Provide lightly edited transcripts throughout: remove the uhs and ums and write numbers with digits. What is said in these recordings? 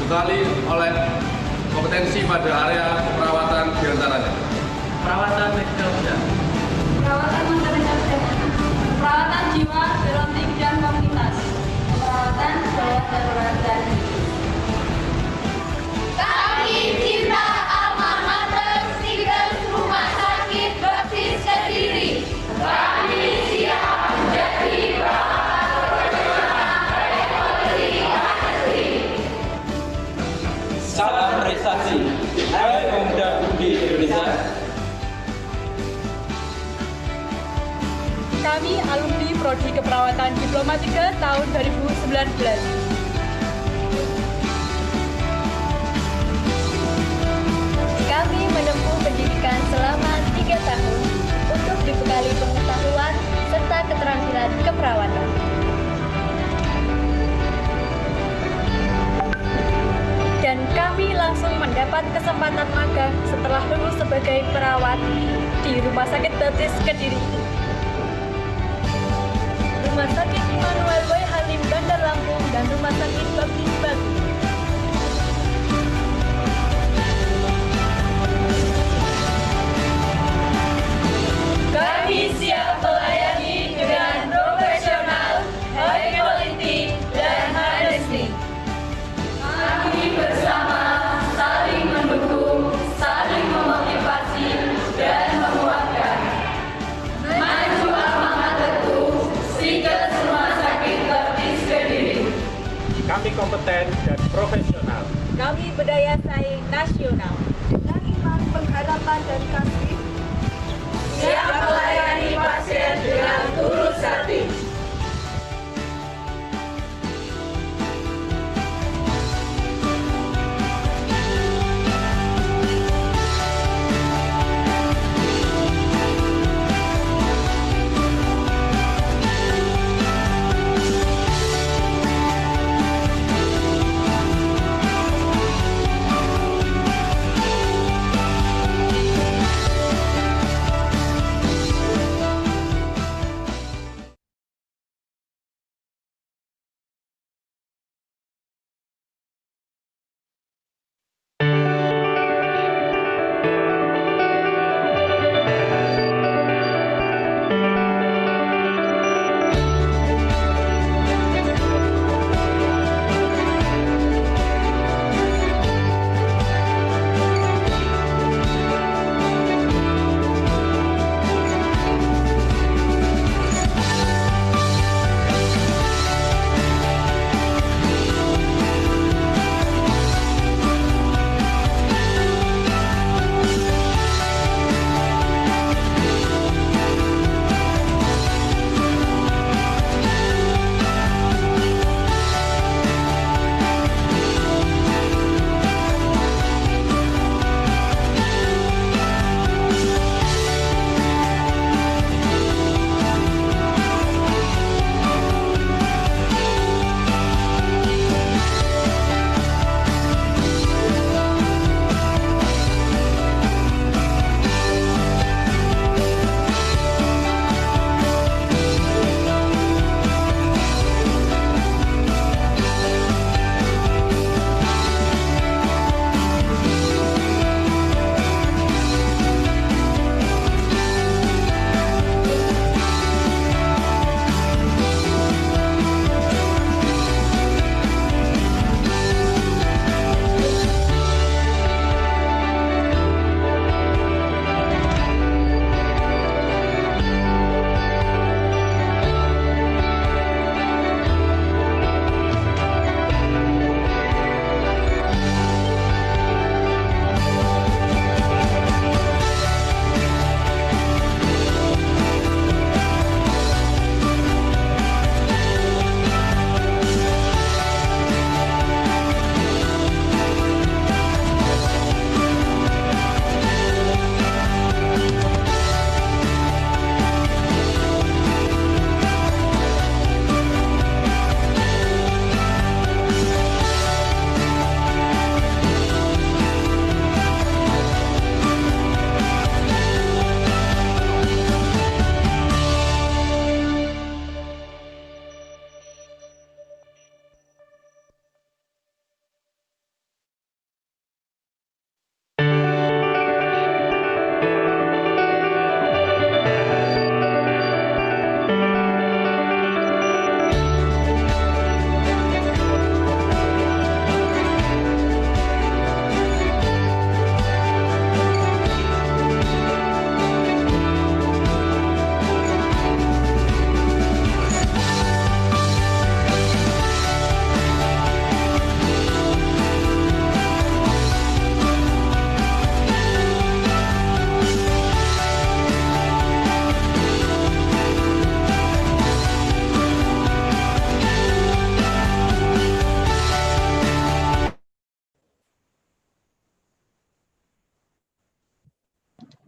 dibekali oleh kompetensi pada area perawatan diantaranya. Perawatan medikal usia, perawatan masyarakat kesehatan, perawatan jiwa, gerontik dan komunitas, perawatan gawat darurat dan Kami cinta alma mater Stigers Rumah Sakit Baptis Kediri. Kami siap menjadi Salam prestasi, hai pemuda budi Indonesia. Kami alumni Prodi Keperawatan Diploma 3 tahun 2019. Kami menempuh pendidikan selama 3 tahun untuk dibekali pengetahuan serta keterampilan keperawatan. Dan kami langsung mendapat kesempatan magang setelah lulus sebagai perawat di Rumah Sakit Baptis Kediri, Rumah Sakit Immanuel W. Halim Bandar Lampung, dan Rumah Sakit Baptis Batu. Kami siap melayani dengan profesional, high quality, dan honesty. Kami bersama saling mendukung, saling memotivasi, dan menguatkan. Maju alma materku, Stigers Rumah Sakit Baptis Kediri. Kami kompeten dan profesional. Kami berdaya saing nasional. dengan iman, pengharapan dan kasih. Siap melayani pasien dengan tulus hati.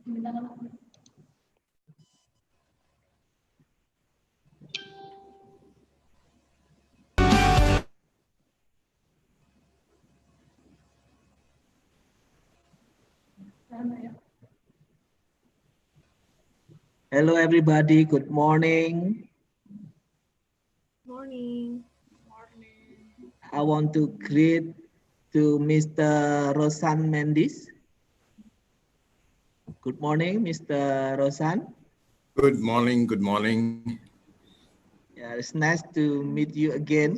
Hello everybody, good morning. Morning. I want to greet to Mr. Rosan Mendes. Good morning, Mr. Rosan. Good morning, good morning. Yeah, it's nice to meet you again.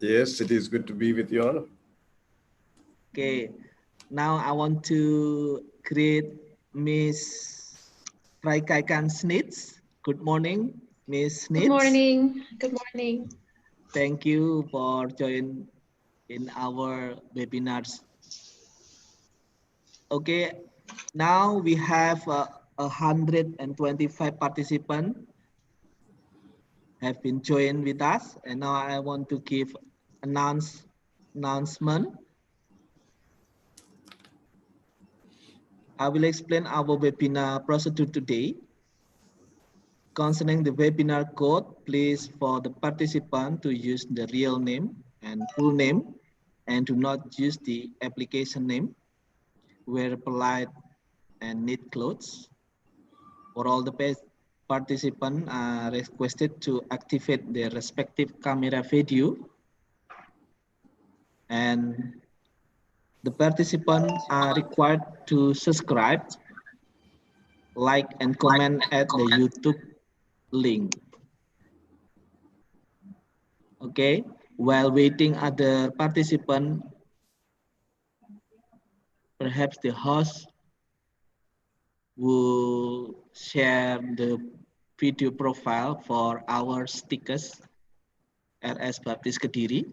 Yes, it is good to be with you all. Okay, now I want to greet Miss Raikaikan Snits. Good morning, Miss Snits. Good morning. Good morning. Thank you for joining in our webinars. Okay, now we have 125 participants have been joined with us, and now I want to give announcement. I will explain our webinar procedure today. Concerning the webinar code, please for the participant to use the real name and full name, and do not use the application name. Wear polite and neat clothes. For all the participants are requested to activate their respective camera video, and the participants are required to subscribe, like, and comment at the YouTube link. Okay, while waiting other participants, perhaps the host will share the video profile for our stickers RS Baptis Kediri.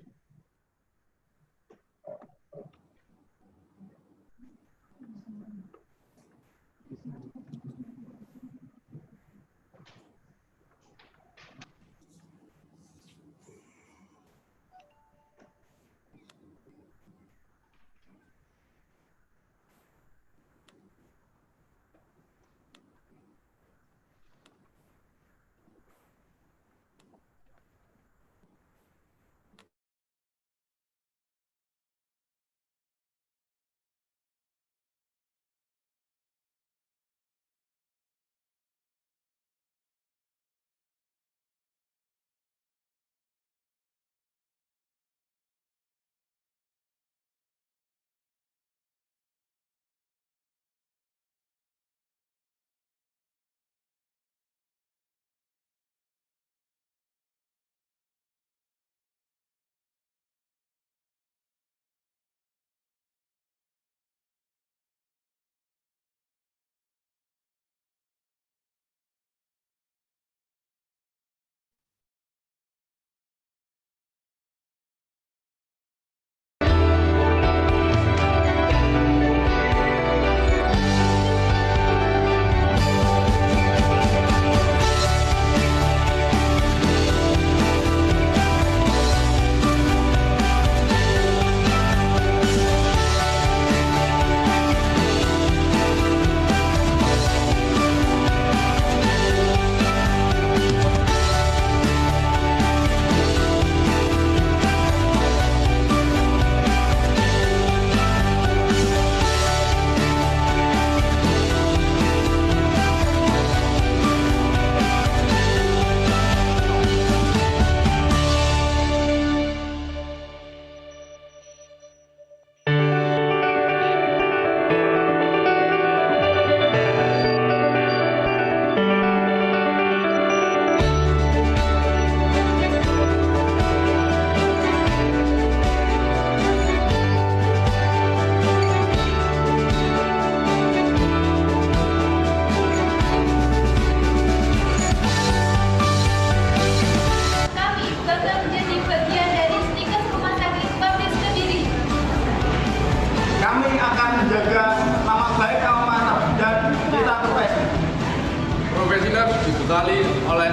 dibekali oleh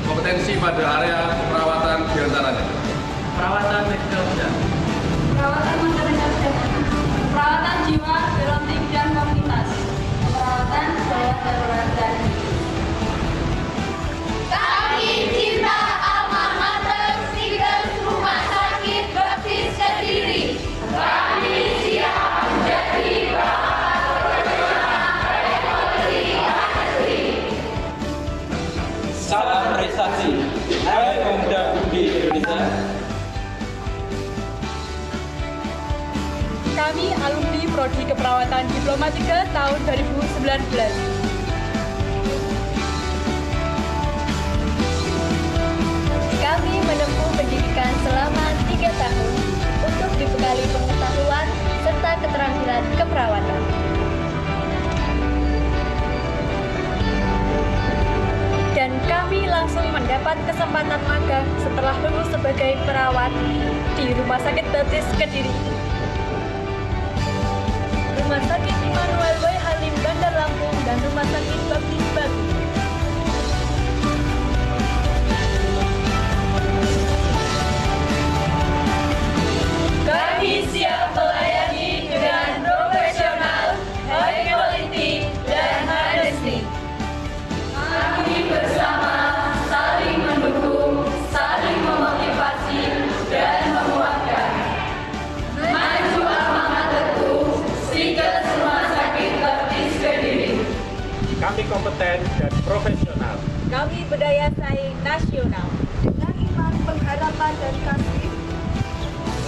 kompetensi pada area perawatan diantaranya. Perawatan medical bidang. Perawatan masyarakat sehat. Perawatan jiwa, geronting, dan komunitas. Perawatan perwakilan. Kami cinta alma mater Stigers Rumah Sakit Baptis Kediri. Kami siap menjadi Salam prestasi. Hai pemuda budi Indonesia. Kami alumni Prodi Keperawatan Diploma 3 tahun 2019. Kami menempuh pendidikan selama 3 tahun untuk dibekali pengetahuan serta keterampilan keperawatan. Dan kami langsung mendapat kesempatan magang setelah lulus sebagai perawat di Rumah Sakit Baptis Kediri. Rumah Sakit Immanuel Boy Halim Bandar Lampung dan Rumah Sakit Baptis Batu. Kami siap melayani dengan profesional, high quality, dan honesty. Kami bersama saling mendukung, saling memotivasi, dan menguatkan. Maju alma materku, Stigers Rumah Sakit Baptis Kediri. Kami kompeten dan profesional. Kami berdaya saing nasional. Dengan iman, pengharapan, dan kasih.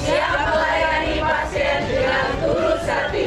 Siap melayani pasien dengan tulus hati.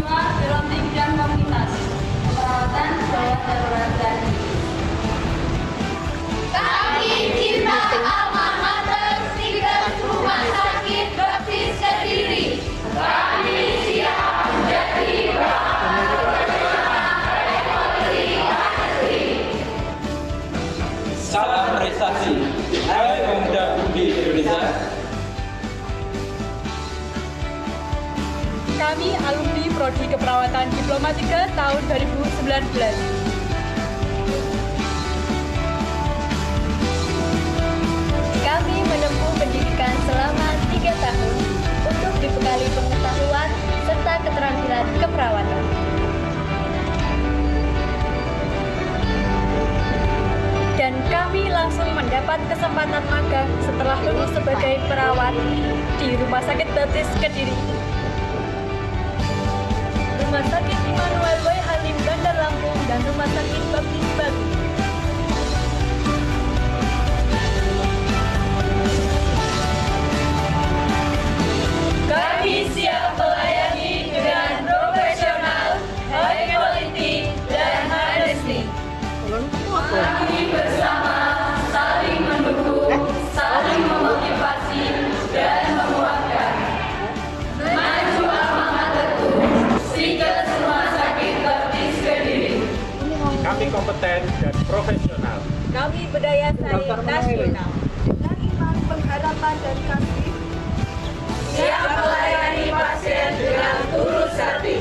jiwa, volunteer, dan komunitas. Perawatan gawat darurat dan Kami cinta alma mater 3 Rumah Sakit Baptis Kediri. Kami siap menjadi Salam prestasi. Hai pemuda budi Indonesia. Kami alumni Prodi Keperawatan Diploma 3 tahun 2019. Kami menempuh pendidikan selama 3 tahun untuk dibekali pengetahuan serta keterampilan keperawatan. Dan kami langsung mendapat kesempatan magang setelah lulus sebagai perawat di Rumah Sakit Baptis Kediri, Rumah Sakit Immanuel W. Halim Bandar Lampung, dan Rumah Sakit Baptis Batu. Kami siap melayani dengan profesional, high quality, dan honesty. Kami bersama saling mendukung, saling memotivasi, dan menguatkan. Maju alma materku, Sikes Rumah Sakit Baptis Kediri. Kami kompeten dan profesional. Kami berdaya saing nasional. Dengan iman, pengharapan, dan kasih. Siap melayani pasien dengan tulus hati.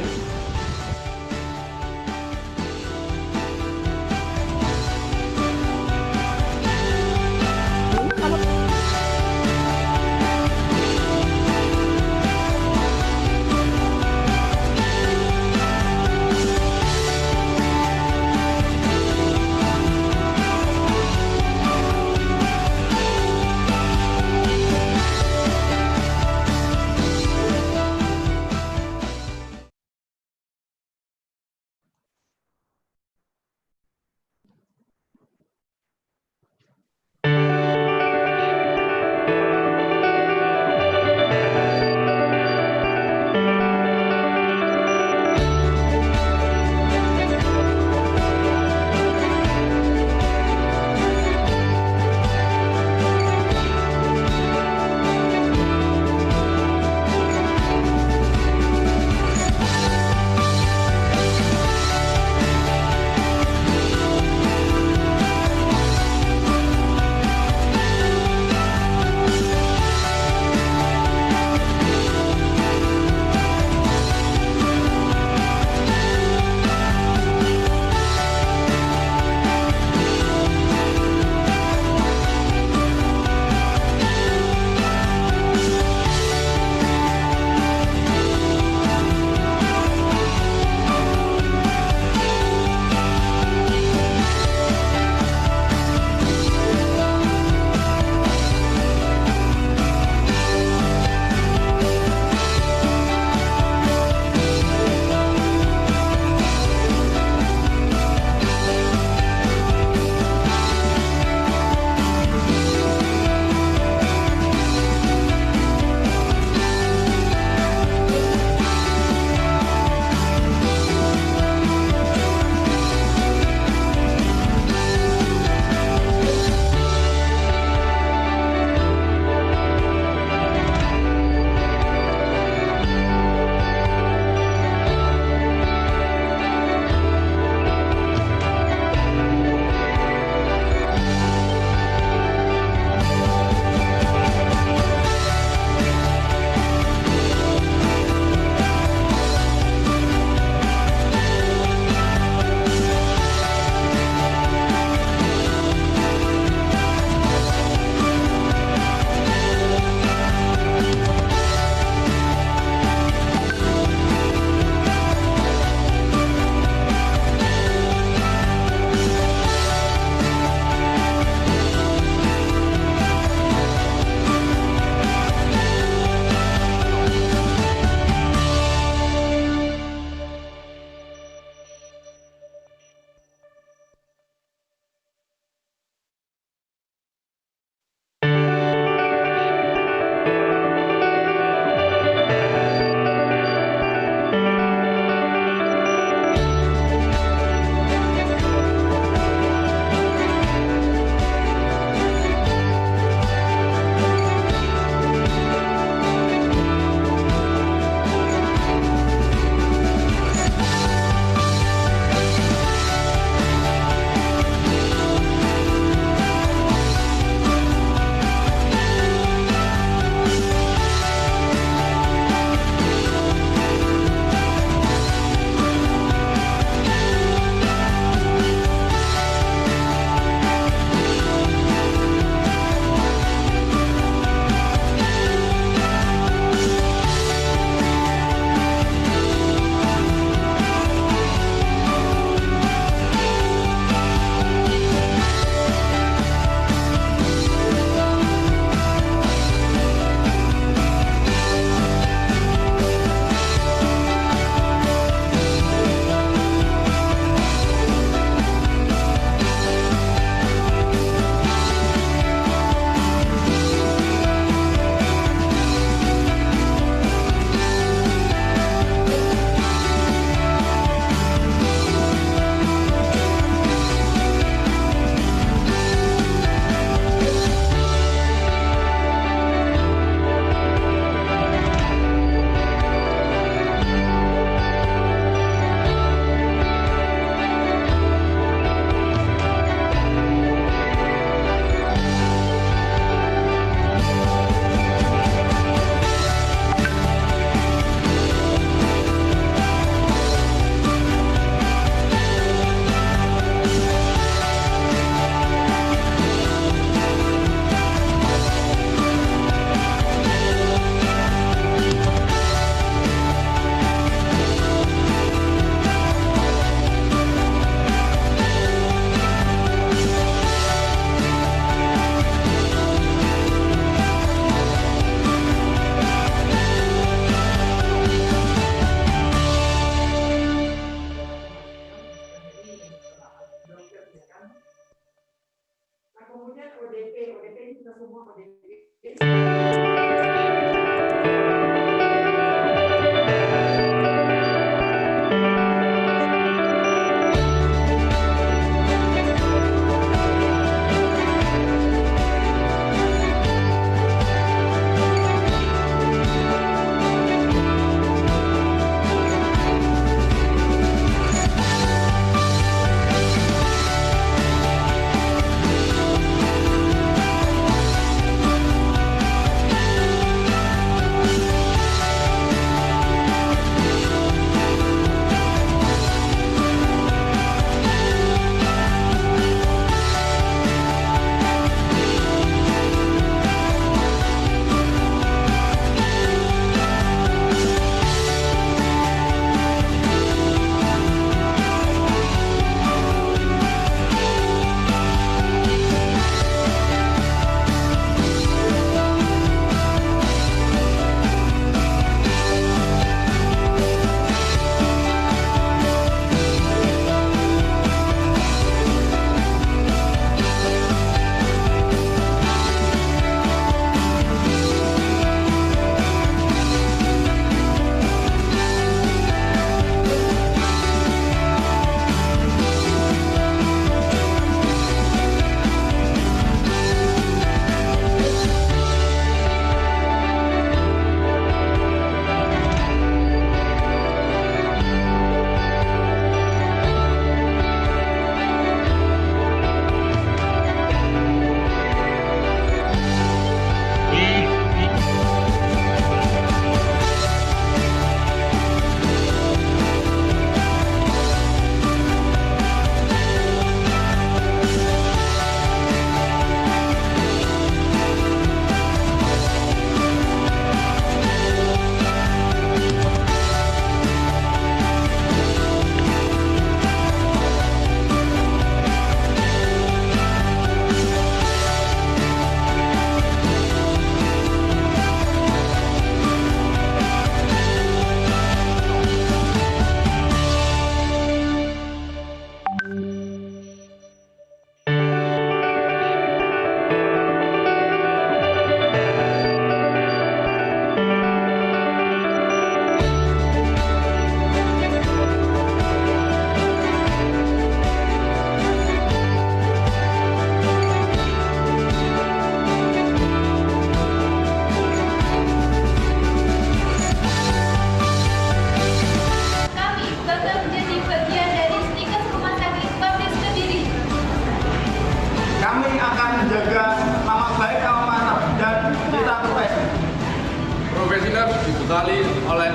dibekali oleh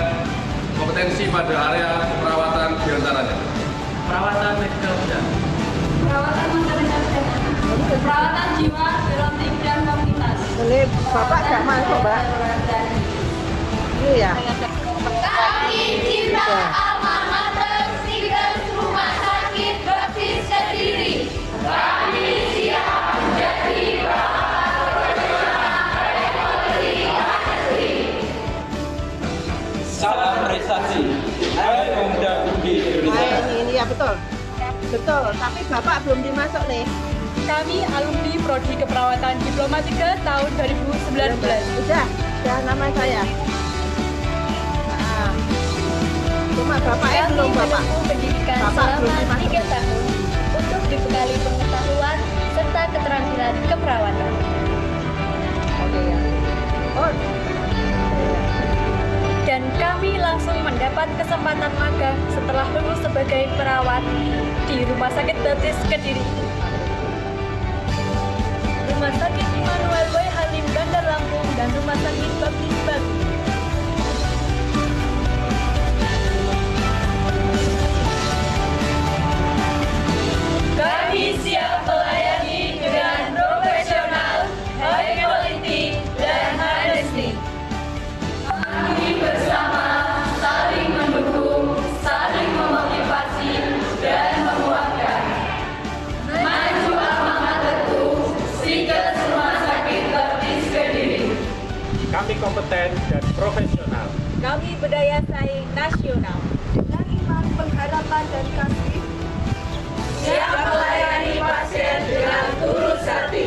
kompetensi pada area perawatan diantaranya. Perawatan medikal bedah. Perawatan masyarakat sehat. Perawatan jiwa, geronting, dan komunitas. Boleh, Bapak gak masuk, Mbak? Iya. Kami cinta alma mater Stikers Rumah Sakit Baptis Kediri. Kami siap menjadi Salam prestasi. Hai pemuda budi Indonesia. Ini ya betul. Betul, tapi Bapak belum dimasuk nih. Kami alumni Prodi Keperawatan Diploma 3 tahun 2019. Udah nama saya. Nah, cuma Bapaknya Kami belum Bapak. menempuh pendidikan Bapak belum selama dimasuk. 3 tahun untuk dibekali pengetahuan serta keterampilan keperawatan. Oke ya. Oh, Dan kami langsung mendapat kesempatan magang setelah lulus sebagai perawat di Rumah Sakit Baptis Kediri, Rumah Sakit Immanuel W. Halim Bandar Lampung, dan Rumah Sakit Baptis Batu. kami siap melayani dengan profesional, high quality, dan honesty. Kami bersama saling mendukung, saling memotivasi, dan menguatkan. Maju alma materku, Stikers Rumah Sakit Baptis Kediri. Kami kompeten dan profesional. Kami berdaya saing nasional. dengan iman, pengharapan, dan kasih. Siap melayani pasien dengan tulus hati.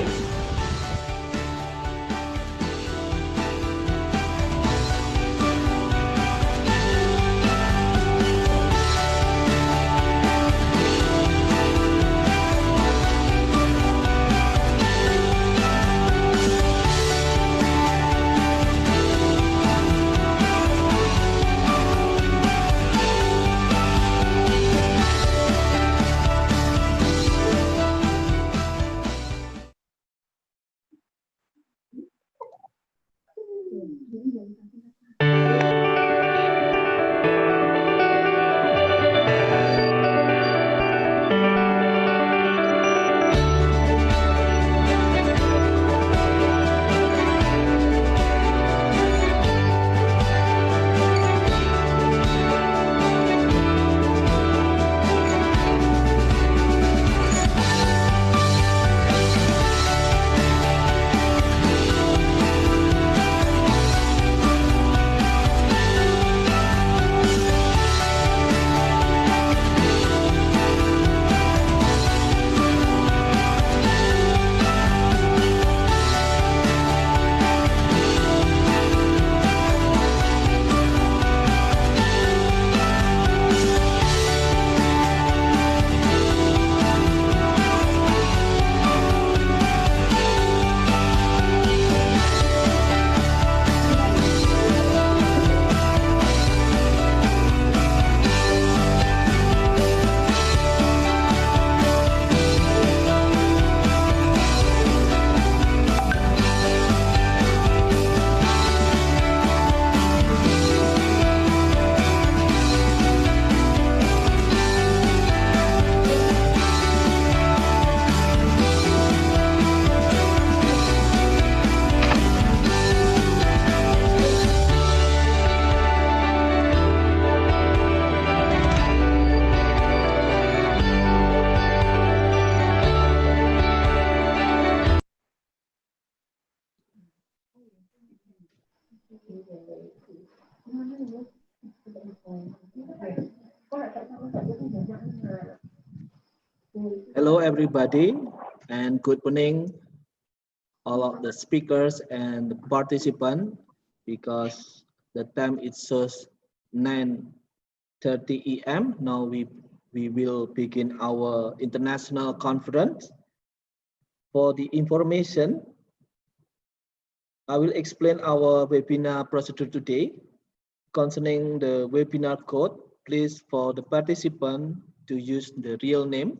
Hello, everybody, and good morning, all of the speakers and the participants, because the time it shows 9:30 a.m. Now we will begin our international conference. For the information, I will explain our webinar procedure today. Concerning the webinar code, please for the participant to use the real name,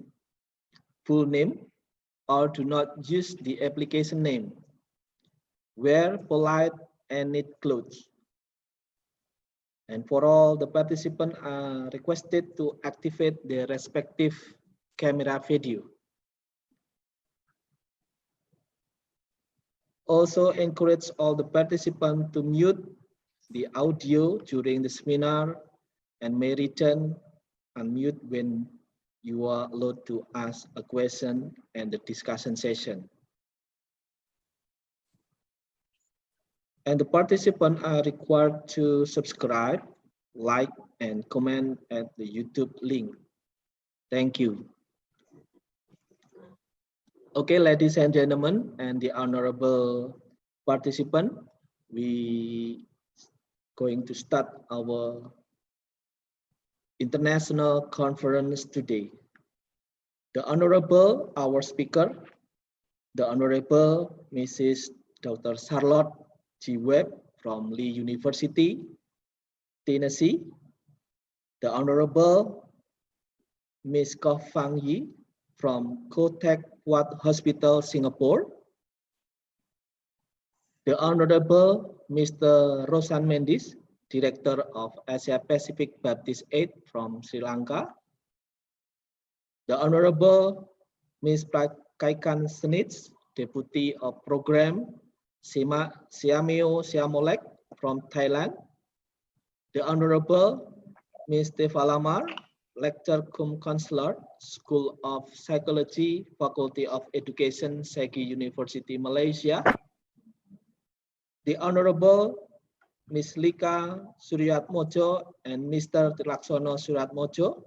full name, or do not use the application name. Wear polite and neat clothes. And for all the participants are requested to activate their respective camera video. Also encourage all the participants to mute the audio during the seminar and may return unmute when you are allowed to ask a question and the discussion session. And the participants are required to subscribe, like, and comment at the YouTube link. Thank you. Okay, ladies and gentlemen, and the honorable participant, we going to start our international conference today. The honorable, our speaker, the honorable Mrs. Dr. Charlotte G. Webb from Lee University, Tennessee, the honorable Ms. Koh Fang Yi from Kotek Wat Hospital, Singapore, the honorable Mr. Rosan Mendis, Director of Asia Pacific Baptist Aid from Sri Lanka, the honorable Ms. Kaikan Senits, Deputy of Program Siameo Siamolek from Thailand, the honorable Ms. Deva Lamar, Lecturer cum Counselor, School of Psychology, Faculty of Education, Segi University, Malaysia, the honorable Ms. Lika Suryatmojo and Mr. Tilaksono Suryatmojo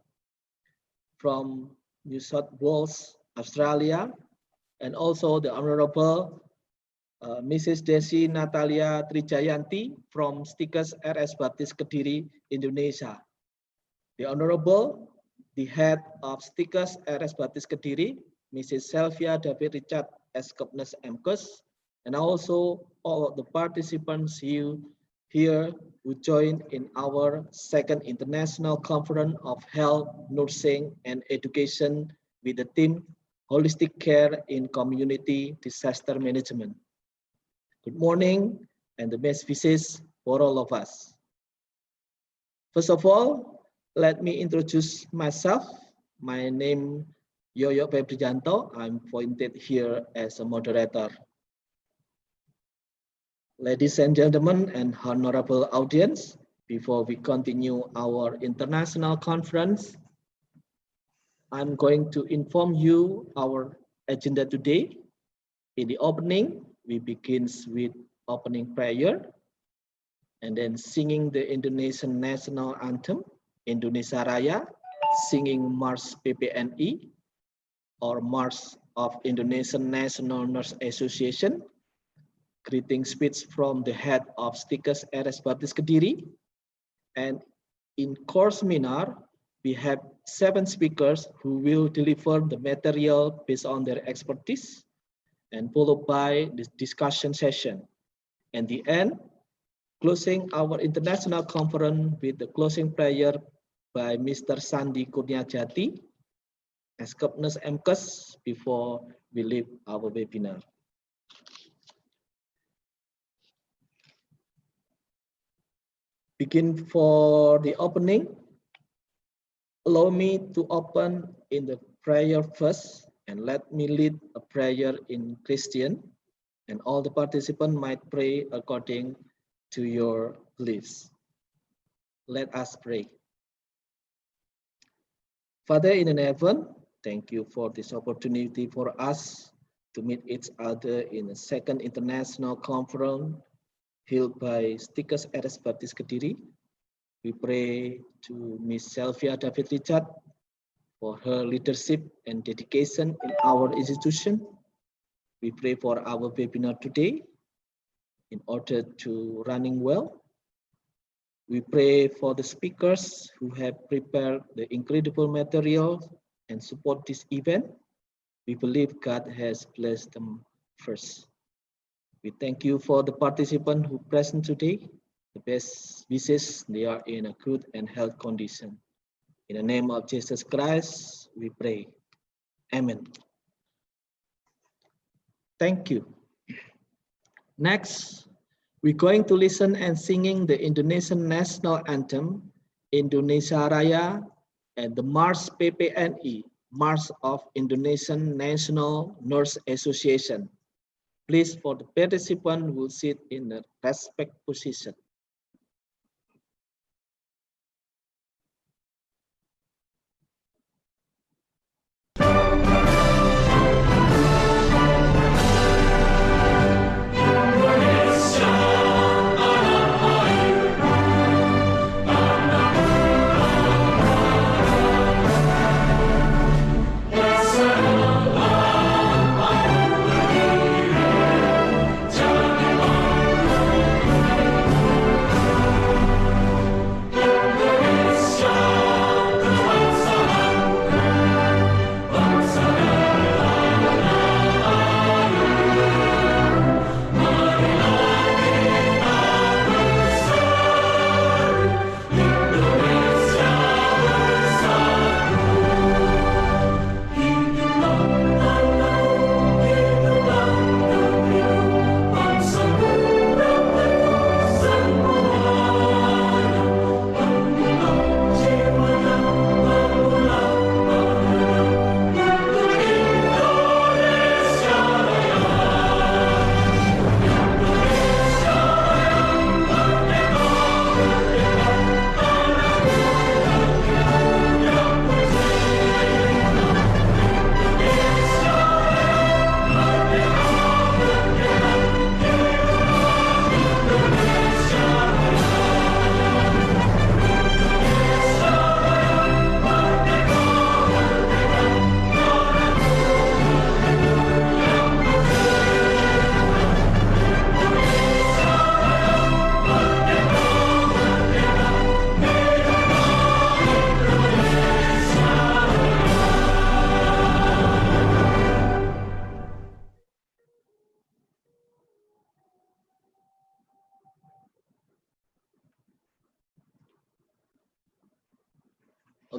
from New South Wales, Australia, and also the honorable Mrs. Desi Natalia Trijayanti from Stikas RS Baptist Kediri, Indonesia. The honorable, the head of Stikas RS Baptist Kediri, Mrs. Sylvia David Richard Eskopnes MKes, and also all of the participants here who joined in our second International Conference of Health, Nursing, and Education with the theme Holistic Care in Community Disaster Management. Good morning and the best wishes for all of us. First of all, let me introduce myself. My name is Yoyo Febrijanto. I'm appointed here as a moderator. Ladies and gentlemen and honorable audience, before we continue our international conference, I'm going to inform you our agenda today. In the opening, we begin with opening prayer and then singing the Indonesian national anthem, Indonesia Raya, singing March PPNI or March of Indonesian National Nurse Association, greeting speech from the head of Stikas RS Baptist Kediri, and in course seminar, we have 7 speakers who will deliver the material based on their expertise, and followed by the discussion session. And the end, closing our international conference with the closing prayer by Mr. Sandi Kurniajati, Eskopnes MKes, before we leave our webinar. Begin for the opening. Allow me to open in the prayer first, and let me lead a prayer in Christian, and all the participants might pray according to your beliefs. Let us pray. Father in heaven, thank you for this opportunity for us to meet each other in a second international conference held by Stikas RS Baptist Kediri. We pray to Ms. Sylvia David Richard for her leadership and dedication in our institution. We pray for our webinar today in order to running well. We pray for the speakers who have prepared the incredible material and support this event. We believe God has blessed them first. We thank you for the participants who present today. The best wishes they are in a good and health condition. In the name of Jesus Christ, we pray. Amen. Thank you. Next, We're going to listen and singing the Indonesian national anthem, Indonesia Raya, and the March PPNI, March of Indonesian National Nurse Association. Please, for the participant, will sit in the respect position.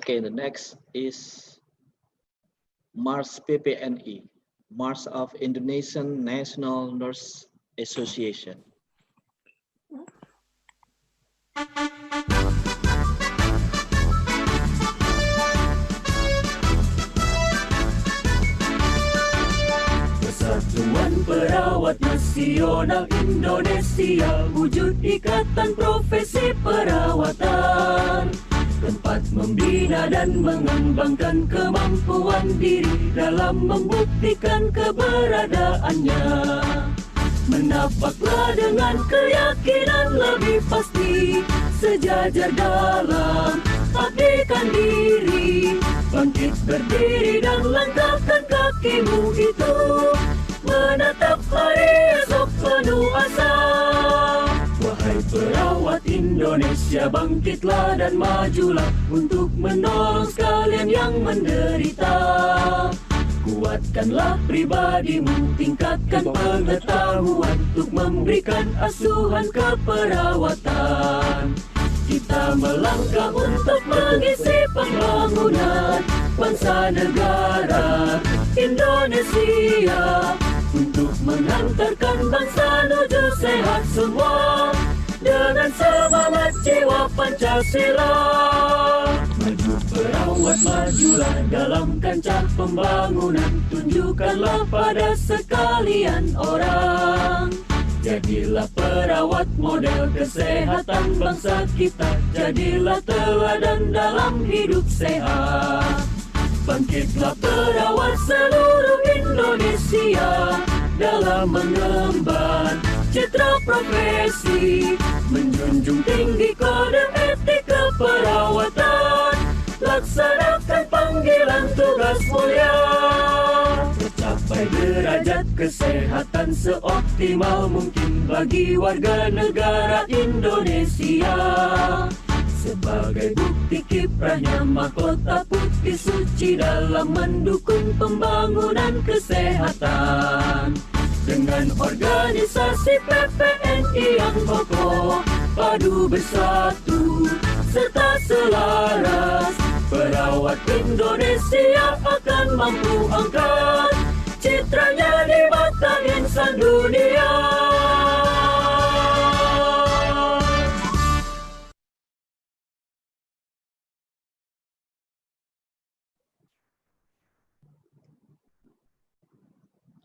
Okay, the next is March PPNI, March of Indonesian National Nurse Association. Persatuan Perawat Nasional Indonesia, wujud ikatan profesi perawatan, tempat membina dan mengembangkan kemampuan diri dalam membuktikan keberadaannya. Menapaklah dengan keyakinan lebih pasti, sejajar dalam abdikan diri, bangkit berdiri dan langkahkan kakimu itu, menatap hari esok penuh asa. Wahai perawat Indonesia, bangkitlah dan majulah untuk menolong sekalian yang menderita. Kuatkanlah pribadimu, tingkatkan pengetahuan untuk memberikan asuhan keperawatan. Kita melangkah untuk mengisi pembangunan bangsa negara Indonesia, untuk mengantarkan bangsa menuju sehat semua dengan semangat jiwa Pancasila. Maju perawat, majulah dalam kancah pembangunan, tunjukkanlah pada sekalian orang. Jadilah perawat model kesehatan bangsa kita, jadilah teladan dalam hidup sehat. Bangkitlah perawat seluruh Indonesia dalam mengemban citra profesi, menjunjung tinggi kode etik keperawatan, laksanakan panggilan tugas mulia, tercapai derajat kesehatan seoptimal mungkin bagi warga negara Indonesia. Sebagai bukti kiprahnya mahkota putih suci dalam mendukung pembangunan kesehatan. Dengan organisasi PPNI yang kokoh, padu bersatu, serta selaras, perawat Indonesia akan mampu angkat citranya di mata insan dunia.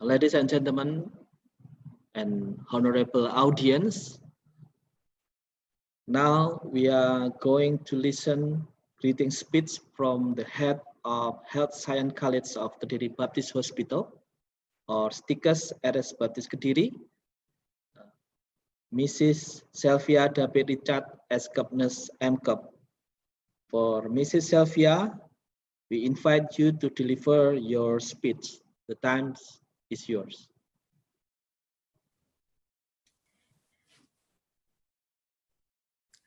Ladies and gentlemen, and honorable audience, now we are going to listen greeting speech from the head of Health Science College of Kediri Baptist Hospital, or Stikas RS Baptist Kediri, Mrs. Sylvia David Richard as Nurse MCOP. For Mrs. Sylvia, we invite you to deliver your speech. The time is yours.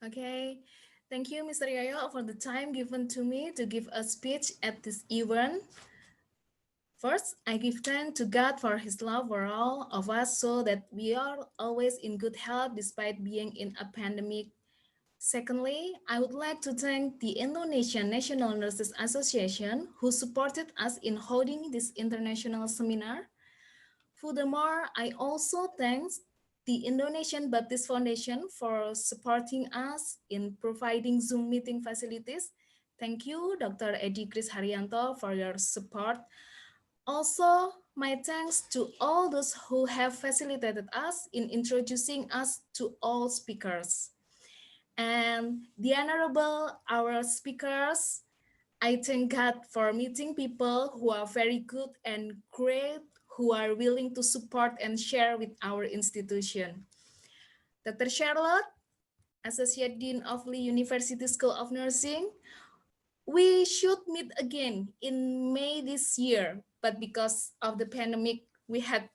Okay, thank you, Mr. Yoyo, for the time given to me to give a speech at this event. First, I give thanks to God for his love for all of us so that we are always in good health despite being in a pandemic. Secondly, I would like to thank the Indonesian National Nurses Association who supported us in holding this international seminar. Furthermore, I also thank the Indonesian Baptist Foundation for supporting us in providing Zoom meeting facilities. Thank you, Dr. Edi Kris Haryanto, for your support. Also, my thanks to all those who have facilitated us in introducing us to all speakers. And the honorable our speakers, I thank God for meeting people who are very good and great, who are willing to support and share with our institution. Dr. Charlotte, Associate Dean of Lee University School of Nursing, we should meet again in May this year, but because of the pandemic, we had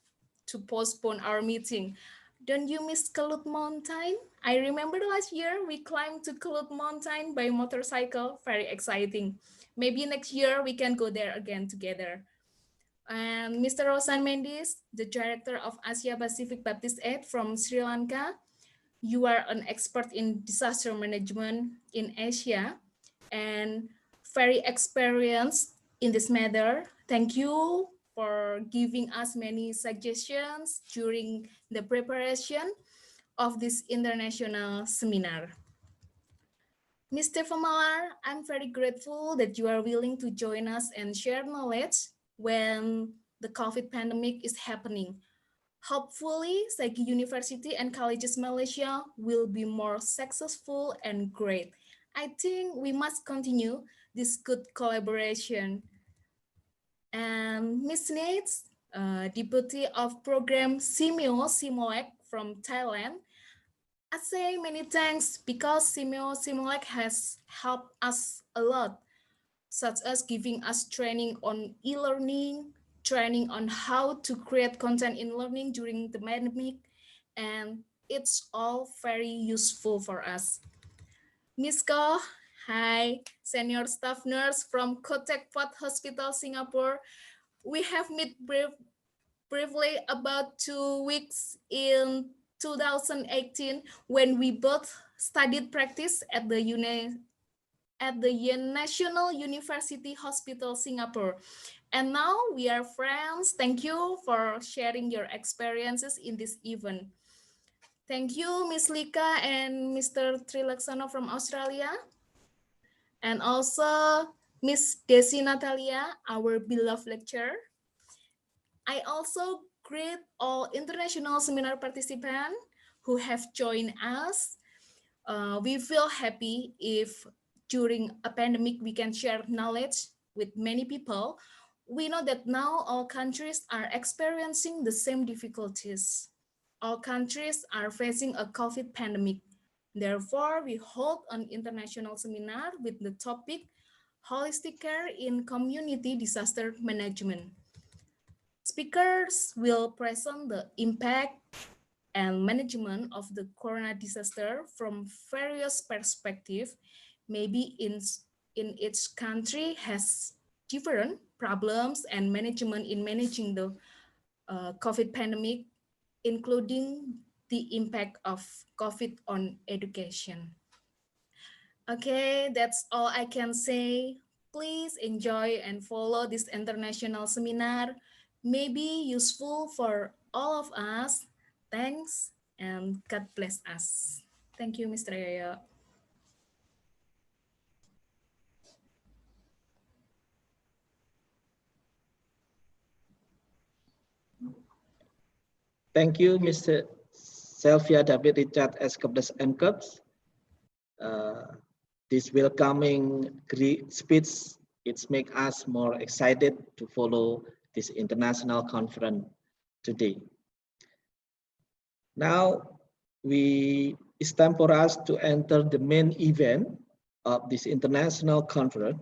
to postpone our meeting. Don't you miss Kelut Mountain? I remember last year we climbed to Kelut Mountain by motorcycle, very exciting. Maybe next year we can go there again together. And Mr. Rosan Mendes, the director of Asia Pacific Baptist Aid from Sri Lanka, you are an expert in disaster management in Asia and very experienced in this matter. Thank you for giving us many suggestions during the preparation of this international seminar. Mr. Famalar, I'm very grateful that you are willing to join us and share knowledge when the COVID pandemic is happening. Hopefully, Saigi University and Colleges Malaysia will be more successful and great. I think we must continue this good collaboration. And Ms. Nates, Deputy of Program Simeo Simolek from Thailand, I say many thanks because Simeo Simolek has helped us a lot, such as giving us training on e-learning, training on how to create content in learning during the pandemic, and it's all very useful for us. Miss Ko, hi, senior staff nurse from Kotek Pot Hospital, Singapore. We have met briefly about 2 weeks in 2018 when we both studied practice at the International University Hospital, Singapore. And now we are friends. Thank you for sharing your experiences in this event. Thank you, Ms. Lika and Mr. Trilaksana from Australia. And also Ms. Desi Natalia, our beloved lecturer. I also greet all international seminar participants who have joined us. We feel happy if during a pandemic we can share knowledge with many people. We know that now all countries are experiencing the same difficulties. All countries are facing a COVID pandemic. Therefore, we hold an international seminar with the topic Holistic Care in Community Disaster Management. Speakers will present the impact and management of the corona disaster from various perspectives. Maybe in each country has different problems and management in managing the COVID pandemic, including the impact of COVID on education. Okay, that's all I can say. Please enjoy and follow this international seminar. May be useful for all of us. Thanks and God bless us. Thank you, Mr. Yoyo. Thank you, Mr. Sylvia David Richard Escobdes MCUPS. This welcoming speech, it makes us more excited to follow this international conference today. Now, it's time for us to enter the main event of this international conference.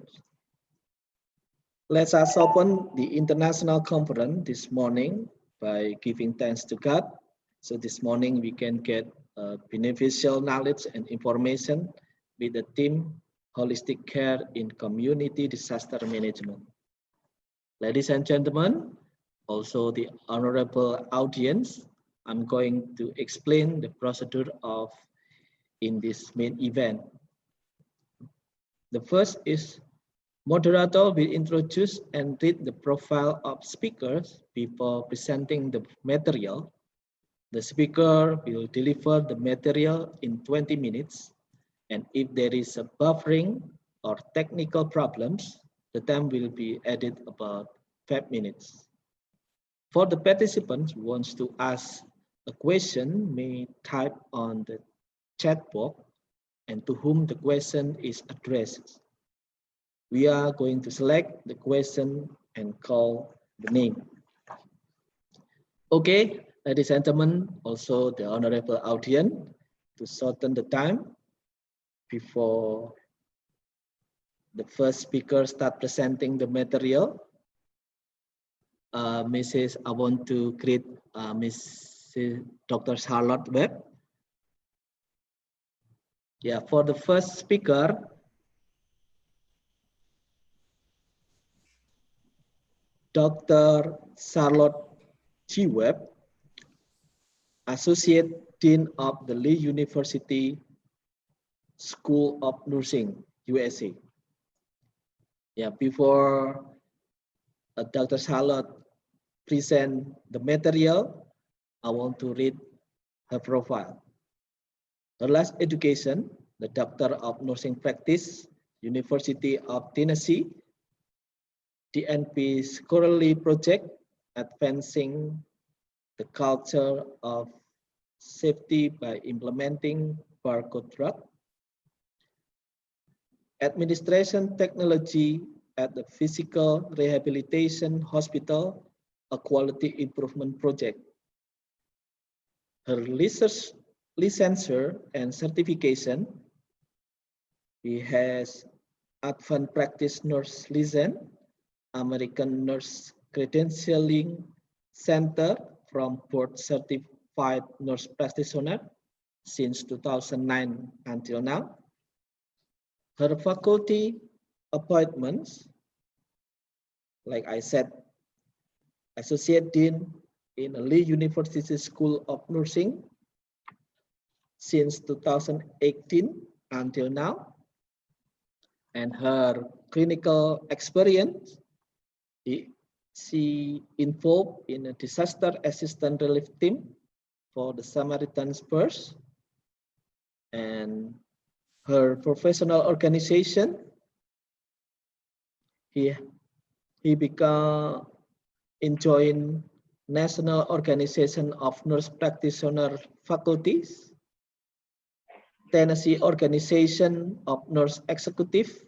Let us open the international conference this morning by giving thanks to God. So this morning we can get beneficial knowledge and information with the theme Holistic Care in Community Disaster Management. Ladies and gentlemen, also the honorable audience, I'm going to explain the procedure in this main event. The first is moderator will introduce and read the profile of speakers before presenting the material. The speaker will deliver the material in 20 minutes. And if there is a buffering or technical problems, the time will be added about 5 minutes. For the participants who wants to ask a question, may type on the chat box and to whom the question is addressed. We are going to select the question and call the name. Okay, ladies and gentlemen, also the honorable audience, to shorten the time before the first speaker start presenting the material. I want to greet Mrs. Dr. Charlotte Webb. Yeah, for the first speaker, Dr. Charlotte G. Webb, Associate Dean of the Lee University School of Nursing, USA. Yeah, before Dr. Charlotte present the material, I want to read her profile. Her last education, the Doctor of Nursing Practice, University of Tennessee, DNP Scholarly Project, Advancing the Culture of Safety by Implementing Barcode Drug, Administration Technology at the Physical Rehabilitation Hospital, a Quality Improvement Project. Her research licensure and certification, he has Advanced Practice Nurse License, American Nurse Credentialing Center from Board Certified Nurse Practitioner since 2009 until now. Her faculty appointments, like I said, Associate Dean in Lee University School of Nursing since 2018 until now. And her clinical experience, she involved in a disaster assistance relief team for the Samaritan's Purse. And her professional organization, he became joined National Organization of Nurse Practitioner Faculties, Tennessee Organization of Nurse Executive,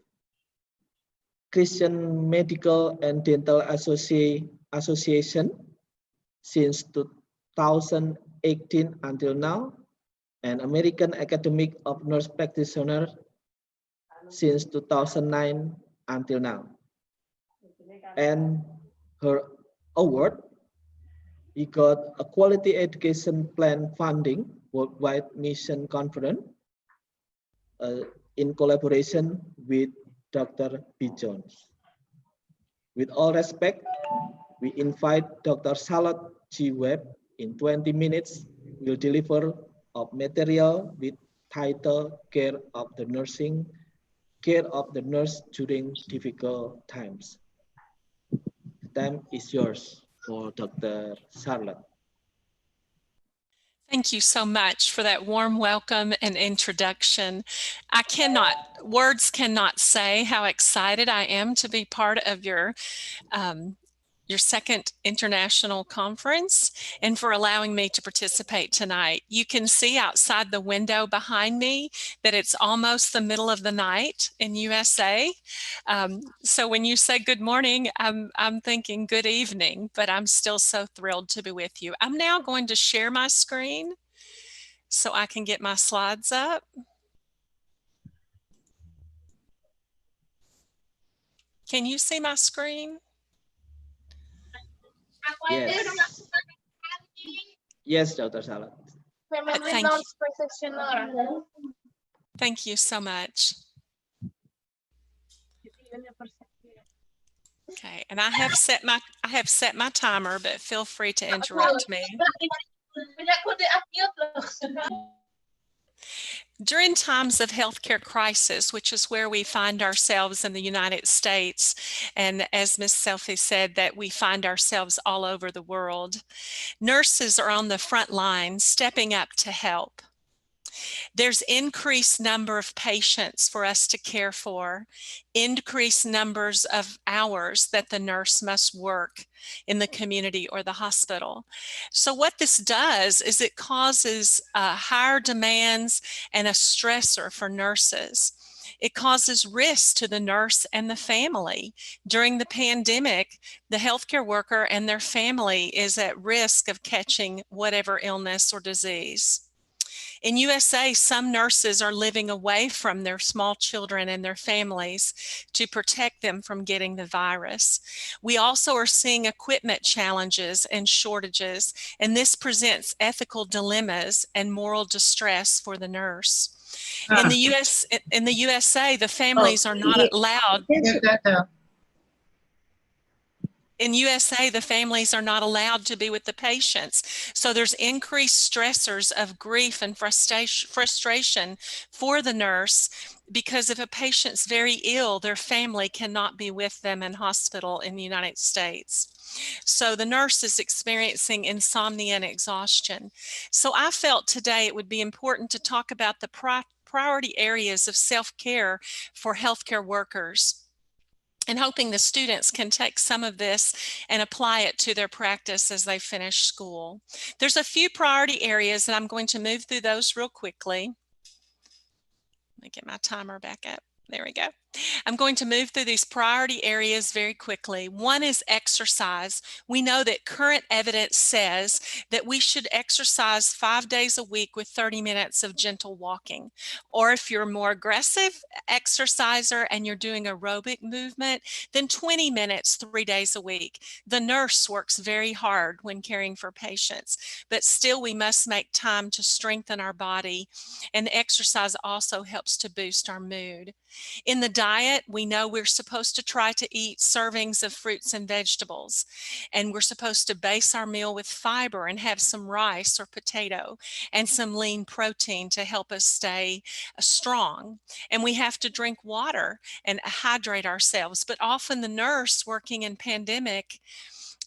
Christian Medical and Dental Association since 2018 until now, and American Academy of Nurse Practitioners since 2009 until now. And her award, he got a Quality Education Plan Funding Worldwide Mission Conference in collaboration with Dr. B. Jones. With all respect, we invite Dr. Charlotte G. Webb in 20 minutes will deliver of material with title Care of the Nurse During Difficult Times. The time is yours for Dr. Charlotte. Thank you so much for that warm welcome and introduction. Words cannot say how excited I am to be part of your your second international conference, and for allowing me to participate tonight. You can see outside the window behind me that it's almost the middle of the night in USA. So when you say good morning, I'm thinking good evening, but I'm still so thrilled to be with you. I'm now going to share my screen so I can get my slides up. Can you see my screen? Yes. Yes, Dr. Salat. Thank you so much. Okay, and I have set my timer, but feel free to interrupt me. During times of healthcare crisis, which is where we find ourselves in the United States, and as Ms. Selfie said, that we find ourselves all over the world, nurses are on the front line stepping up to help. There's increased number of patients for us to care for, increased numbers of hours that the nurse must work in the community or the hospital. So what this does is it causes higher demands and a stressor for nurses. It causes risk to the nurse and the family. During the pandemic, the healthcare worker and their family is at risk of catching whatever illness or disease. In USA, some nurses are living away from their small children and their families to protect them from getting the virus. We also are seeing equipment challenges and shortages, and this presents ethical dilemmas and moral distress for the nurse. In the USA, the families are not allowed. In USA, the families are not allowed to be with the patients. So there's increased stressors of grief and frustration for the nurse, because if a patient's very ill, their family cannot be with them in hospital in the United States. So the nurse is experiencing insomnia and exhaustion. So I felt today it would be important to talk about the priority areas of self-care for healthcare workers, and hoping the students can take some of this and apply it to their practice as they finish school. There's a few priority areas, and I'm going to move through those real quickly. Let me get my timer back up. There we go. I'm going to move through these priority areas very quickly. One is exercise. We know that current evidence says that we should exercise 5 days a week with 30 minutes of gentle walking. Or if you're a more aggressive exerciser and you're doing aerobic movement, then 20 minutes 3 days a week. The nurse works very hard when caring for patients, but still we must make time to strengthen our body, and exercise also helps to boost our mood. In the diet, we know we're supposed to try to eat servings of fruits and vegetables, and we're supposed to base our meal with fiber and have some rice or potato and some lean protein to help us stay strong. And we have to drink water and hydrate ourselves. But often the nurse working in pandemic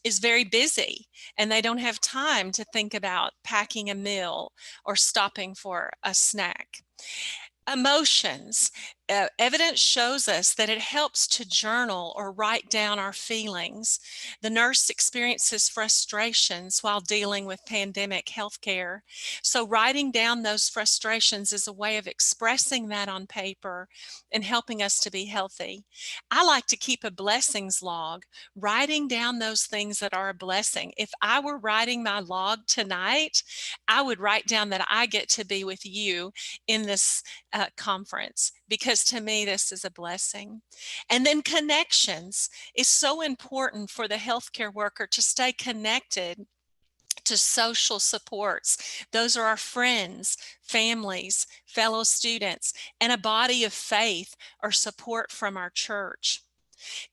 is very busy, and they don't have time to think about packing a meal or stopping for a snack. Emotions. Evidence shows us that it helps to journal or write down our feelings. The nurse experiences frustrations while dealing with pandemic healthcare. So writing down those frustrations is a way of expressing that on paper and helping us to be healthy. I like to keep a blessings log, writing down those things that are a blessing. If I were writing my log tonight, I would write down that I get to be with you in this conference, because to me this is a blessing. And then connections is so important for the healthcare worker to stay connected to social supports. Those are our friends, families, fellow students, and a body of faith or support from our church.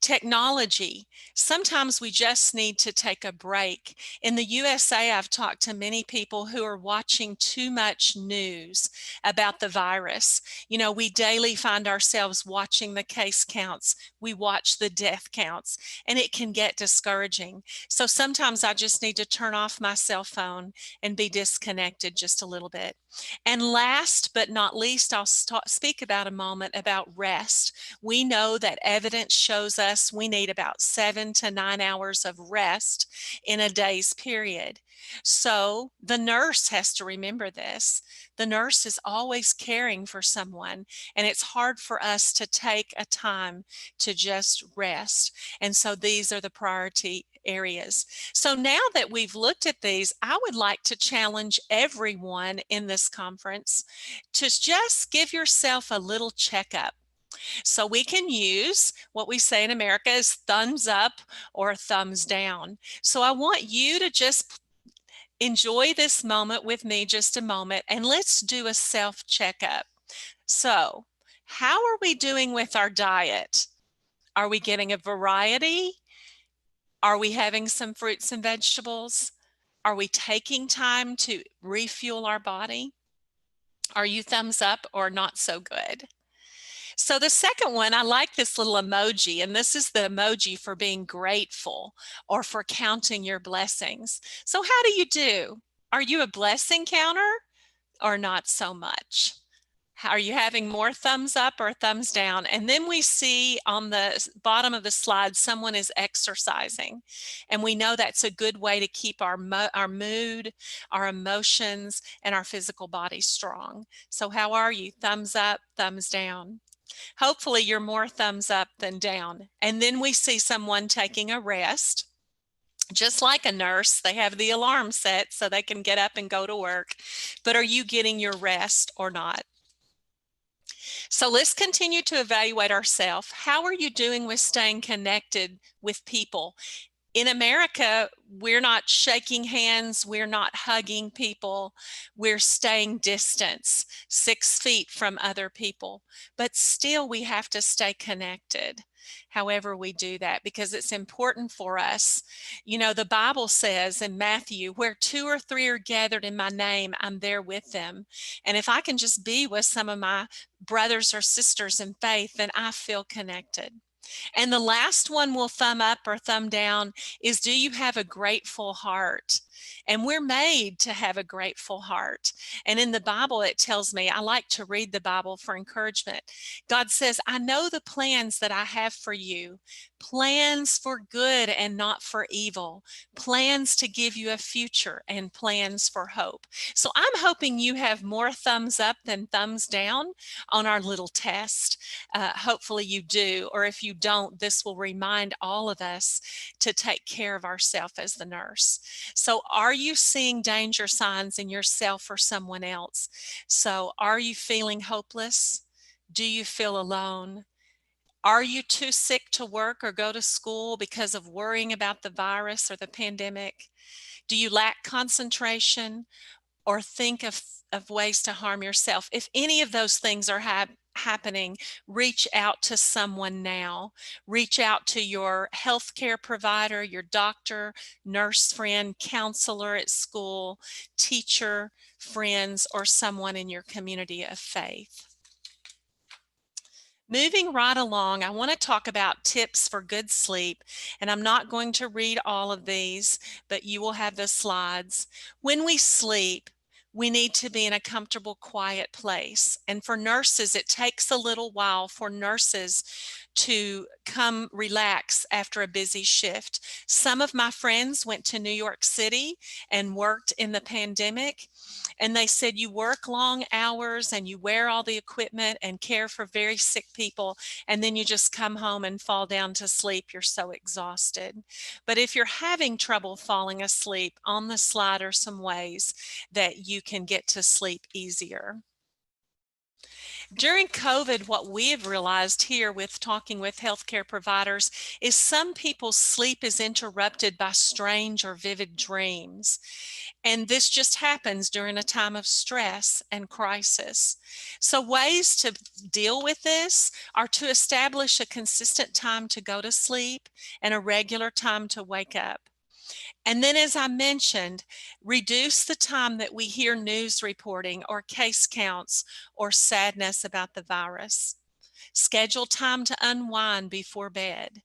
Technology. Sometimes we just need to take a break. In the USA, I've talked to many people who are watching too much news about the virus. You know, we daily find ourselves watching the case counts. We watch the death counts, and it can get discouraging. So sometimes I just need to turn off my cell phone and be disconnected just a little bit. And last but not least, I'll speak about a moment about rest. We know that evidence shows shows us we need about 7 to 9 hours of rest in a day's period. So the nurse has to remember this. The nurse is always caring for someone, and it's hard for us to take a time to just rest. And so these are the priority areas. So now that we've looked at these, I would like to challenge everyone in this conference to just give yourself a little checkup. So we can use what we say in America is thumbs up or thumbs down. So I want you to just enjoy this moment with me just a moment, and let's do a self checkup. So how are we doing with our diet? Are we getting a variety? Are we having some fruits and vegetables? Are we taking time to refuel our body? Are you thumbs up or not so good? So the second one, I like this little emoji, and this is the emoji for being grateful or for counting your blessings. So how do you do? Are you a blessing counter or not so much? Are you having more thumbs up or thumbs down? And then we see on the bottom of the slide, someone is exercising. And we know that's a good way to keep our mood, our emotions, and our physical body strong. So how are you? Thumbs up, thumbs down. Hopefully you're more thumbs up than down. And then we see someone taking a rest. Just like a nurse, they have the alarm set so they can get up and go to work. But are you getting your rest or not? So let's continue to evaluate ourselves. How are you doing with staying connected with people? In America, we're not shaking hands, we're not hugging people, we're staying distance, 6 feet from other people, but still we have to stay connected. However we do that, because it's important for us. You know, the Bible says in Matthew, where 2 or 3 are gathered in my name, I'm there with them. And if I can just be with some of my brothers or sisters in faith, then I feel connected. And the last one we'll thumb up or thumb down is, do you have a grateful heart? And we're made to have a grateful heart. And in the Bible, it tells me, I like to read the Bible for encouragement. God says, I know the plans that I have for you, plans for good and not for evil, plans to give you a future and plans for hope. So I'm hoping you have more thumbs up than thumbs down on our little test. Hopefully you do, or if you don't, this will remind all of us to take care of ourselves as the nurse. So are you seeing danger signs in yourself or someone else? So are you feeling hopeless? Do you feel alone? Are you too sick to work or go to school because of worrying about the virus or the pandemic? Do you lack concentration or think of ways to harm yourself? If any of those things are happening, reach out to someone now. Reach out to your healthcare provider, your doctor, nurse friend, counselor at school, teacher, friends, or someone in your community of faith. Moving right along, I want to talk about tips for good sleep, and I'm not going to read all of these, but you will have the slides. When we sleep, we need to be in a comfortable, quiet place. And for nurses, it takes a little while for nurses to come relax after a busy shift. Some of my friends went to New York City and worked in the pandemic, and they said you work long hours and you wear all the equipment and care for very sick people, and then you just come home and fall down to sleep. You're so exhausted. But if you're having trouble falling asleep, on the slide are some ways that you can get to sleep easier. During COVID, what we have realized here with talking with healthcare providers is some people's sleep is interrupted by strange or vivid dreams. And this just happens during a time of stress and crisis. So ways to deal with this are to establish a consistent time to go to sleep and a regular time to wake up. And then, as I mentioned, reduce the time that we hear news reporting or case counts or sadness about the virus. Schedule time to unwind before bed.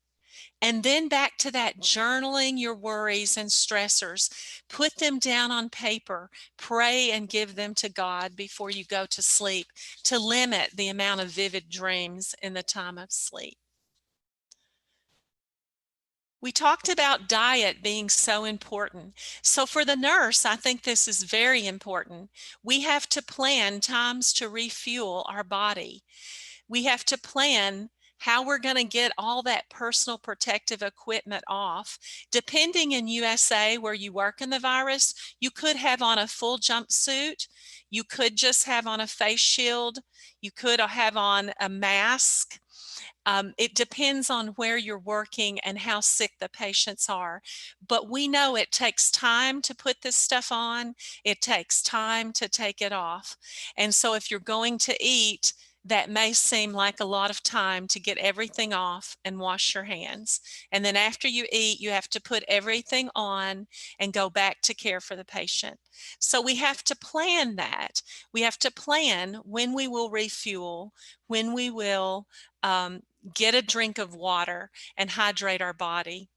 And then back to that journaling your worries and stressors. Put them down on paper. Pray and give them to God before you go to sleep to limit the amount of vivid dreams in the time of sleep. We talked about diet being so important. So for the nurse, I think this is very important. We have to plan times to refuel our body. We have to plan how we're going to get all that personal protective equipment off. Depending in USA where you work in the virus, you could have on a full jumpsuit. You could just have on a face shield. You could have on a mask. It depends on where you're working and how sick the patients are. But we know it takes time to put this stuff on. It takes time to take it off. And so if you're going to eat, that may seem like a lot of time to get everything off and wash your hands. And then after you eat, you have to put everything on and go back to care for the patient. So we have to plan that. We have to plan when we will refuel, when we will get a drink of water and hydrate our body.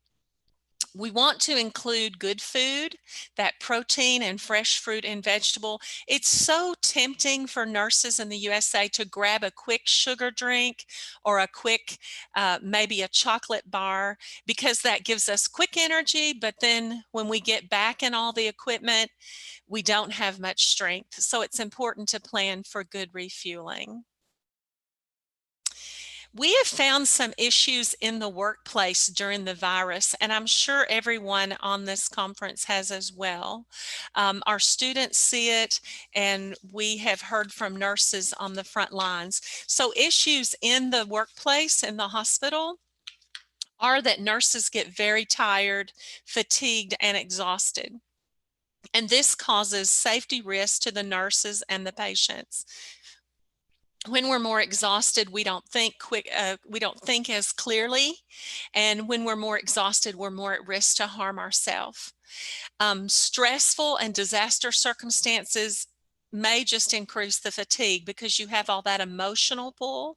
We want to include good food, that protein and fresh fruit and vegetable. It's so tempting for nurses in the USA to grab a quick sugar drink or a quick, maybe a chocolate bar, because that gives us quick energy. But then when we get back in all the equipment, we don't have much strength. So it's important to plan for good refueling. We have found some issues in the workplace during the virus, and I'm sure everyone on this conference has as well. Our students see it, and we have heard from nurses on the front lines. So issues in the workplace, in the hospital, are that nurses get very tired, fatigued, and exhausted. And this causes safety risks to the nurses and the patients. When we're more exhausted, we don't think as clearly, and when we're more exhausted, we're more at risk to harm ourselves. Stressful and disaster circumstances may just increase the fatigue because you have all that emotional pull.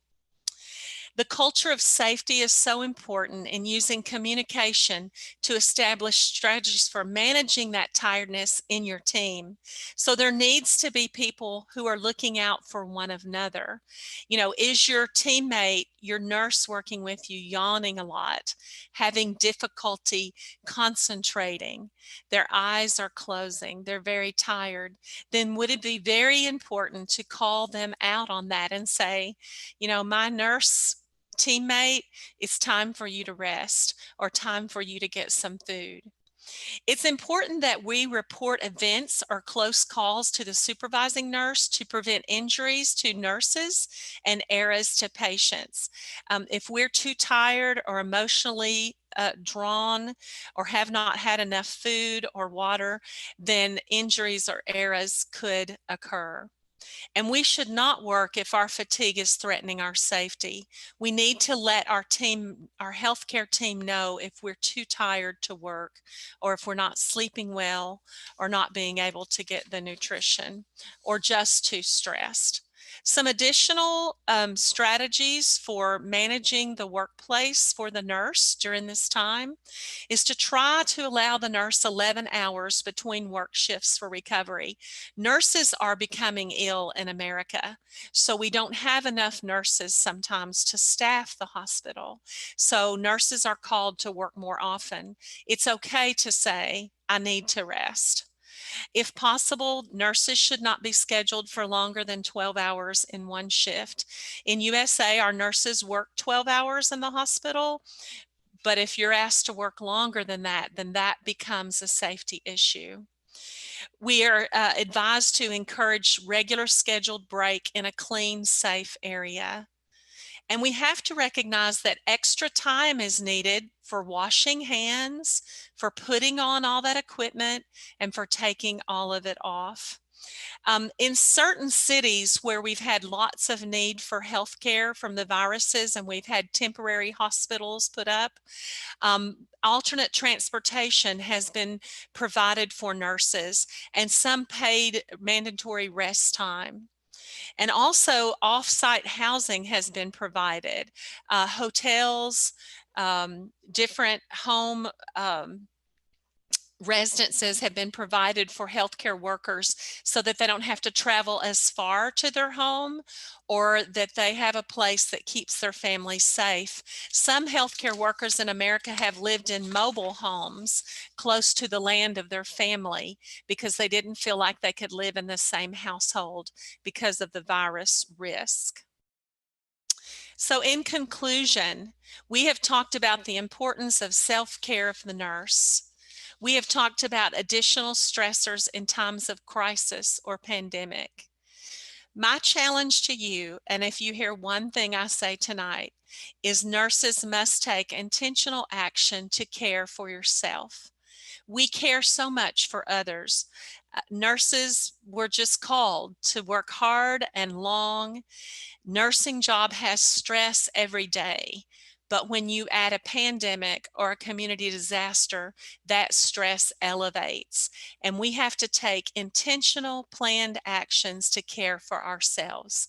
The culture of safety is so important in using communication to establish strategies for managing that tiredness in your team. So there needs to be people who are looking out for one another. You know, is your teammate, your nurse working with you, yawning a lot, having difficulty concentrating, their eyes are closing, they're very tired? Then would it be very important to call them out on that and say, you know, my nurse teammate, it's time for you to rest, or time for you to get some food. It's important that we report events or close calls to the supervising nurse to prevent injuries to nurses and errors to patients. If we're too tired or emotionally drawn or have not had enough food or water, then injuries or errors could occur. And we should not work if our fatigue is threatening our safety. We need to let our team, our healthcare team, know if we're too tired to work, or if we're not sleeping well, or not being able to get the nutrition, or just too stressed. Some additional strategies for managing the workplace for the nurse during this time is to try to allow the nurse 11 hours between work shifts for recovery. Nurses are becoming ill in America, so we don't have enough nurses sometimes to staff the hospital. So nurses are called to work more often. It's okay to say, I need to rest. If possible, nurses should not be scheduled for longer than 12 hours in one shift. In USA, our nurses work 12 hours in the hospital, but if you're asked to work longer than that, then that becomes a safety issue. We are advised to encourage regular scheduled break in a clean, safe area. And we have to recognize that extra time is needed for washing hands, for putting on all that equipment, and for taking all of it off. In certain cities where we've had lots of need for healthcare from the viruses, and we've had temporary hospitals put up, alternate transportation has been provided for nurses, and some paid mandatory rest time. And also off-site housing has been provided. Hotels, different home residences have been provided for healthcare workers so that they don't have to travel as far to their home, or that they have a place that keeps their family safe. Some healthcare workers in America have lived in mobile homes close to the land of their family because they didn't feel like they could live in the same household because of the virus risk. So in conclusion, we have talked about the importance of self-care of the nurse. We have talked about additional stressors in times of crisis or pandemic. My challenge to you, and if you hear one thing I say tonight, is nurses must take intentional action to care for yourself. We care so much for others. Nurses were just called to work hard and long. Nursing job has stress every day, but when you add a pandemic or a community disaster, that stress elevates. And we have to take intentional, planned actions to care for ourselves.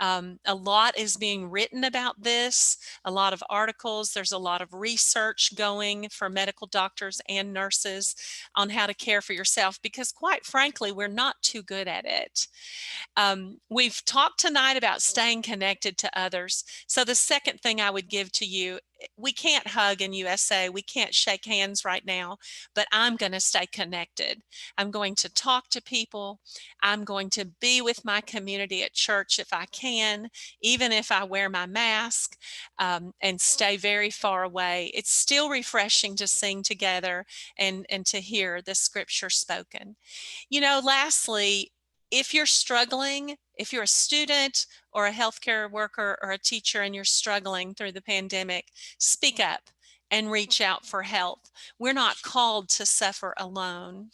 A lot is being written about this, a lot of articles. There's a lot of research going for medical doctors and nurses on how to care for yourself, because quite frankly, we're not too good at it. We've talked tonight about staying connected to others. So the second thing I would give to you, we can't hug in USA, we can't shake hands right now, but I'm going to stay connected. I'm going to talk to people. I'm going to be with my community at church if I can, even if I wear my mask, and stay very far away. It's still refreshing to sing together and to hear the scripture spoken. You know, lastly, if you're struggling, if you're a student or a healthcare worker or a teacher and you're struggling through the pandemic, speak up and reach out for help. We're not called to suffer alone.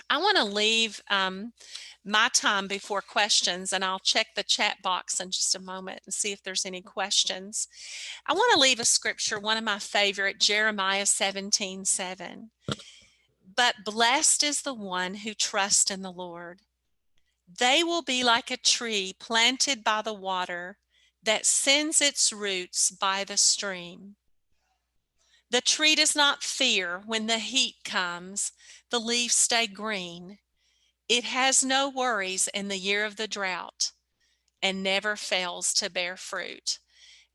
I want to leave my time before questions, and I'll check the chat box in just a moment and see if there's any questions. I want to leave a scripture, one of my favorite, Jeremiah 17:7. But blessed is the one who trusts in the Lord. They will be like a tree planted by the water that sends its roots by the stream. The tree does not fear when the heat comes. The leaves stay green. It has no worries in the year of the drought and never fails to bear fruit.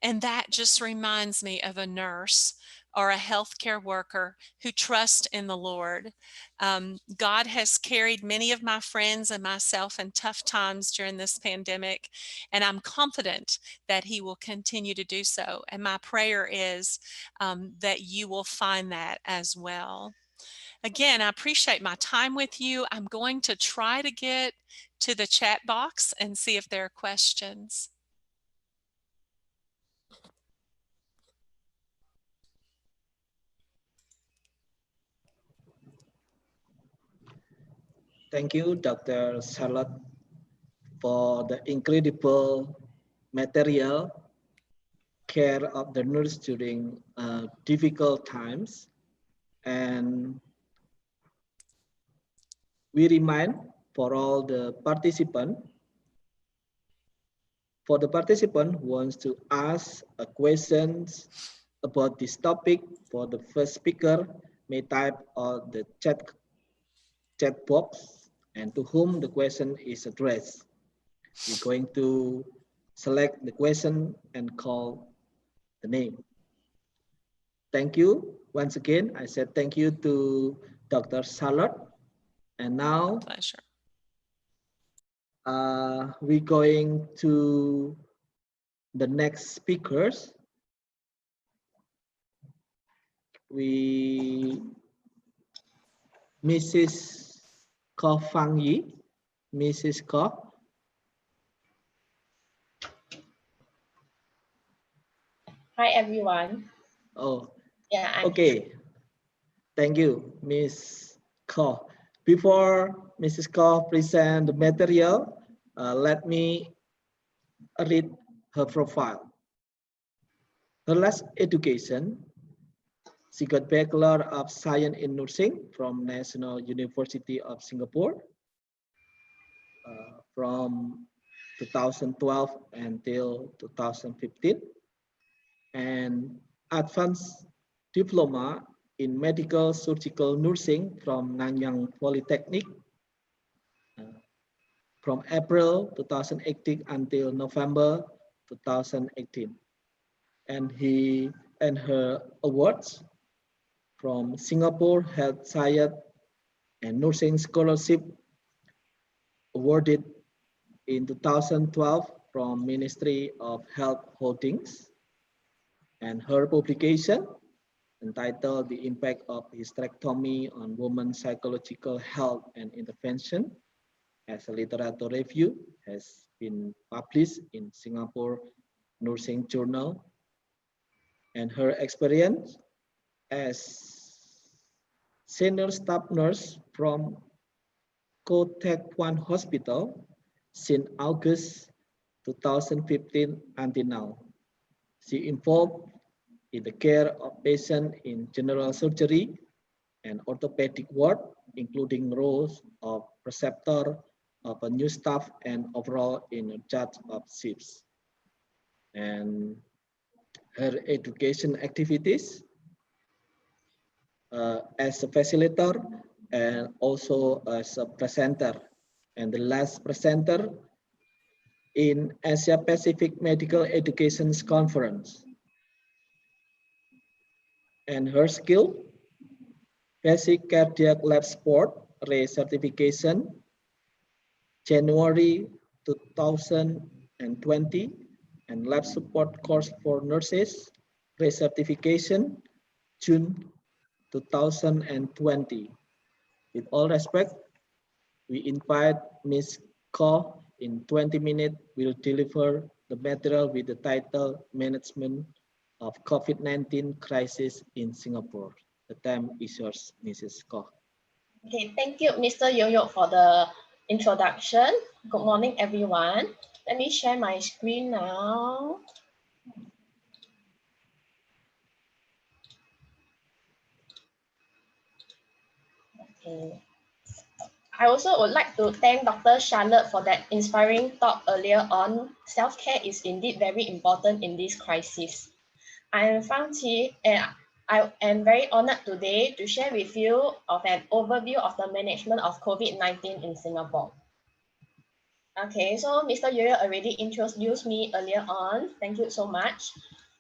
And that just reminds me of a nurse or a healthcare worker who trust in the Lord. God has carried many of my friends and myself in tough times during this pandemic, and I'm confident that He will continue to do so. And my prayer is that you will find that as well. Again, I appreciate my time with you. I'm going to try to get to the chat box and see if there are questions. Thank you, Dr. Charlotte, for the incredible material care of the nurse during difficult times. And we remind for all the participants, for the participant who wants to ask a questions about this topic, for the first speaker may type on the chat box and to whom the question is addressed. We're going to select the question and call the name. Thank you. Once again, I said thank you to Dr. Charlotte. And now, pleasure. We're going to the next speakers. Mrs. Ko Fang Yi. Mrs. Ko. Hi, everyone. Oh, yeah. Okay. Thank you, Ms. Ko. Before Mrs. Ko present the material, let me read her profile. Her last education, she got Bachelor of Science in Nursing from National University of Singapore from 2012 until 2015, and Advanced Diploma in medical surgical nursing from Nanyang Polytechnic from April 2018 until November 2018. And he and her awards from Singapore Health Science and Nursing Scholarship awarded in 2012 from Ministry of Health Holdings, and her publication entitled The Impact of Hysterectomy on Women's Psychological Health and Intervention as a literature review has been published in Singapore Nursing Journal, and her experience as senior staff nurse from Kotek One Hospital since August 2015 until now. She involved in the care of patients in general surgery and orthopedic ward, including roles of preceptor of a new staff and overall in charge of shifts. And her education activities as a facilitator and also as a presenter, and the last presenter in Asia Pacific Medical Education Conference. And her skill, basic cardiac lab support recertification, January 2020, and lab support course for nurses recertification, June 2020. With all respect, we invite Ms. Koh in 20 minutes will deliver the material with the title Management of COVID-19 Crisis in Singapore. The time is yours, Mrs. Koh. Okay, thank you, Mr. Yo-Yo, for the introduction. Good morning, everyone. Let me share my screen now. Okay. I also would like to thank Dr. Charlotte for that inspiring talk earlier on. Self-care is indeed very important in this crisis. I am Fang Qi, and I am very honored today to share with you of an overview of the management of COVID-19 in Singapore. Okay, so Mr. Yo-Yo already introduced me earlier on. Thank you so much.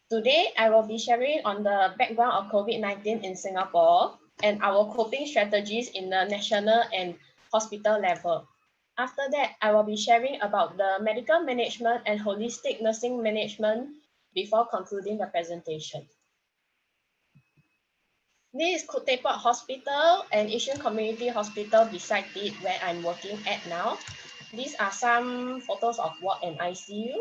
Today, I will be sharing on the background of COVID-19 in Singapore and our coping strategies in the national and hospital level. After that, I will be sharing about the medical management and holistic nursing management before concluding the presentation. This is Khoo Teck Puat Hospital and Asian Community Hospital beside it where I'm working at now. These are some photos of ward and ICU.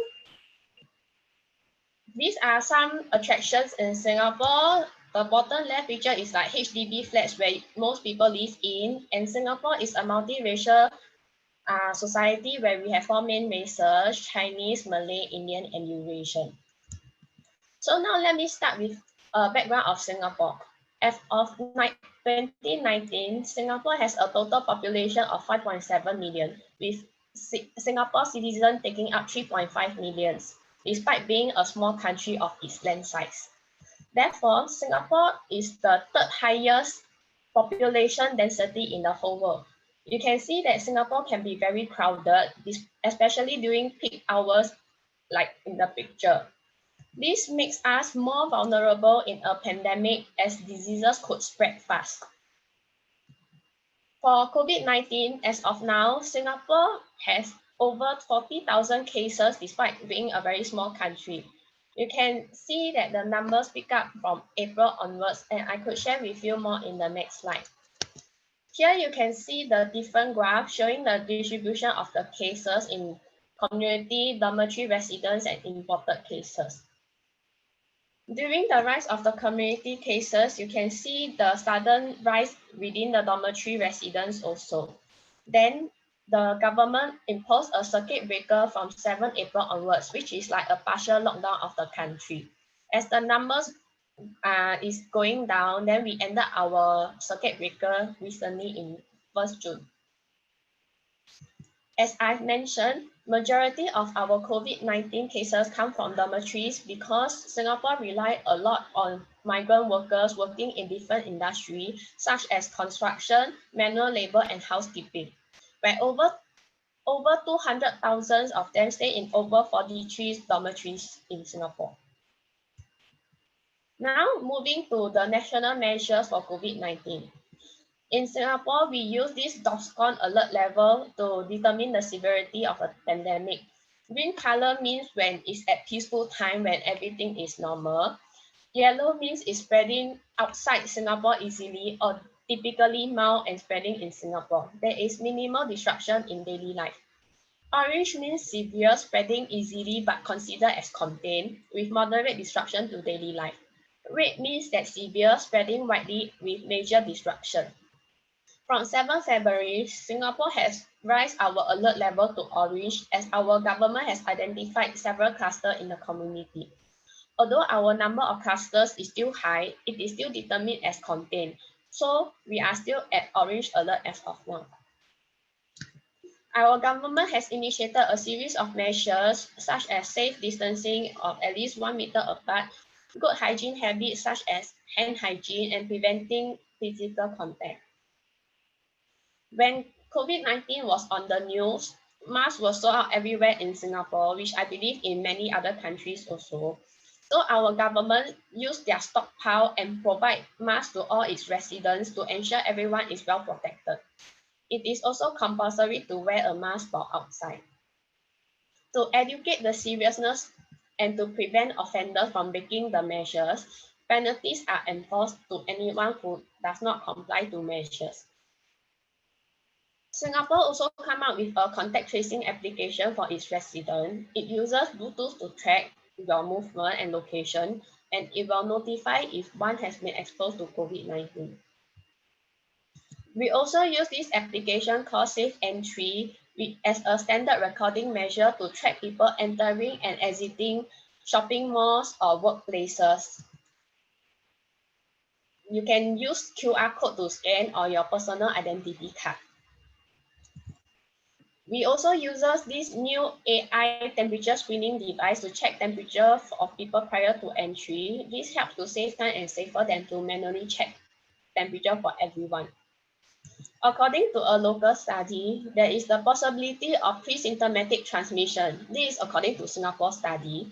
These are some attractions in Singapore. The bottom left picture is like HDB flats where most people live in, and Singapore is a multiracial society where we have 4 main races: Chinese, Malay, Indian, and Eurasian. So now let me start with a background of Singapore. As of 2019, Singapore has a total population of 5.7 million, with Singapore citizens taking up 3.5 million, despite being a small country of its land size. Therefore, Singapore is the 3rd highest population density in the whole world. You can see that Singapore can be very crowded, especially during peak hours, like in the picture. This makes us more vulnerable in a pandemic as diseases could spread fast. For COVID-19, as of now, Singapore has over 40,000 cases despite being a very small country. You can see that the numbers pick up from April onwards, and I could share with you more in the next slide. Here you can see the different graphs showing the distribution of the cases in community, dormitory residents, and imported cases. During the rise of the community cases, you can see the sudden rise within the dormitory residents also. Then the government imposed a circuit breaker from 7 April onwards, which is like a partial lockdown of the country. As the numbers is going down, then we ended our circuit breaker recently in 1st June. As I've mentioned, Majority of our COVID-19 cases come from dormitories because Singapore relies a lot on migrant workers working in different industries such as construction, manual labor, and housekeeping, where over 200,000 of them stay in over 43 dormitories in Singapore. Now, moving to the national measures for COVID-19. In Singapore, we use this DORSCON alert level to determine the severity of a pandemic. Green color means when it's at peaceful time when everything is normal. Yellow means it's spreading outside Singapore easily or typically mild and spreading in Singapore. There is minimal disruption in daily life. Orange means severe, spreading easily but considered as contained with moderate disruption to daily life. Red means that severe, spreading widely with major disruption. From 7 February, Singapore has raised our alert level to orange as our government has identified several clusters in the community. Although our number of clusters is still high, it is still determined as contained. So we are still at orange alert as of now. Our government has initiated a series of measures such as safe distancing of at least 1 meter apart, good hygiene habits such as hand hygiene and preventing physical contact. When COVID-19 was on the news, masks were sold out everywhere in Singapore, which I believe in many other countries also. So our government used their stockpile and provide masks to all its residents to ensure everyone is well protected. It is also compulsory to wear a mask for outside. To educate the seriousness and to prevent offenders from breaking the measures, penalties are enforced to anyone who does not comply to measures. Singapore also come up with a contact tracing application for its residents. It uses Bluetooth to track your movement and location, and it will notify if one has been exposed to COVID-19. We also use this application called Safe Entry as a standard recording measure to track people entering and exiting shopping malls or workplaces. You can use QR code to scan or your personal identity card. We also use this new AI temperature screening device to check temperature of people prior to entry. This helps to save time and safer than to manually check temperature for everyone. According to a local study, there is the possibility of pre-symptomatic transmission. This is according to Singapore study.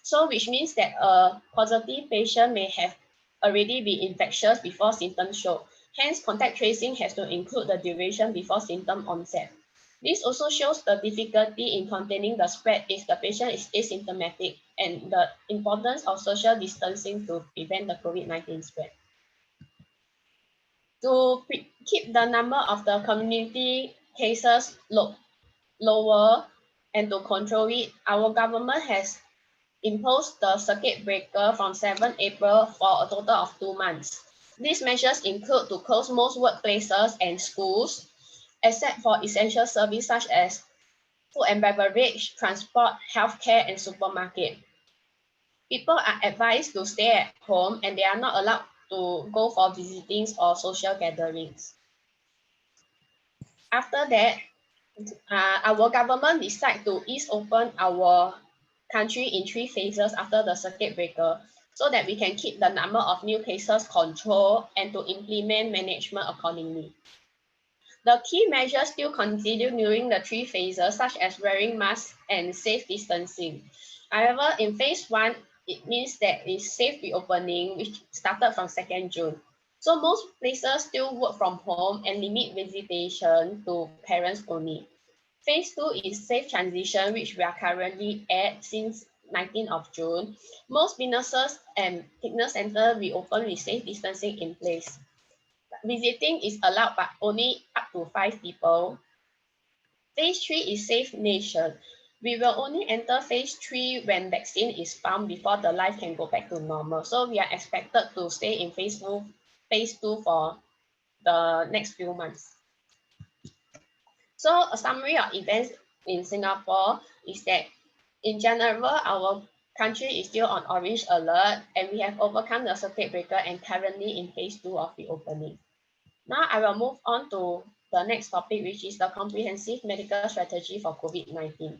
So which means that a positive patient may have already been infectious before symptoms show. Hence, contact tracing has to include the duration before symptom onset. This also shows the difficulty in containing the spread if the patient is asymptomatic and the importance of social distancing to prevent the COVID-19 spread. To keep the number of the community cases lower and to control it, our government has imposed the circuit breaker from 7 April for a total of 2 months. These measures include to close most workplaces and schools, except for essential services such as food and beverage, transport, healthcare, and supermarket. People are advised to stay at home and they are not allowed to go for visitings or social gatherings. After that, our government decided to ease open our country in 3 phases after the circuit breaker so that we can keep the number of new cases controlled and to implement management accordingly. The key measures still continue during the 3 phases, such as wearing masks and safe distancing. However, in phase 1, it means that it's safe reopening, which started from 2nd June. So most places still work from home and limit visitation to parents only. Phase 2 is safe transition, which we are currently at since 19th of June. Most businesses and fitness centers reopen with safe distancing in place. Visiting is allowed but only up to 5 people. Phase 3 is safe nation. We will only enter phase 3 when vaccine is found before the life can go back to normal. So we are expected to stay in phase 2 for the next few months. So a summary of events in Singapore is that in general, our country is still on orange alert and we have overcome the circuit breaker and currently in phase 2 of reopening. Now I will move on to the next topic, which is the comprehensive medical strategy for COVID-19.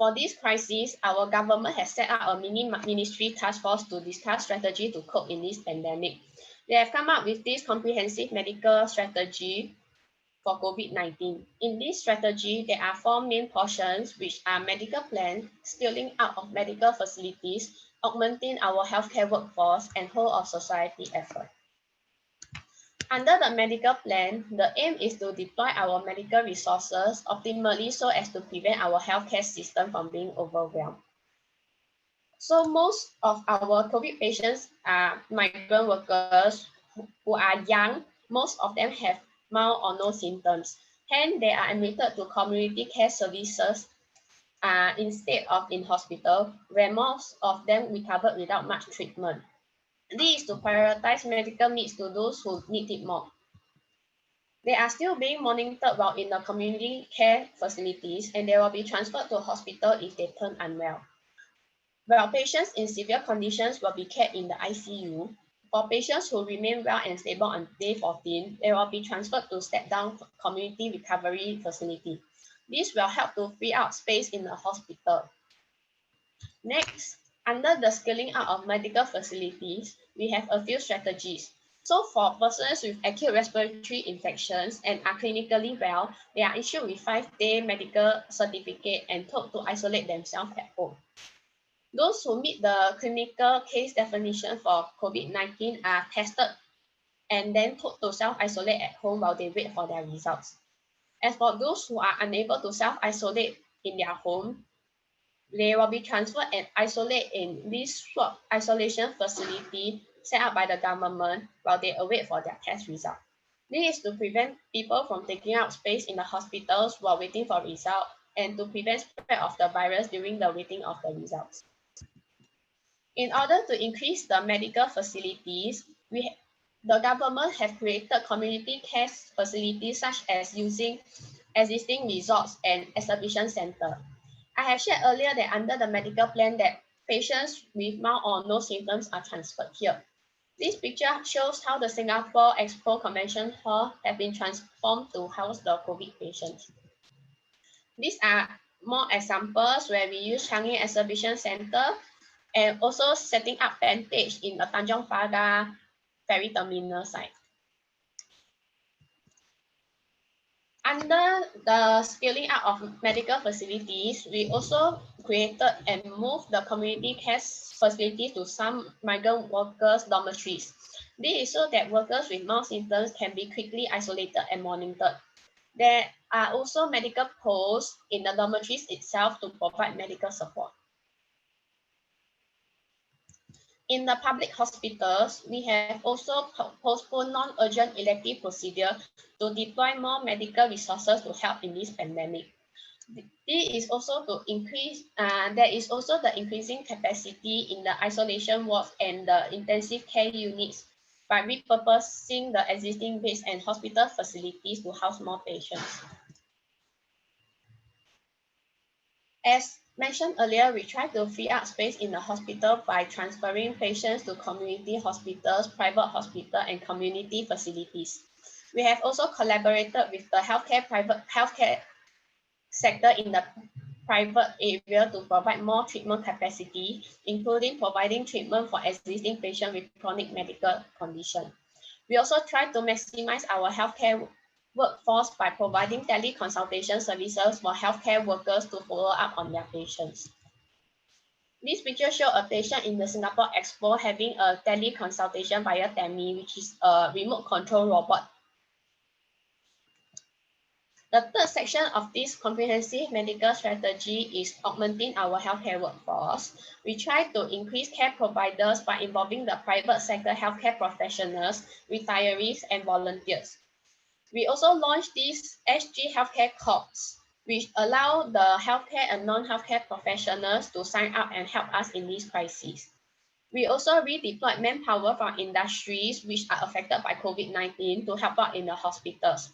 For this crisis, our government has set up a mini-ministry task force to discuss strategy to cope in this pandemic. They have come up with this comprehensive medical strategy for COVID-19. In this strategy, there are 4 main portions, which are medical plan, scaling out of medical facilities, augmenting our healthcare workforce, and whole of society effort. Under the medical plan, the aim is to deploy our medical resources optimally so as to prevent our healthcare system from being overwhelmed. So most of our COVID patients are migrant workers who are young. Most of them have mild or no symptoms. Hence, they are admitted to community care services instead of in hospital, where most of them recovered without much treatment. This is to prioritize medical needs to those who need it more. They are still being monitored while in the community care facilities, and they will be transferred to hospital if they turn unwell. While patients in severe conditions will be kept in the ICU, for patients who remain well and stable on day 14, they will be transferred to step-down community recovery facility. This will help to free up space in the hospital. Next, under the scaling out of medical facilities, we have a few strategies. So for persons with acute respiratory infections and are clinically well, they are issued with 5-day medical certificate and told to isolate themselves at home. Those who meet the clinical case definition for COVID-19 are tested and then told to self-isolate at home while they wait for their results. As for those who are unable to self-isolate in their home, they will be transferred and isolated in this swab isolation facility set up by the government while they await for their test result. This is to prevent people from taking up space in the hospitals while waiting for results and to prevent spread of the virus during the waiting of the results. In order to increase the medical facilities, the government have created community care facilities such as using existing resorts and exhibition center. I have shared earlier that under the medical plan that patients with mild or no symptoms are transferred here. This picture shows how the Singapore Expo Convention Hall have been transformed to house the COVID patients. These are more examples where we use Changi Exhibition Center and also setting up Vantage in the Tanjong Pagar ferry terminal site. Under the scaling out of medical facilities, we also created and moved the community care facilities to some migrant workers' dormitories. This is so that workers with mild symptoms can be quickly isolated and monitored. There are also medical posts in the dormitories itself to provide medical support. In the public hospitals, we have also postponed non-urgent elective procedure to deploy more medical resources to help in this pandemic. This is also to increase, there is also the increasing capacity in the isolation wards and the intensive care units by repurposing the existing beds and hospital facilities to house more patients. As mentioned earlier, we try to free up space in the hospital by transferring patients to community hospitals, private hospitals, and community facilities. We have also collaborated with the private healthcare sector in the private area to provide more treatment capacity, including providing treatment for existing patients with chronic medical condition. We also try to maximize our healthcare workforce by providing teleconsultation services for healthcare workers to follow up on their patients. This picture shows a patient in the Singapore Expo having a teleconsultation via TEMI, which is a remote control robot. The third section of this comprehensive medical strategy is augmenting our healthcare workforce. We try to increase care providers by involving the private sector healthcare professionals, retirees, and volunteers. We also launched this SG Healthcare Corps, which allow the healthcare and non-healthcare professionals to sign up and help us in this crisis. We also redeployed manpower from industries which are affected by COVID-19 to help out in the hospitals.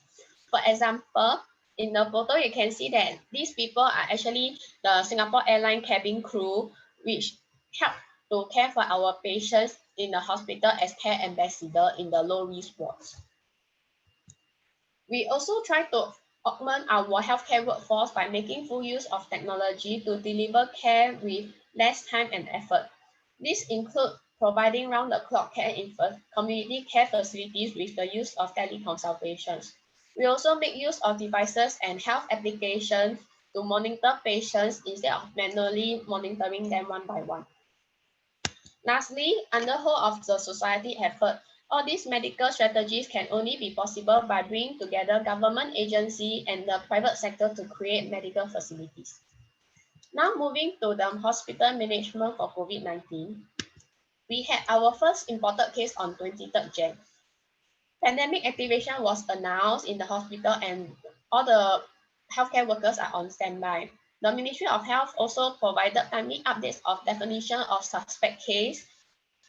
For example, in the photo, you can see that these people are actually the Singapore Airline cabin crew, which help to care for our patients in the hospital as care ambassador in the low-risk wards. We also try to augment our healthcare workforce by making full use of technology to deliver care with less time and effort. This includes providing round-the-clock care in community care facilities with the use of teleconsultations. We also make use of devices and health applications to monitor patients instead of manually monitoring them one by one. Lastly, under whole of the society effort, all these medical strategies can only be possible by bringing together government agency and the private sector to create medical facilities. Now moving to the hospital management for COVID-19, we had our first imported case on 23rd Jan. Pandemic activation was announced in the hospital and all the healthcare workers are on standby. The Ministry of Health also provided timely updates of definition of suspect case.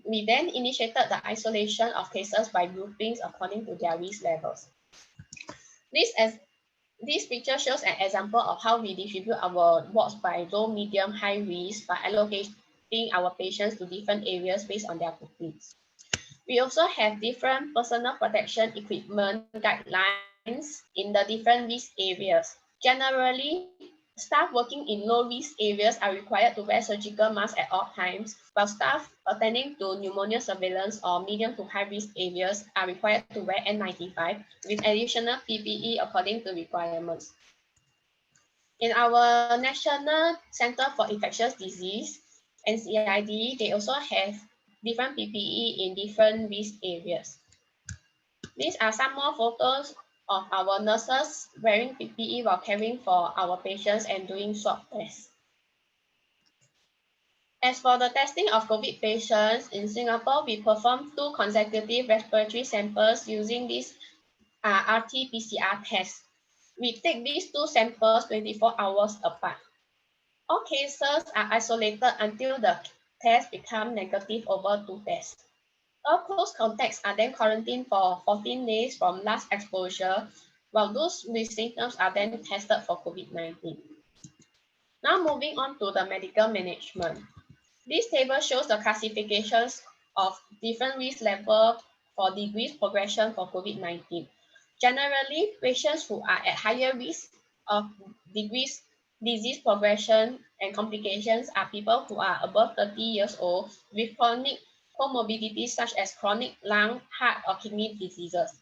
We then initiated the isolation of cases by groupings according to their risk levels. This picture shows an example of how we distribute our wards by low, medium, high risk by allocating our patients to different areas based on their bookings. We also have different personal protection equipment guidelines in the different risk areas. Generally, staff working in low-risk areas are required to wear surgical masks at all times, while staff attending to pneumonia surveillance or medium to high-risk areas are required to wear N95 with additional PPE according to requirements. In our National Center for Infectious Disease, NCID, they also have different PPE in different risk areas. These are some more photos of our nurses wearing PPE while caring for our patients and doing swab tests. As for the testing of COVID patients, in Singapore, we perform 2 consecutive respiratory samples using this RT-PCR test. We take these 2 samples 24 hours apart. All cases are isolated until the test becomes negative over 2 tests. All close contacts are then quarantined for 14 days from last exposure, while those with symptoms are then tested for COVID-19. Now moving on to the medical management. This table shows the classifications of different risk levels for degrees progression for COVID-19. Generally, patients who are at higher risk of disease progression and complications are people who are above 30 years old with chronic comorbidities such as chronic lung, heart, or kidney diseases.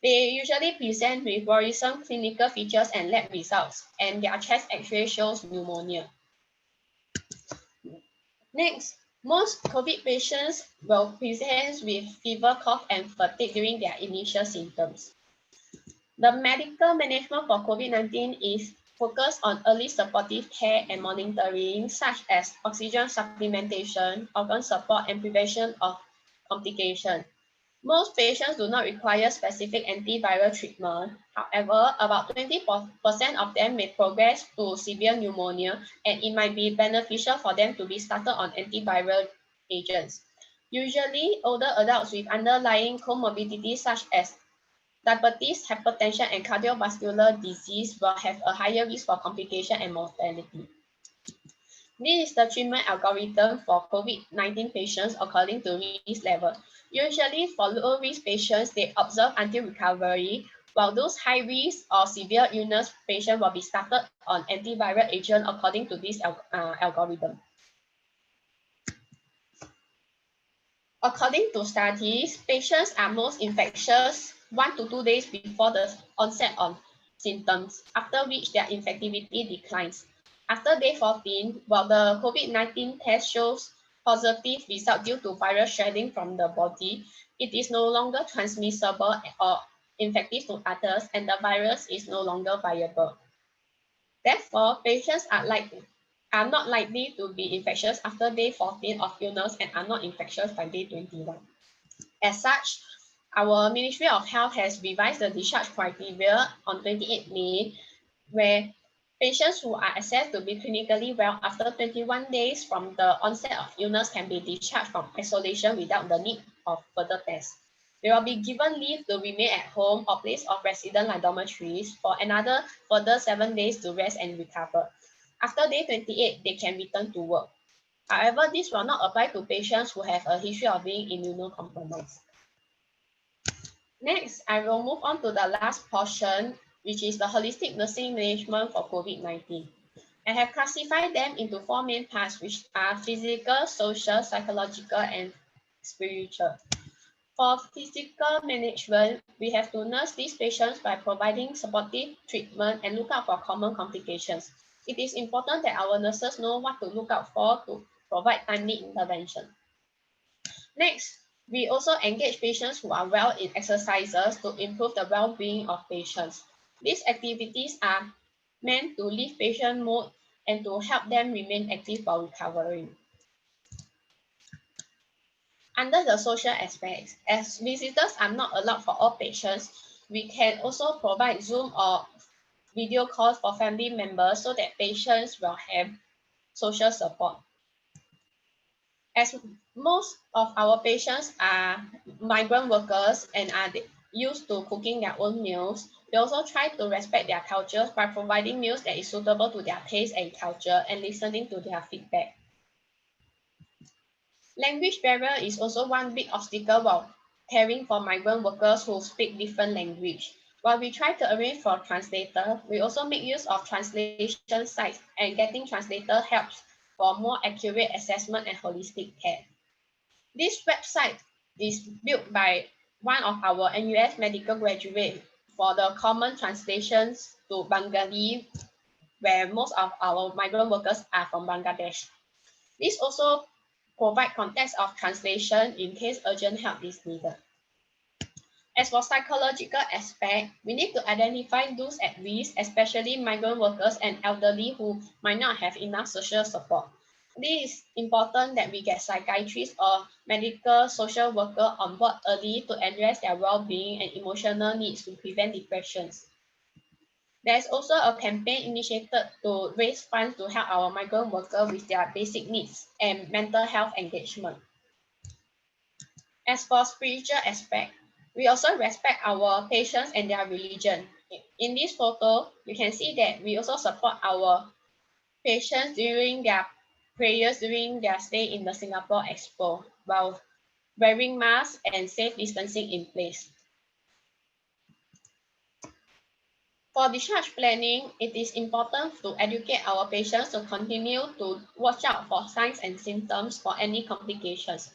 They usually present with worrisome clinical features and lab results, and their chest X-ray shows pneumonia. Next, most COVID patients will present with fever, cough, and fatigue during their initial symptoms. The medical management for COVID-19 is focused on early supportive care and monitoring, such as oxygen supplementation, organ support, and prevention of complications. Most patients do not require specific antiviral treatment. However, about 20% of them may progress to severe pneumonia, and it might be beneficial for them to be started on antiviral agents. Usually, older adults with underlying comorbidities such as diabetes, hypertension, and cardiovascular disease will have a higher risk for complication and mortality. This is the treatment algorithm for COVID-19 patients according to risk level. Usually for low-risk patients, they observe until recovery, while those high-risk or severe illness patients will be started on antiviral agent according to this algorithm. According to studies, patients are most infectious 1 to 2 days before the onset of symptoms, after which their infectivity declines. After day 14, while the COVID-19 test shows positive result due to viral shedding from the body, it is no longer transmissible or infective to others, and the virus is no longer viable. Therefore, patients are not likely to be infectious after day 14 of illness and are not infectious by day 21. As such, our Ministry of Health has revised the discharge criteria on 28 May, where patients who are assessed to be clinically well after 21 days from the onset of illness can be discharged from isolation without the need of further tests. They will be given leave to remain at home or place of residence like dormitories for another further 7 days to rest and recover. After day 28, they can return to work. However, this will not apply to patients who have a history of being immunocompromised. Next, I will move on to the last portion which is the holistic nursing management for COVID-19. I have classified them into 4 main parts, which are physical, social, psychological, and spiritual. For physical management, we have to nurse these patients by providing supportive treatment and look out for common complications. It is important that our nurses know what to look out for to provide timely intervention. Next, we also engage patients who are well in exercises to improve the well-being of patients. These activities are meant to lift patient mood and to help them remain active while recovering. Under the social aspects, as visitors are not allowed for all patients, we can also provide Zoom or video calls for family members so that patients will have social support. As most of our patients are migrant workers and are used to cooking their own meals, we also try to respect their cultures by providing meals that is suitable to their taste and culture and listening to their feedback. Language barrier is also one big obstacle while caring for migrant workers who speak different language. While we try to arrange for a translator, we also make use of translation sites, and getting translator helps for more accurate assessment and holistic care. This website is built by one of our NUS medical graduates for the common translations to Bengali, where most of our migrant workers are from Bangladesh. This also provides context of translation in case urgent help is needed. As for psychological aspect, we need to identify those at risk, especially migrant workers and elderly who might not have enough social support. It is important that we get psychiatrists or medical social worker on board early to address their well-being and emotional needs to prevent depressions. There is also a campaign initiated to raise funds to help our migrant workers with their basic needs and mental health engagement. As for spiritual aspect, we also respect our patients and their religion. In this photo, you can see that we also support our patients during their prayers during their stay in the Singapore Expo while wearing masks and safe distancing in place. For discharge planning, it is important to educate our patients to continue to watch out for signs and symptoms for any complications.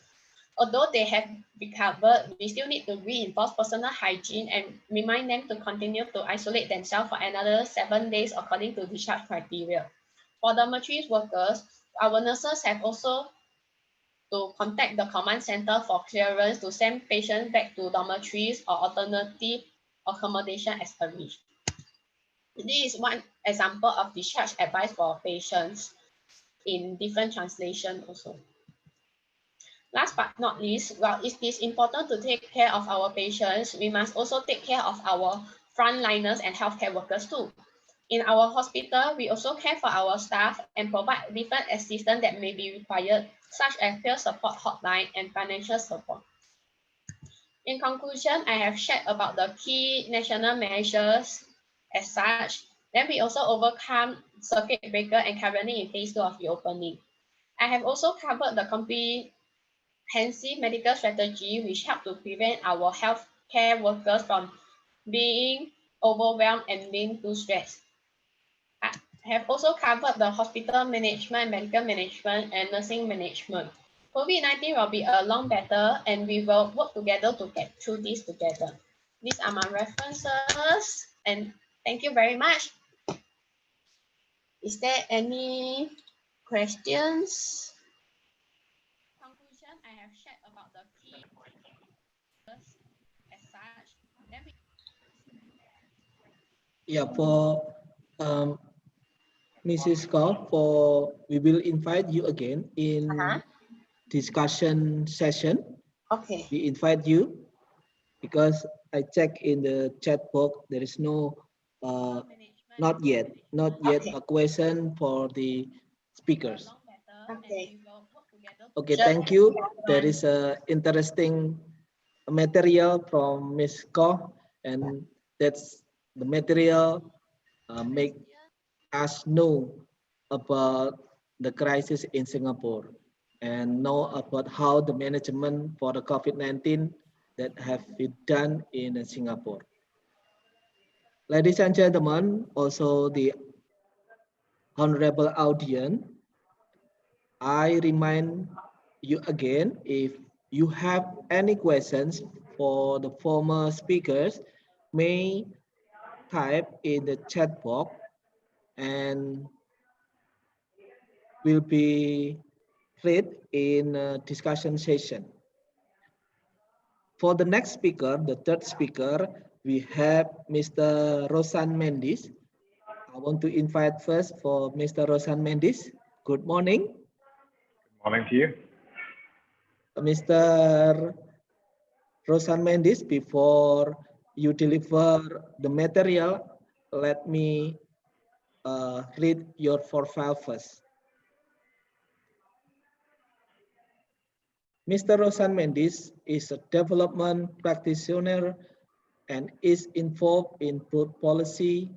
Although they have recovered, we still need to reinforce personal hygiene and remind them to continue to isolate themselves for another 7 days according to discharge criteria. For dormitories workers, our nurses have also to contact the command center for clearance to send patients back to dormitories or alternative accommodation as arranged. This is one example of discharge advice for patients in different translation also. Last but not least, while it is important to take care of our patients, we must also take care of our frontliners and healthcare workers too. In our hospital, we also care for our staff and provide different assistance that may be required, such as peer support hotline and financial support. In conclusion, I have shared about the key national measures as such. Then we also overcome circuit breaker and currently in phase 2 of reopening. I have also covered the comprehensive medical strategy which help to prevent our healthcare workers from being overwhelmed and being too stressed. I have also covered the hospital management, medical management, and nursing management. COVID-19 will be a long battle and we will work together to get through this together. These are my references and thank you very much. Is there any questions? Conclusion, I have shared about the key as such. Yeah, for Mrs. Koh, we will invite you again in discussion session. Okay. We invite you because I check in the chat box, there is no, not yet a question for the speakers. Okay. Okay, thank you. There is a interesting material from Ms. Koh, and that's the material make us know about the crisis in Singapore and know about how the management for the COVID-19 that have been done in Singapore. Ladies and gentlemen, also the honorable audience, I remind you again, if you have any questions for the former speakers, may type in the chat box and will be read in a discussion session. For the next speaker, the third speaker, we have Mr. Rosan Mendes. I want to invite first for Mr. Rosan Mendes. Good morning. Good morning to you. Mr. Rosan Mendes, before you deliver the material, let me read your profile first. Mr. Rosan Mendes is a development practitioner and is involved in both policy,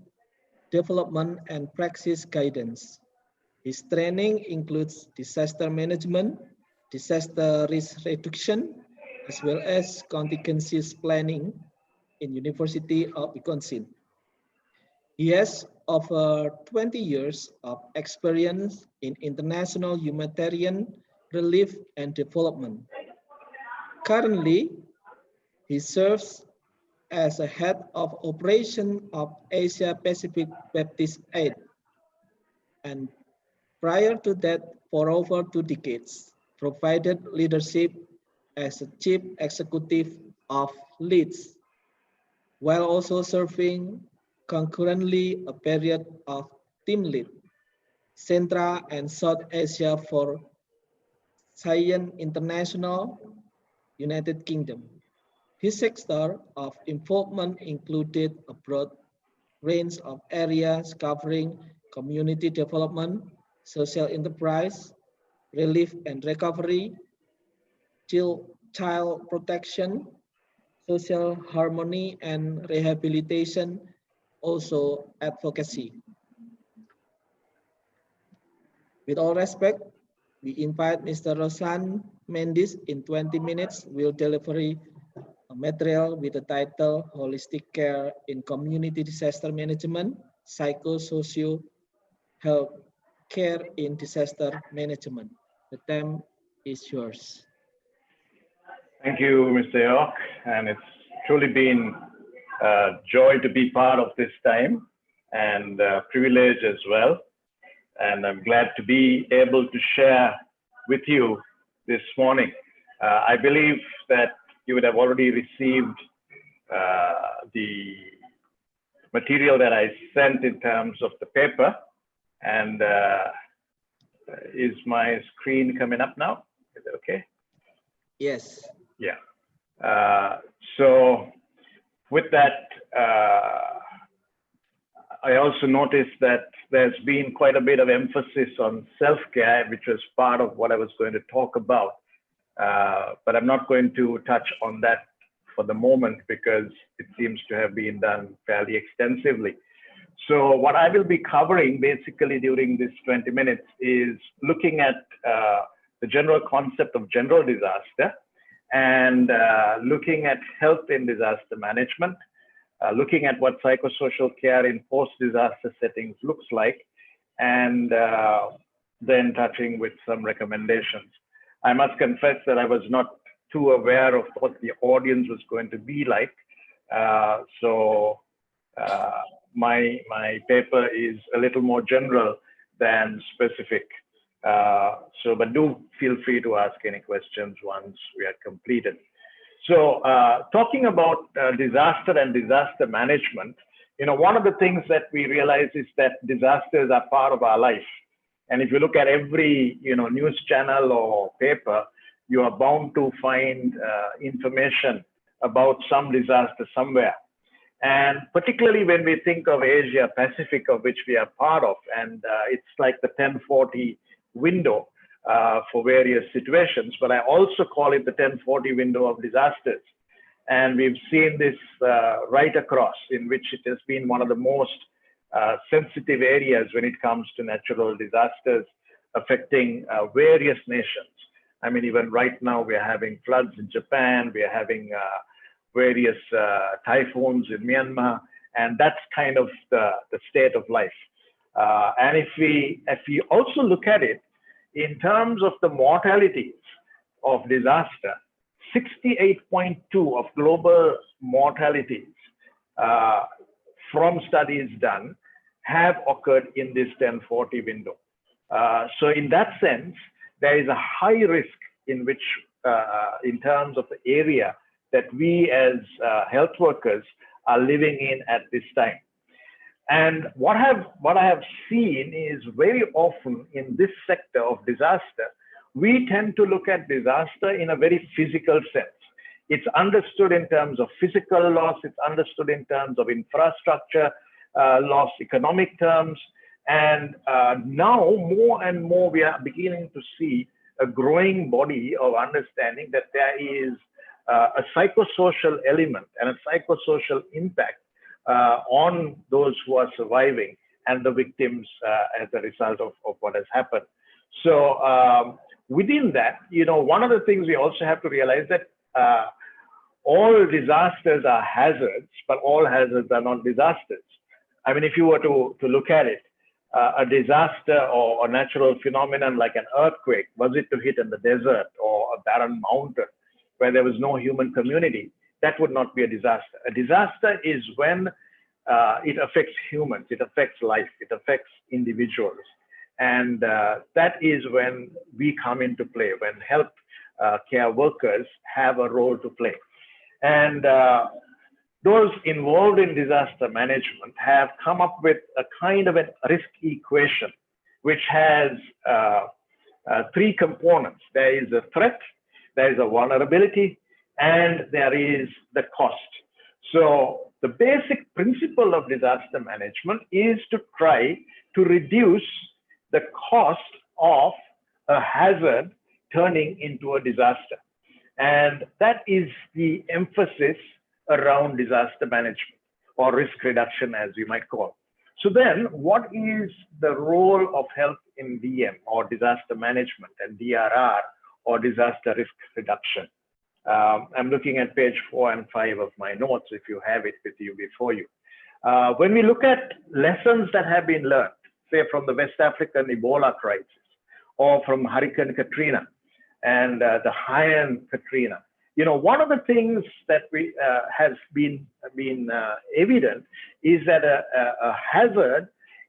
development, and practice guidance. His training includes disaster management, disaster risk reduction, as well as contingency planning in University of Wisconsin. He has over 20 years of experience in international humanitarian relief and development. Currently, he serves as a head of operation of Asia Pacific Baptist Aid, and prior to that, for over 2 decades, provided leadership as a chief executive of Leeds, while also serving concurrently a period of team lead, Central and South Asia for Science International, United Kingdom. His sector of involvement included a broad range of areas covering community development, social enterprise, relief and recovery, child protection, social harmony and rehabilitation, also advocacy. With all respect, we invite Mr. Rosan Mendes in 20 minutes will deliver a material with the title Holistic Care in Community Disaster Management, Psychosocial Health Care in Disaster Management. The time is yours. Thank you, Mr. York, and it's truly been a joy to be part of this time and a privilege as well. And I'm glad to be able to share with you this morning. I believe that you would have already received the material that I sent in terms of the paper. And is my screen coming up now? Is it okay? Yes. Yeah. So with that, I also noticed that there's been quite a bit of emphasis on self-care, which was part of what I was going to talk about. But I'm not going to touch on that for the moment because it seems to have been done fairly extensively. So what I will be covering basically during this 20 minutes is looking at the general concept of general disaster and looking at health in disaster management, looking at what psychosocial care in post-disaster settings looks like, and then touching with some recommendations. I must confess that I was not too aware of what the audience was going to be like. So my paper is a little more general than specific. But do feel free to ask any questions once we are completed. So talking about disaster and disaster management, one of the things that we realize is that disasters are part of our life. And if you look at every, news channel or paper, you are bound to find information about some disaster somewhere. And particularly when we think of Asia Pacific, of which we are part of, and it's like the 1040 window for various situations, but I also call it the 1040 window of disasters. And we've seen this right across, in which it has been one of the most sensitive areas when it comes to natural disasters affecting various nations. I mean, even right now we are having floods in Japan, we are having various typhoons in Myanmar, And that's kind of the state of life. And if we also look at it in terms of the mortalities of disaster, 68.2 of global mortalities from studies done have occurred in this 1040 window. So in that sense, there is a high risk in which, in terms of the area that we as health workers are living in at this time. And what I have seen is very often in this sector of disaster, we tend to look at disaster in a very physical sense. It's understood in terms of physical loss, it's understood in terms of infrastructure loss, economic terms. And now more and more we are beginning to see a growing body of understanding that there is a psychosocial element and a psychosocial impact on those who are surviving and the victims as a result of what has happened. So within that, one of the things we also have to realize that all disasters are hazards, but all hazards are not disasters. I mean, if you were to look at it, a disaster or a natural phenomenon like an earthquake, was it to hit in the desert or a barren mountain where there was no human community, that would not be a disaster. A disaster is when it affects humans, it affects life, it affects individuals. And that is when we come into play, when health care workers have a role to play. And those involved in disaster management have come up with a kind of a risk equation, which has three components. There is a threat, there is a vulnerability, and there is the cost. So the basic principle of disaster management is to try to reduce the cost of a hazard turning into a disaster. And that is the emphasis around disaster management or risk reduction, as we might call. So then what is the role of health in DM or disaster management and DRR or disaster risk reduction? I'm looking at page 4 and 5 of my notes, if you have it with you before you. When we look at lessons that have been learned, say from the West African Ebola crisis or from Hurricane Katrina and the Haiyan Katrina, one of the things that has been evident is that a hazard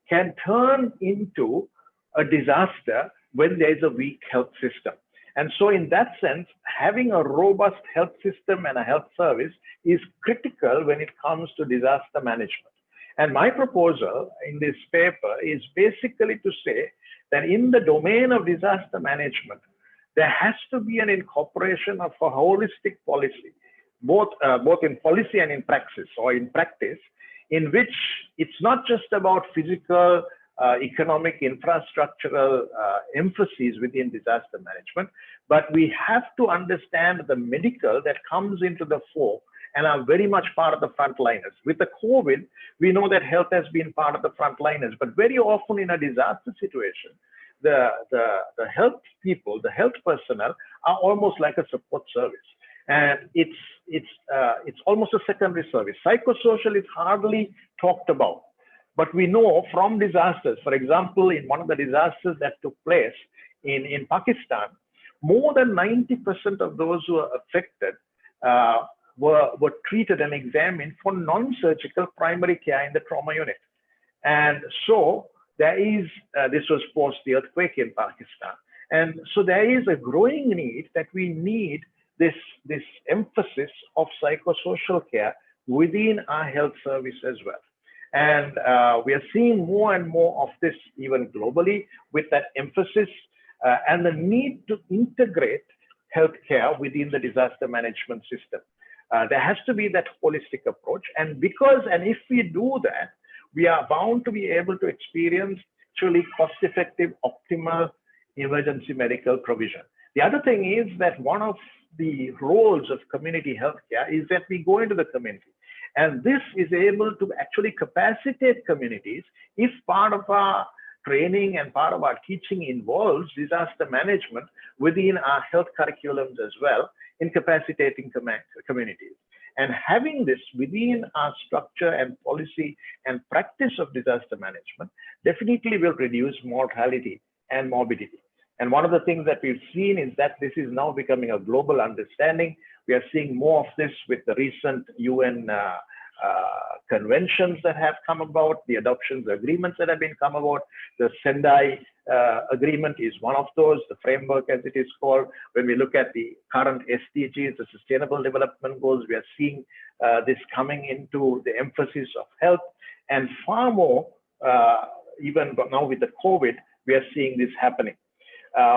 can turn into a disaster when there is a weak health system. And so in that sense, having a robust health system and a health service is critical when it comes to disaster management. And my proposal in this paper is basically to say that in the domain of disaster management, there has to be an incorporation of a holistic policy, both in policy and in praxis, in which it's not just about physical, economic, infrastructural emphases within disaster management, but we have to understand the medical that comes into the fore and are very much part of the frontliners. With the COVID, we know that health has been part of the frontliners, but very often in a disaster situation, the health people, the health personnel are almost like a support service. And it's almost a secondary service. Psychosocial is hardly talked about. But we know from disasters, for example, in one of the disasters that took place in Pakistan, more than 90% of those who were affected were treated and examined for non-surgical primary care in the trauma unit. And so there is, this was post the earthquake in Pakistan. And so there is a growing need that we need this emphasis of psychosocial care within our health service as well. And we are seeing more and more of this even globally with that emphasis and the need to integrate healthcare within the disaster management system. There has to be that holistic approach. And if we do that, we are bound to be able to experience truly cost-effective, optimal emergency medical provision. The other thing is that one of the roles of community healthcare is that we go into the community. And this is able to actually capacitate communities if part of our training and part of our teaching involves disaster management within our health curriculums as well in capacitating communities. And having this within our structure and policy and practice of disaster management definitely will reduce mortality and morbidity. And one of the things that we've seen is that this is now becoming a global understanding. We are seeing more of this with the recent UN conventions that have come about, the adoptions agreements that have been come about. The Sendai agreement is one of those, the framework as it is called. When we look at the current SDGs, the Sustainable Development Goals, we are seeing this coming into the emphasis of health, and far more, even now with the COVID, we are seeing this happening.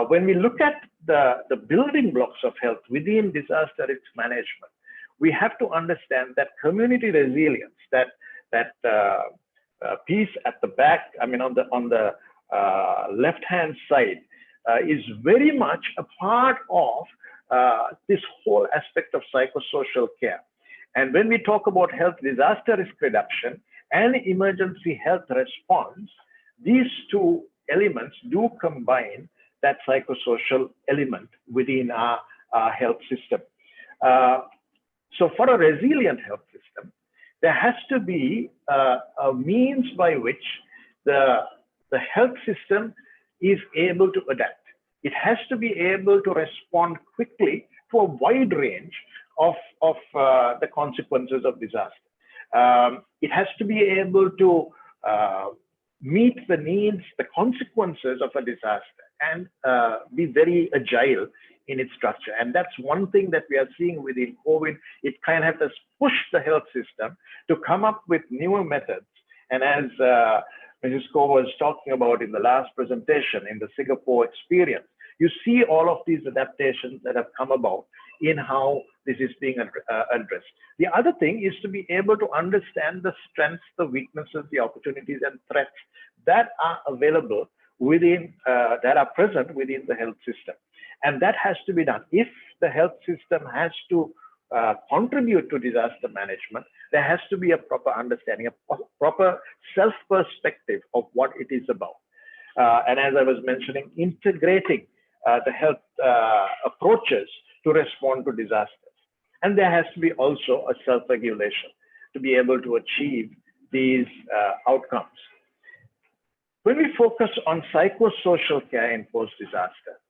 When we look at the building blocks of health within disaster risk management, we have to understand that community resilience, that piece at the back, I mean on the left-hand side, is very much a part of this whole aspect of psychosocial care. And when we talk about health disaster risk reduction and emergency health response, these two elements do combine that psychosocial element within our health system. So for a resilient health system, there has to be a means by which the health system is able to adapt. It has to be able to respond quickly to a wide range of the consequences of disaster. It has to be able to meet the needs, the consequences of a disaster, and be very agile in its structure. And that's one thing that we are seeing within COVID. It kind of has pushed the health system to come up with newer methods. And as Mrs. Ko was talking about in the last presentation, in the Singapore experience, you see all of these adaptations that have come about in how this is being addressed. The other thing is to be able to understand the strengths, the weaknesses, the opportunities and threats that are available within, that are present within the health system. And that has to be done. If the health system has to contribute to disaster management, there has to be a proper understanding, a proper self-perspective of what it is about. And as I was mentioning, integrating the health approaches to respond to disasters. And there has to be also a self-regulation to be able to achieve these outcomes. When we focus on psychosocial care in post-disaster,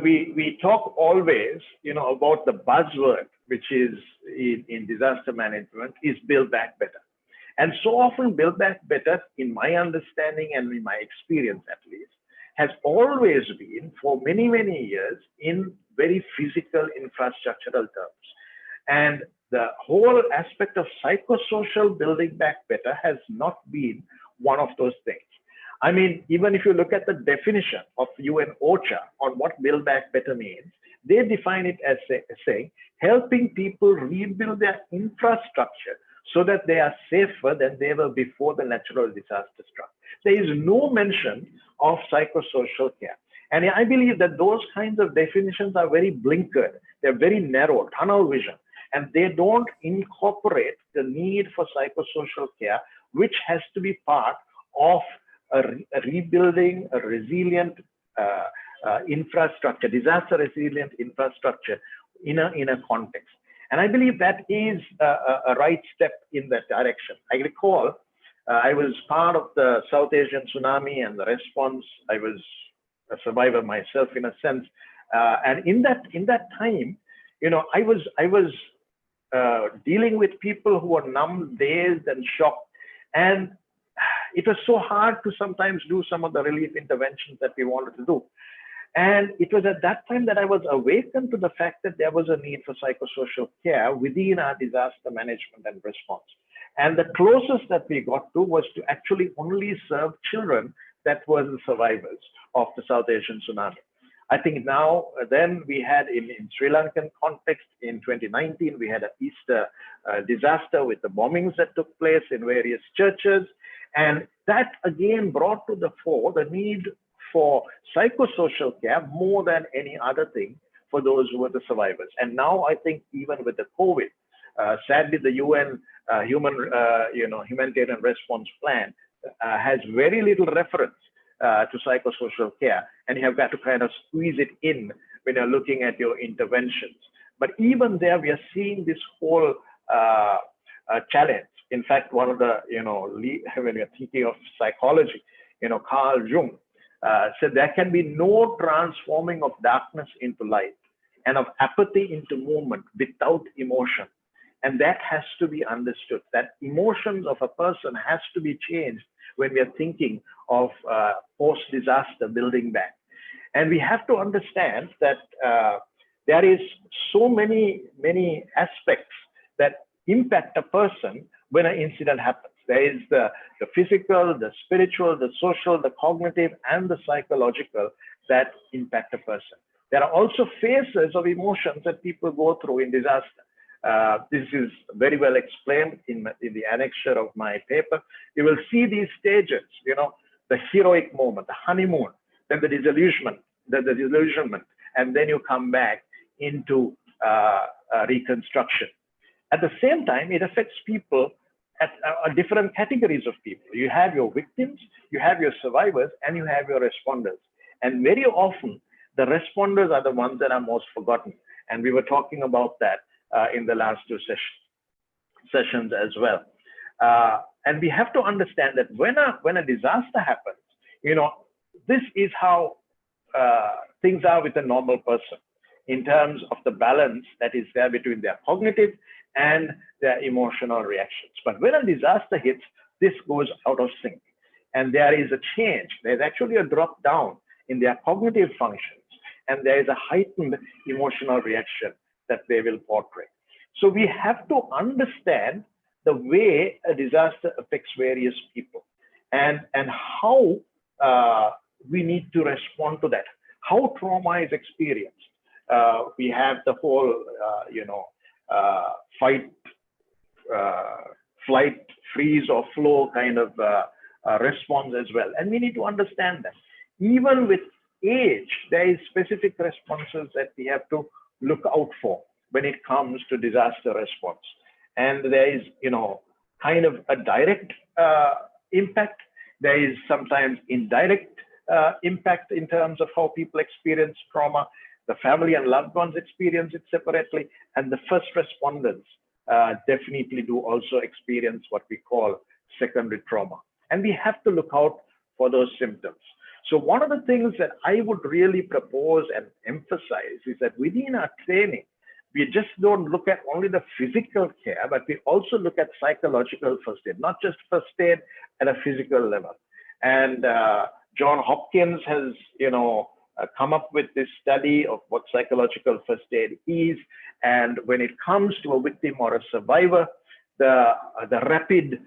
we talk always, about the buzzword, which is in disaster management, is build back better. And so often build back better, in my understanding and in my experience at least, has always been for many, many years in very physical infrastructural terms. And the whole aspect of psychosocial building back better has not been one of those things. I mean, even if you look at the definition of UN OCHA on what build back better means, they define it as saying, helping people rebuild their infrastructure so that they are safer than they were before the natural disaster struck. There is no mention of psychosocial care. And I believe that those kinds of definitions are very blinkered. They're very narrow, tunnel vision, and they don't incorporate the need for psychosocial care, which has to be part of a rebuilding a resilient infrastructure, disaster resilient infrastructure in a context. And I believe that is a right step in that direction. I recall I was part of the South Asian tsunami and the response. I was a survivor myself in a sense. And in that time, I was dealing with people who were numb, dazed and shocked. And it was so hard to sometimes do some of the relief interventions that we wanted to do. And it was at that time that I was awakened to the fact that there was a need for psychosocial care within our disaster management and response. And the closest that we got to was to actually only serve children that were the survivors of the South Asian tsunami. I think now, then we had in Sri Lankan context in 2019, we had an Easter disaster with the bombings that took place in various churches. And that again brought to the fore the need for psychosocial care more than any other thing for those who were the survivors. And now I think even with the COVID, sadly the UN humanitarian response plan has very little reference to psychosocial care, and you have got to kind of squeeze it in when you're looking at your interventions. But even there, we are seeing this whole challenge. In fact, one of the, when you're thinking of psychology, Carl Jung said there can be no transforming of darkness into light and of apathy into movement without emotion. And that has to be understood, that emotions of a person has to be changed when we are thinking of post-disaster building back. And we have to understand that there is so many aspects that impact a person when an incident happens. There is the physical, the spiritual, the social, the cognitive, and the psychological that impact a person. There are also phases of emotions that people go through in disaster. This is very well explained in the annexure of my paper. You will see these stages, the heroic moment, the honeymoon, then the disillusionment, and then you come back into reconstruction. At the same time, it affects people at different categories of people. You have your victims, you have your survivors, and you have your responders. And very often, the responders are the ones that are most forgotten. And we were talking about that in the last two sessions as well. And we have to understand that when a disaster happens, this is how things are with a normal person in terms of the balance that is there between their cognitive and their emotional reactions. But when a disaster hits, this goes out of sync. And there is a change. There's actually a drop down in their cognitive functions. And there is a heightened emotional reaction that they will portray. So we have to understand the way a disaster affects various people and how we need to respond to that, how trauma is experienced. We have the whole, fight, flight, freeze or flow kind of response as well. And we need to understand that. Even with age, there is specific responses that we have to look out for when it comes to disaster response. And there is, kind of a direct impact. There is sometimes indirect impact in terms of how people experience trauma. The family and loved ones experience it separately. And the first responders definitely do also experience what we call secondary trauma. And we have to look out for those symptoms. So one of the things that I would really propose and emphasize is that within our training, we just don't look at only the physical care, but we also look at psychological first aid, not just first aid at a physical level. And John Hopkins has, come up with this study of what psychological first aid is. And when it comes to a victim or a survivor, the rapid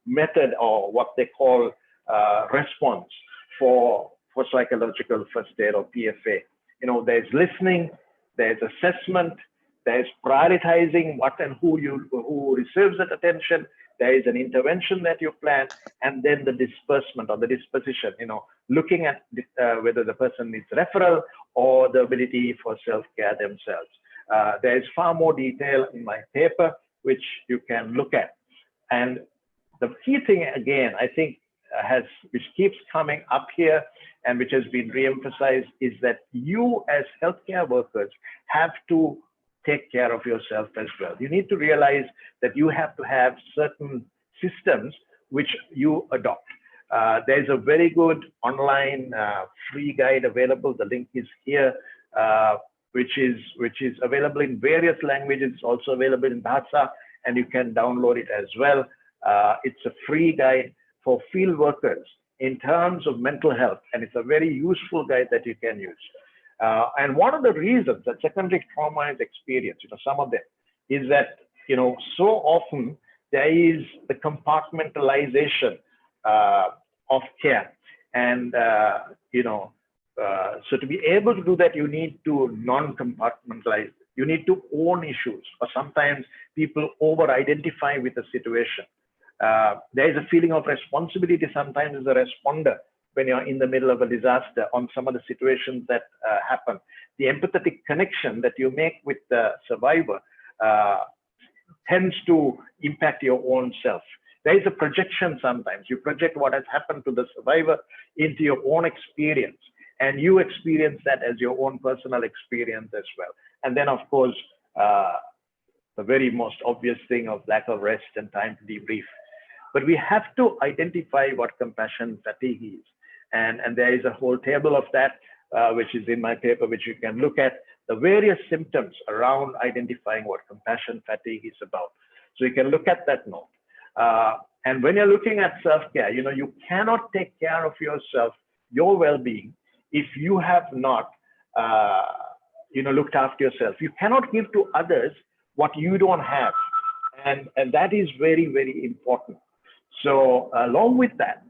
method, or what they call response for psychological first aid or PFA. There's listening, there's assessment, there's prioritizing what and who receives that attention, there is an intervention that you plan, and then the disbursement or the disposition, looking at whether the person needs referral or the ability for self-care themselves. There is far more detail in my paper, which you can look at. And the key thing, again, I think, which keeps coming up here and which has been re-emphasized, is that you as healthcare workers have to take care of yourself as well. You need to realize that you have to have certain systems which you adopt. There's a very good online free guide available. The link is here, which is available in various languages. It's also available in Bahasa, and you can download it as well. It's a free guide for field workers in terms of mental health, and it's a very useful guide that you can use. And one of the reasons that secondary trauma is experienced, some of them, is that, so often there is the compartmentalization of care. And, so to be able to do that, you need to non-compartmentalize. You need to own issues, or sometimes people over-identify with a situation. There is a feeling of responsibility sometimes as a responder when you're in the middle of a disaster on some of the situations that happen. The empathetic connection that you make with the survivor tends to impact your own self. There is a projection sometimes. You project what has happened to the survivor into your own experience, and you experience that as your own personal experience as well. And then, of course, the very most obvious thing of lack of rest and time to debrief. But we have to identify what compassion fatigue is. And there is a whole table of that, which is in my paper, which you can look at the various symptoms around identifying what compassion fatigue is about. So you can look at that note. And when you're looking at self-care, you cannot take care of yourself, your well-being, if you have not, looked after yourself. You cannot give to others what you don't have. And that is very, very important. So along with that,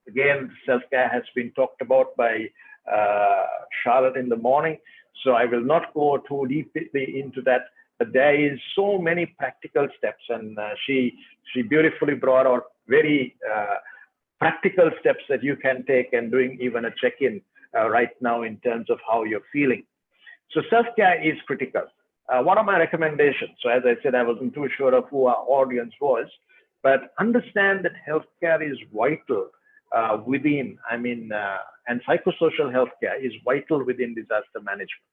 again, self-care has been talked about by Charlotte in the morning. So I will not go too deeply into that, but there is so many practical steps, and she beautifully brought out very practical steps that you can take, and doing even a check-in right now in terms of how you're feeling. So self-care is critical. What are my recommendations? So as I said, I wasn't too sure of who our audience was, but understand that healthcare is vital within, and psychosocial healthcare is vital within disaster management.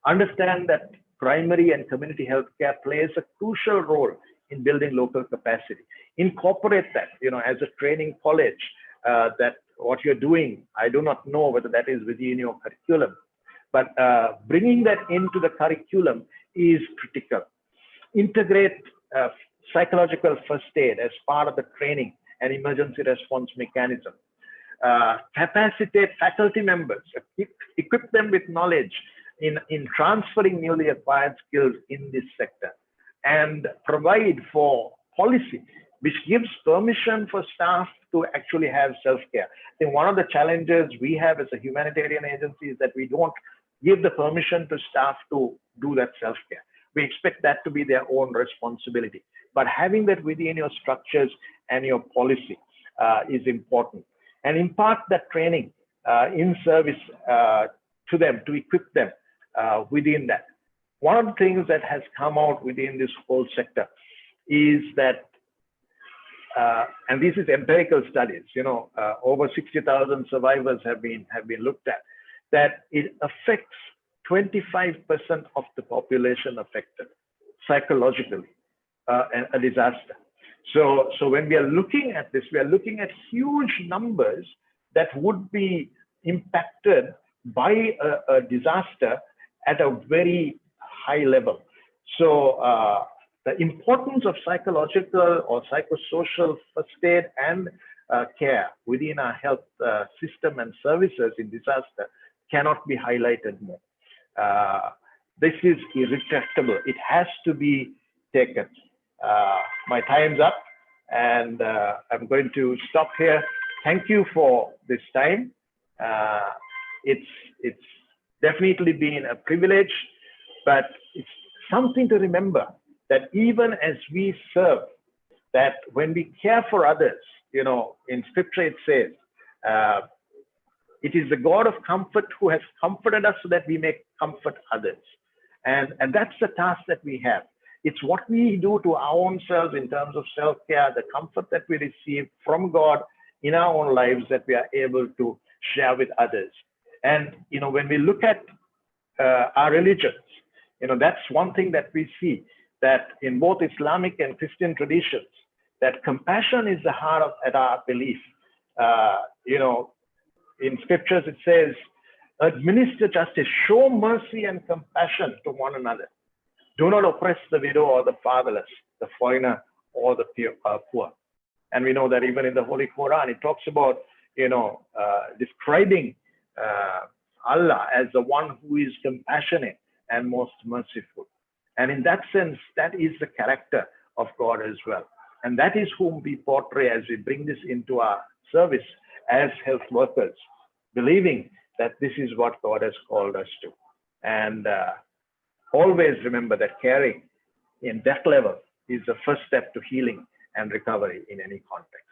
Understand that primary and community healthcare plays a crucial role in building local capacity. Incorporate that, as a training college, that what you're doing, I do not know whether that is within your curriculum, but bringing that into the curriculum is critical. Integrate psychological first aid as part of the training and emergency response mechanism. Capacitate faculty members, equip them with knowledge in transferring newly acquired skills in this sector, and provide for policy which gives permission for staff to actually have self-care. I think one of the challenges we have as a humanitarian agency is that we don't give the permission to staff to do that self-care. We expect that to be their own responsibility. But having that within your structures and your policy is important. And impart that training in service to them, to equip them within that. One of the things that has come out within this whole sector is that, and this is empirical studies, over 60,000 survivors have been looked at, that it affects 25% of the population affected psychologically, a disaster. So when we are looking at this, we are looking at huge numbers that would be impacted by a disaster at a very high level. So the importance of psychological or psychosocial first aid and care within our health system and services in disaster cannot be highlighted more. This is irretractable. It has to be taken. My time's up, and I'm going to stop here. Thank you for this time. It's definitely been a privilege, but it's something to remember that even as we serve, that when we care for others, in scripture it says, it is the God of comfort who has comforted us so that we may comfort others. And that's the task that we have. It's what we do to our own selves in terms of self-care, the comfort that we receive from God in our own lives that we are able to share with others. And, when we look at our religions, that's one thing that we see, that in both Islamic and Christian traditions, that compassion is the heart of our belief. In scriptures it says, administer justice, show mercy and compassion to one another. Do not oppress the widow or the fatherless, the foreigner or the poor. And we know that even in the Holy Quran, it talks about, describing Allah as the one who is compassionate and most merciful. And in that sense, that is the character of God as well. And that is whom we portray as we bring this into our service as health workers, believing that this is what God has called us to. And always remember that caring in that level is the first step to healing and recovery in any context.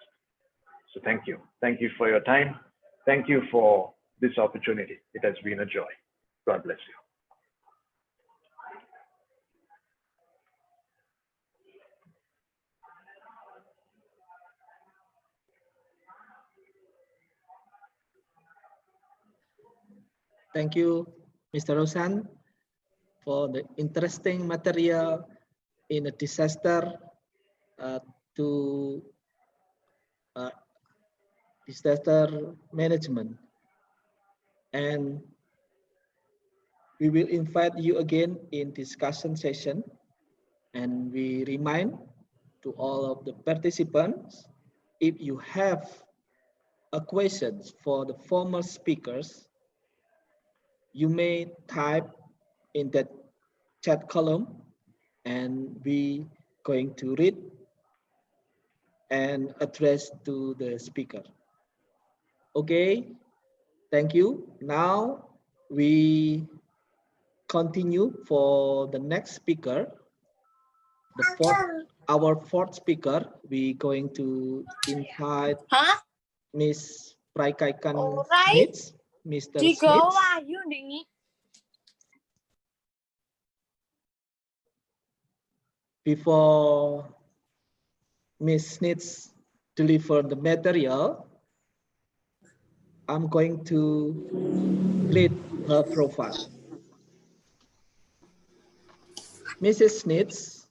So thank you. Thank you for your time. Thank you for this opportunity. It has been a joy. God bless you. Thank you, Mr. Rosan, for the interesting material in a disaster to disaster management. And we will invite you again in discussion session, and we remind to all of the participants, if you have a questions for the former speakers, you may type in that chat column, and we going to read and address to the speaker. Okay, thank you. Now we continue for the next speaker. Our fourth speaker, we going to invite Miss Praikaikan Smith, Mr. Smith. Before Miss Smith deliver the material, I'm going to read her profile. Mrs. Smith's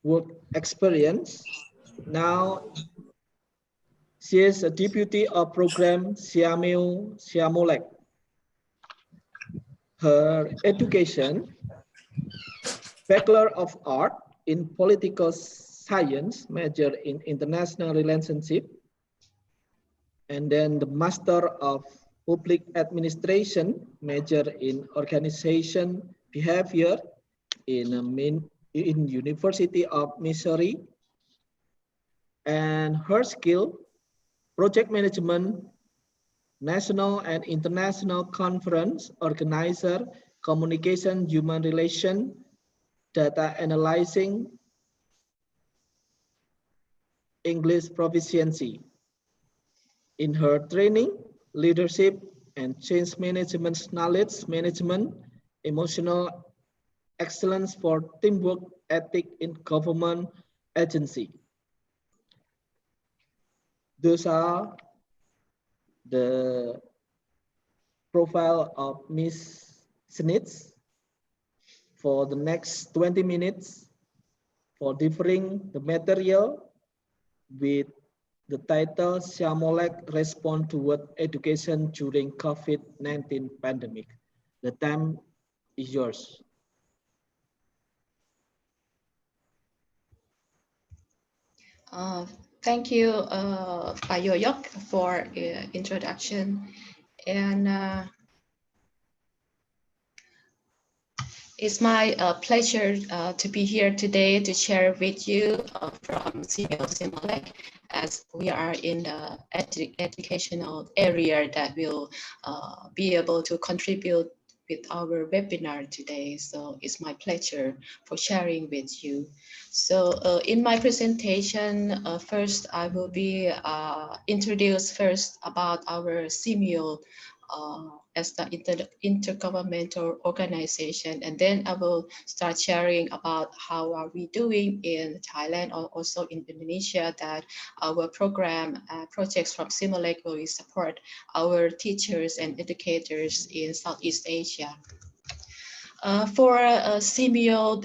work experience. Now, she is a deputy of program Siamolek. Her education, Bachelor of Art in Political Science, major in International Relationship, and then the Master of Public Administration, major in Organization Behavior in University of Missouri, and her skill, project management, national and international conference organizer, communication, human relation, data analyzing, English proficiency. In her training, leadership and change management, knowledge management, emotional excellence for teamwork, ethic in government agency. Those are the profile of Miss Smith. For the next 20 minutes for delivering the material with the title Siamolek Respond Toward Education During COVID-19 Pandemic. The time is yours. Thank you, Pak Yoyok, for introduction. And it's my pleasure to be here today to share with you from Siamolek, as we are in the educational area that will be able to contribute with our webinar today. So it's my pleasure for sharing with you. So in my presentation, first I will be introduce first about our Simio as the intergovernmental organization, and then I will start sharing about how are we doing in Thailand or also in Indonesia, that our program projects from Siamolek will support our teachers and educators in Southeast Asia. For Simio,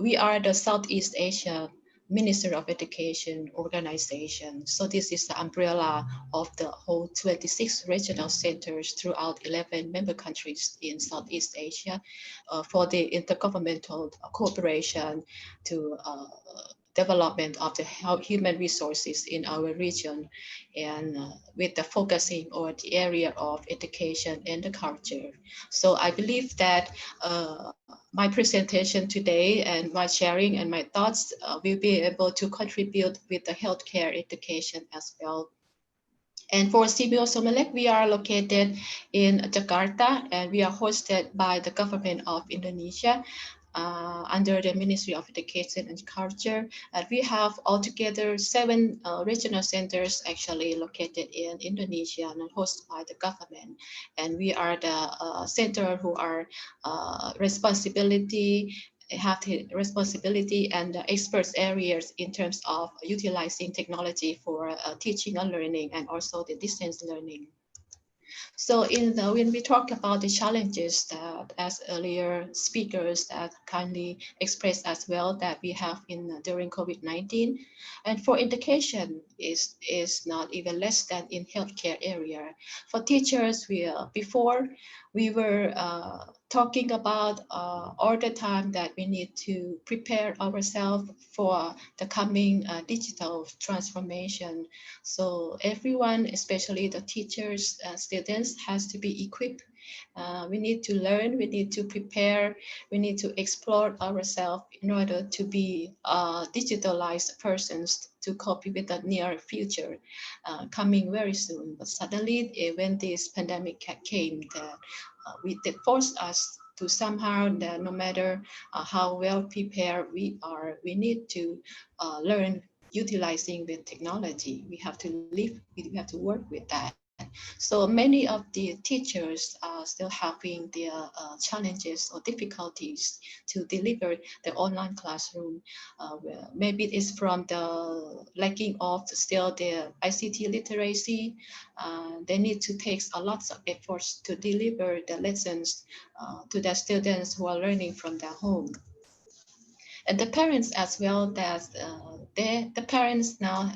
we are the Southeast Asia Minister of Education organization. So this is the umbrella of the whole 26 regional centers throughout 11 member countries in Southeast Asia for the intergovernmental cooperation to development of the human resources in our region, and with the focusing on the area of education and the culture. So I believe that my presentation today and my sharing and my thoughts will be able to contribute with the healthcare education as well. And for Simio Siamolek, we are located in Jakarta, and we are hosted by the government of Indonesia under the Ministry of Education and Culture. And we have altogether 7 regional centers actually located in Indonesia and hosted by the government. And we are the center who are have the responsibility and the experts areas in terms of utilizing technology for teaching and learning, and also the distance learning. So when we talk about the challenges that, as earlier speakers that kindly expressed as well, that we have in during COVID-19, and for education is not even less than in healthcare area. For teachers, before we were talking about all the time that we need to prepare ourselves for the coming digital transformation. So everyone, especially the teachers, students, has to be equipped. We need to learn, we need to prepare, we need to explore ourselves in order to be digitalized persons to cope with the near future coming very soon. But suddenly, when this pandemic came, it forced us to somehow that no matter how well prepared we are, we need to learn utilizing the technology. We have to live, we have to work with that. So many of the teachers are still having their challenges or difficulties to deliver the online classroom. Maybe it's from the lacking of still their ICT literacy. They need to take a lot of efforts to deliver the lessons to the students who are learning from their home. And the parents as well, that the parents now,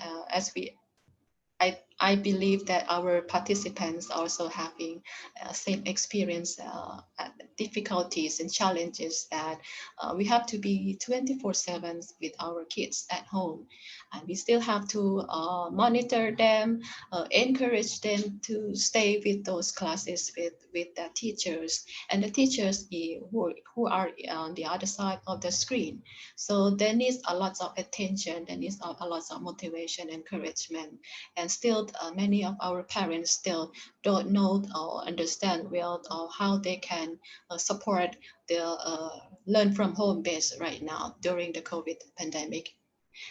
I believe that our participants also having same experience, difficulties and challenges that we have to be 24/7 with our kids at home. And we still have to monitor them, encourage them to stay with those classes with the teachers, and the teachers who are on the other side of the screen. So there needs a lot of attention, there needs a lot of motivation, encouragement, and still many of our parents still don't know or understand well how they can support the learn from home base right now during the COVID pandemic.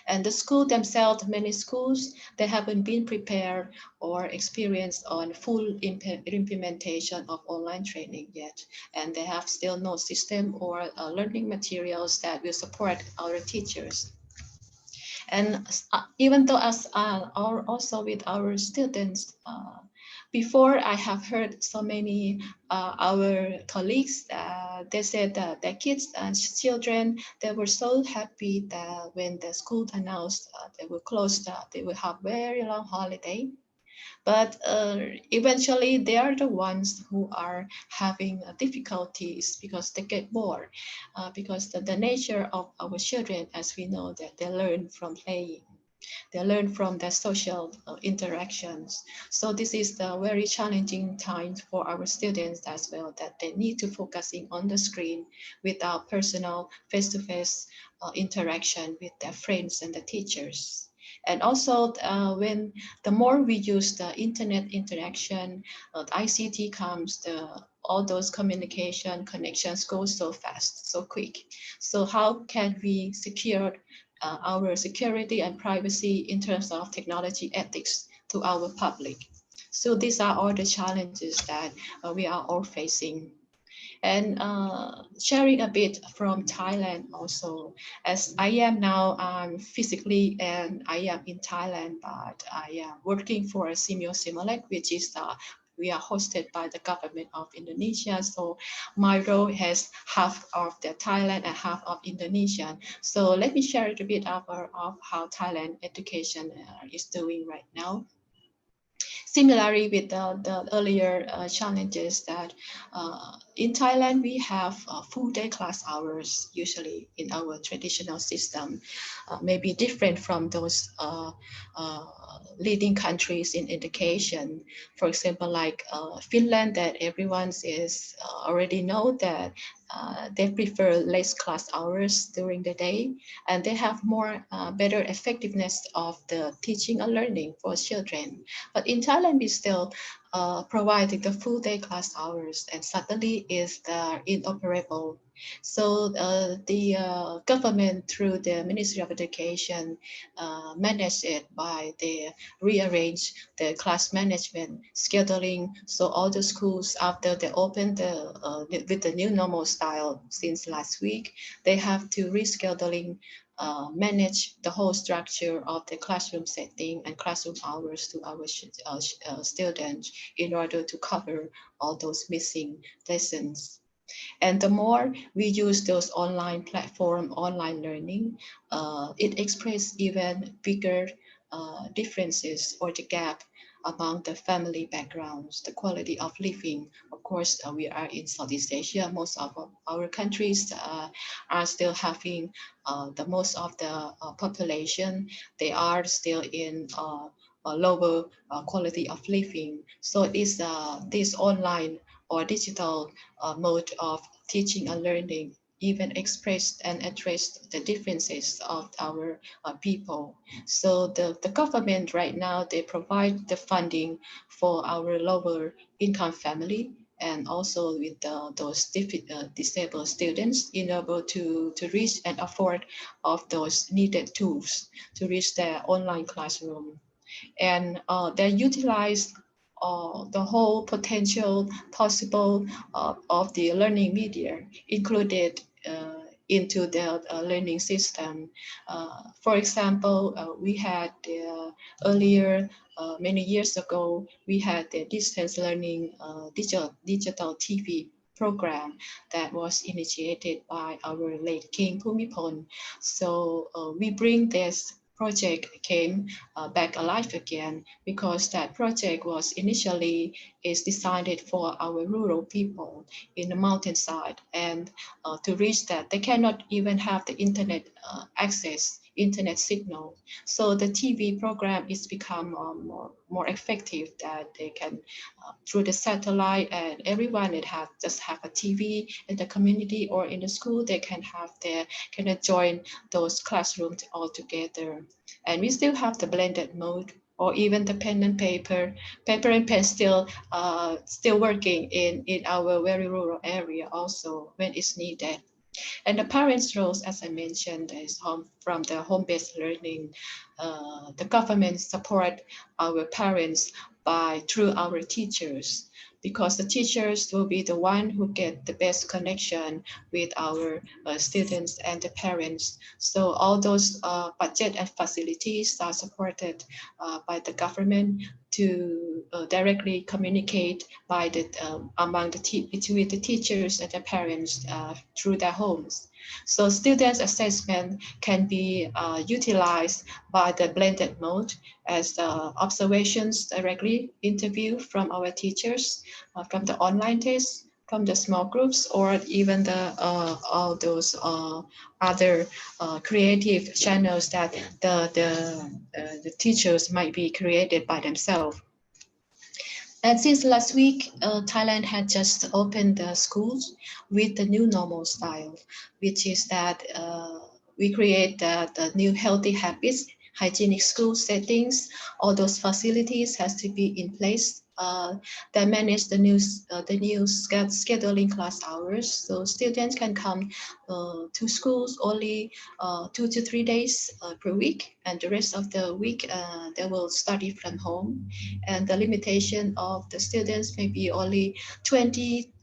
And the school themselves, many schools, they haven't been prepared or experienced on full implementation of online training yet. And they have still no system or learning materials that will support our teachers. And even though as also with our students, before I have heard so many our colleagues, they said that their kids and children, they were so happy that when the school announced they will close, they will have very long holiday. But eventually they are the ones who are having difficulties because they get bored, because the nature of our children, as we know, that they learn from playing. They learn from their social interactions. So this is the very challenging time for our students as well, that they need to focusing on the screen without personal face-to-face interaction with their friends and the teachers. And also, when the more we use the internet interaction, the ICT comes, all those communication connections go so fast, so quick. So how can we secure our security and privacy in terms of technology ethics to our public? So these are all the challenges that we are all facing. And sharing a bit from Thailand also, as I am now physically and I am in Thailand, but I am working for Simeo Simolek, which is we are hosted by the government of Indonesia. So my role has half of the Thailand and half of Indonesian. So let me share a bit of how Thailand education is doing right now. Similarly with the earlier challenges, that in Thailand we have full day class hours usually in our traditional system, maybe different from those leading countries in education. For example, like Finland, that everyone is already know that they prefer less class hours during the day, and they have more better effectiveness of the teaching and learning for children. But in Thailand, we still providing the full day class hours, and suddenly is inoperable. So the government, through the Ministry of Education, manage it by the rearrange the class management scheduling. So all the schools, after they open with the new normal style since last week, they have to rescheduling manage the whole structure of the classroom setting and classroom hours to our students in order to cover all those missing lessons. And the more we use those online platform, online learning, it expresses even bigger differences or the gap among the family backgrounds, the quality of living. Of course, we are in Southeast Asia. Most of our countries are still having the most of the population. They are still in a lower quality of living. So it's this online or digital mode of teaching and learning even expressed and addressed the differences of our people. So the government right now, they provide the funding for our lower income family and also with those disabled students in order to reach and afford of those needed tools to reach their online classroom. And they utilize the whole potential possible of the learning media included into the learning system. For example, we had earlier, many years ago, we had the distance learning digital TV program that was initiated by our late King Bhumibol. So we bring this project came back alive again because that project was initially is designed for our rural people in the mountainside, and to reach that they cannot even have the internet access, internet signal. So the TV program is become more effective that they can through the satellite, and everyone that have just have a TV in the community or in the school, they can have their can join those classrooms all together. And we still have the blended mode or even the pen and paper and pen still working in our very rural area also when it's needed. And the parents' roles, as I mentioned, is from the home-based learning. The government support our parents through our teachers, because the teachers will be the one who get the best connection with our students and the parents. So all those budget and facilities are supported by the government to directly communicate by among between the teachers and the parents through their homes. So students' assessment can be utilized by the blended mode as observations directly interview from our teachers, from the online tests, from the small groups, or even all those other creative channels that the teachers might be created by themselves. And since last week, Thailand had just opened the schools with the new normal style, which is that we create the new healthy habits, hygienic school settings. All those facilities has to be in place that manage the new scheduling class hours. So students can come to schools only 2 to 3 days per week, and the rest of the week they will study from home. And the limitation of the students may be only 20,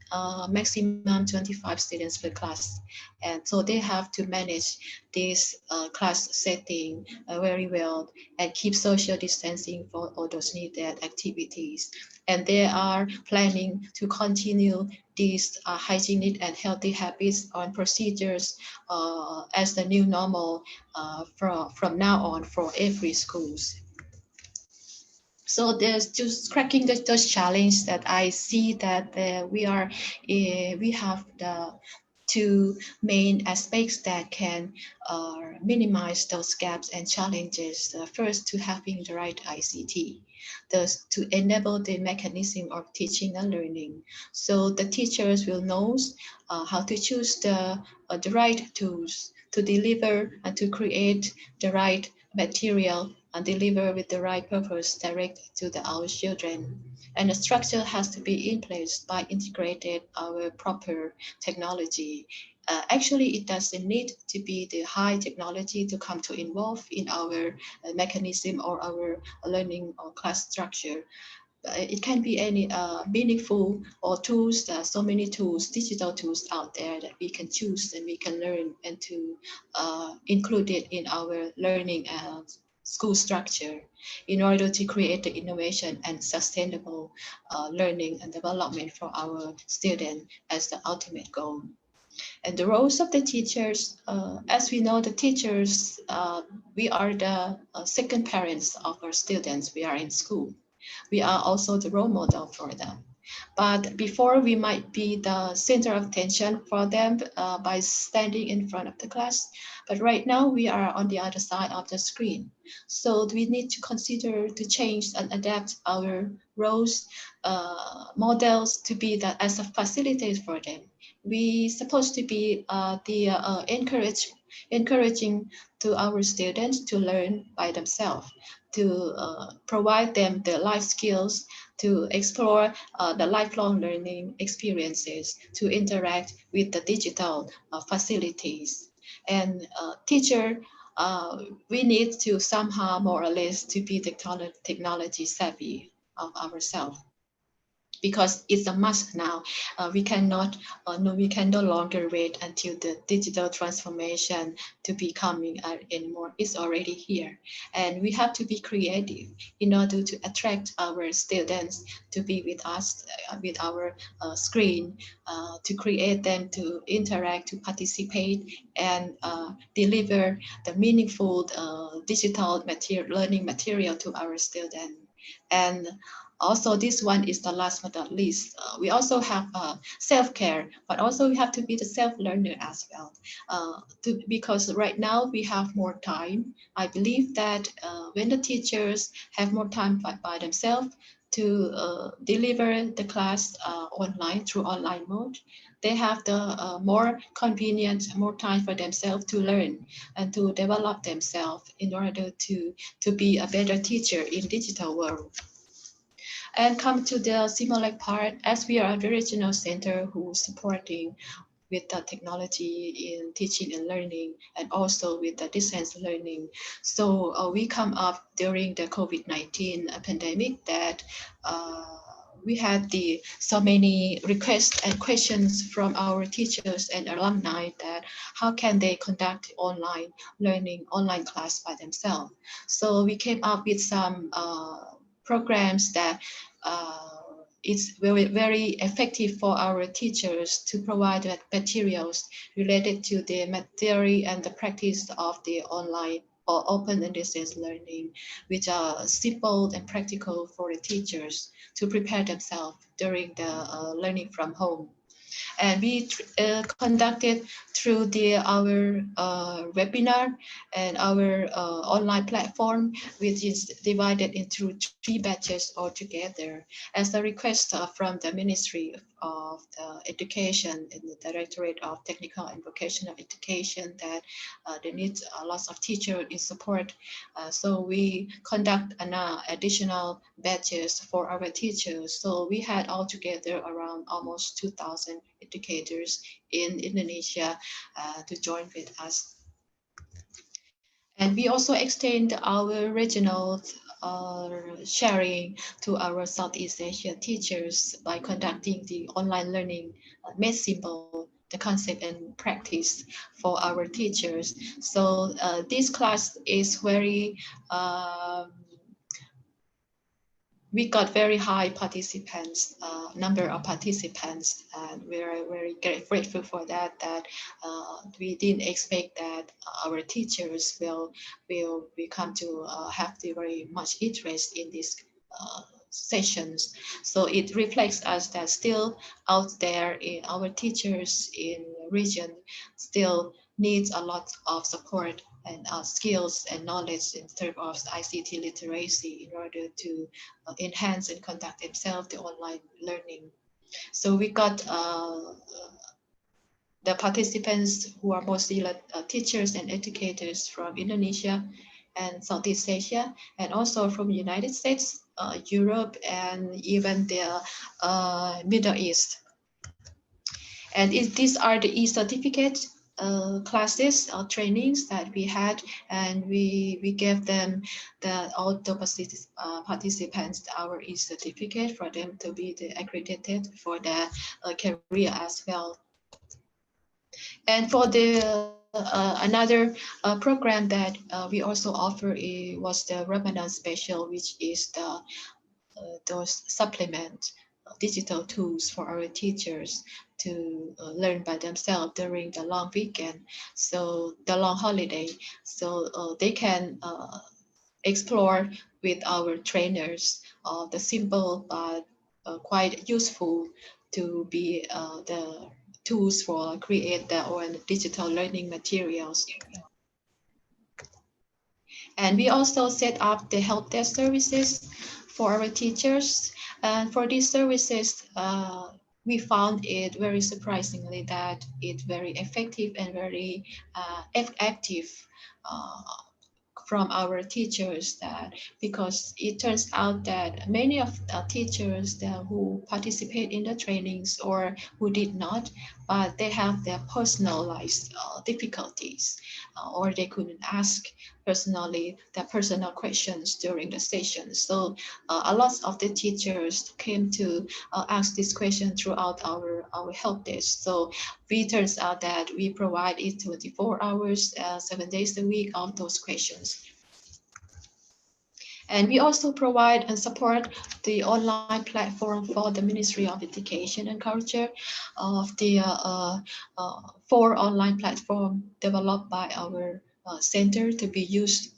maximum 25 students per class. And so they have to manage this class setting very well and keep social distancing for all those needed activities. And they are planning to continue these hygienic and healthy habits on procedures as the new normal from now on for every schools. So there's just cracking those challenges that I see that we have the two main aspects that can minimize those gaps and challenges. First, to having the right ICT, thus to enable the mechanism of teaching and learning. So the teachers will know how to choose the right tools to deliver and to create the right material and deliver with the right purpose direct to our children. And the structure has to be in place by integrated our proper technology. Actually, it doesn't need to be the high technology to come to involve in our mechanism or our learning or class structure. it can be any meaningful or tools. There are so many tools, digital tools out there that we can choose and we can learn and to include it in our learning school structure in order to create the innovation and sustainable learning and development for our students as the ultimate goal. And the roles of the teachers, as we know, the teachers, we are the second parents of our students. We are in school. We are also the role model for them. But before, we might be the center of attention for them by standing in front of the class. But right now, we are on the other side of the screen. So we need to consider to change and adapt our roles, models to be that as a facilitator for them. We supposed to be encouraging to our students to learn by themselves, to provide them the life skills, to explore the lifelong learning experiences, to interact with the digital facilities. And teacher, we need to somehow more or less to be technology savvy of ourselves, because it's a must now. We can no longer wait until the digital transformation to be coming anymore. It's already here, and we have to be creative in order to attract our students to be with us, with our screen, to create them to interact, to participate, and deliver the meaningful digital learning material to our students. And also, this one is the last but not least. We also have self-care, but also we have to be the self-learner as well. Because right now we have more time. I believe that when the teachers have more time by themselves to deliver the class online through online mode, they have the more convenient, more time for themselves to learn and to develop themselves in order to be a better teacher in digital world. And come to the Simulec part, as we are the regional center who's supporting with the technology in teaching and learning, and also with the distance learning. So we come up during the COVID-19 pandemic that we had so many requests and questions from our teachers and alumni that how can they conduct online learning, online class by themselves. So we came up with some programs that it's very, very effective for our teachers to provide materials related to the theory and the practice of the online or open and distance learning, which are simple and practical for the teachers to prepare themselves during the learning from home. And we conducted through our webinar and our online platform, which is divided into 3 batches altogether, as a request from the Ministry of Education and the Directorate of Technical and Vocational Education that they need lots of teachers in support. So we conduct an additional batches for our teachers. So we had altogether around almost 2,000 educators in Indonesia to join with us. And we also extend our regional sharing to our Southeast Asia teachers by conducting the online learning made simple, the concept and practice for our teachers. So this class is very we got very high participants, number of participants, and we're very grateful for that. We didn't expect that our teachers will come to have the very much interest in these sessions. So it reflects us that still out there in our teachers in the region still needs a lot of support and skills and knowledge in terms of ICT literacy in order to enhance and conduct themselves the online learning. So we got the participants who are mostly teachers and educators from Indonesia and Southeast Asia, and also from the United States, Europe, and even the Middle East. And these are the e-certificates classes or trainings that we had, and we gave them all the participants our e-certificate for them to be accredited for their career as well. And for the another program that we also offer was the Ramadan special, which is those supplement digital tools for our teachers to learn by themselves during the long weekend, so the long holiday, so they can explore with our trainers the simple but quite useful to be the tools for create their own digital learning materials. And we also set up the help desk services for our teachers. And for these services, we found it very surprisingly that it's very effective and very active from our teachers, that because it turns out that many of the teachers who participate in the trainings or who did not, but they have their personalized difficulties, or they couldn't ask personally their personal questions during the session. So a lot of the teachers came to ask this question throughout our help desk. So it turns out that we provide it 24 hours, 7 days a week of those questions. And we also provide and support the online platform for the Ministry of Education and Culture of the 4 online platform developed by our center to be used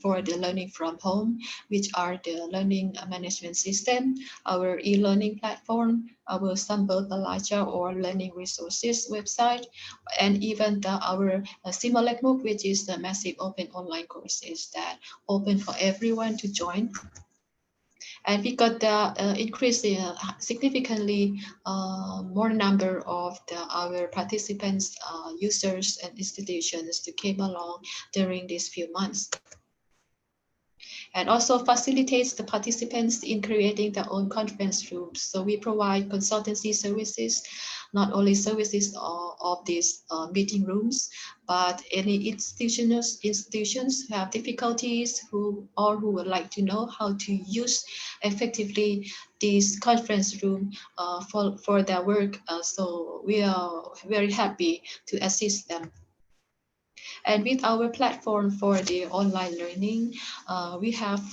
for the learning from home, which are the learning management system, our e-learning platform, our Sambal Belajar or learning resources website, and even our Simulek MOOC, which is the massive open online courses that open for everyone to join. And we got the increase significantly more number of our participants, users, and institutions to came along during these few months. And also facilitates the participants in creating their own conference rooms. So we provide consultancy services, not only services of these meeting rooms, but any institutions who have difficulties who would like to know how to use effectively this conference room for their work. So we are very happy to assist them. And with our platform for the online learning, we have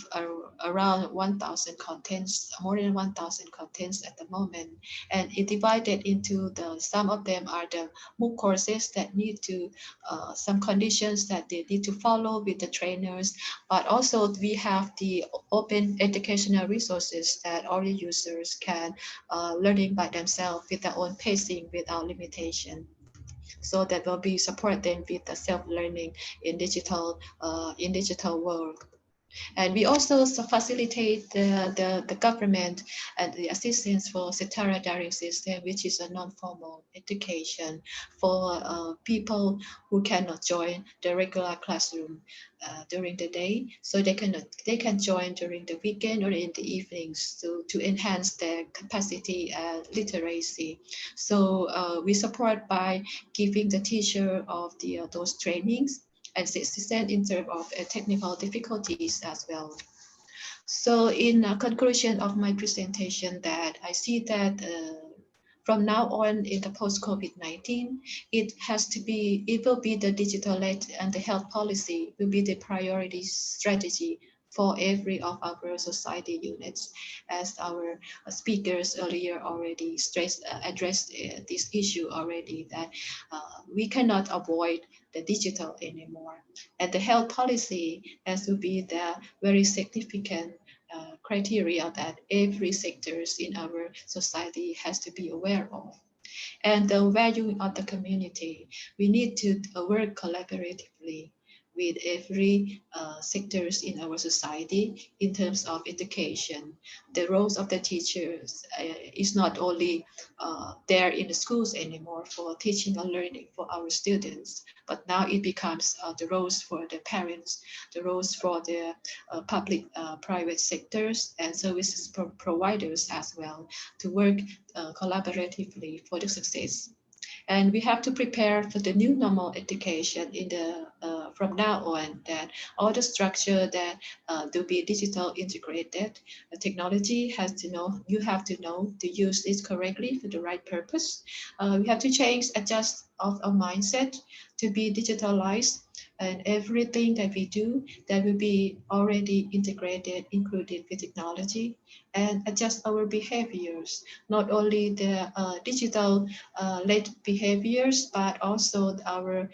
around 1,000 contents, more than 1,000 contents at the moment. And it divided into some of them are the MOOC courses that need to, some conditions that they need to follow with the trainers. But also we have the open educational resources that all the users can learning by themselves with their own pacing without limitation. So that will be support them with the self-learning in digital world. And we also facilitate the government and the assistance for Setara Direct System, which is a non-formal education for people who cannot join the regular classroom during the day. So they can join during the weekend or in the evenings to enhance their capacity and literacy. So we support by giving the teacher of those trainings and assistance in terms of technical difficulties as well. So in conclusion of my presentation, that I see that from now on in the post-COVID-19, it will be the digital-led and the health policy will be the priority strategy for every of our society units, as our speakers earlier already addressed this issue already, that we cannot avoid the digital anymore. And the health policy has to be the very significant criteria that every sectors in our society has to be aware of. And the value of the community, we need to work collaboratively with every sectors in our society in terms of education. The roles of the teachers is not only there in the schools anymore for teaching and learning for our students, but now it becomes the roles for the parents, the roles for the public private sectors and services providers as well to work collaboratively for the success. And we have to prepare for the new normal education in the from now on, that all the structure that to be digital integrated. Technology has to know, you have to know to use it correctly for the right purpose. We have to change, adjust of our mindset to be digitalized, and everything that we do that will be already integrated, included with technology, and adjust our behaviors, not only the digital led behaviors, but also our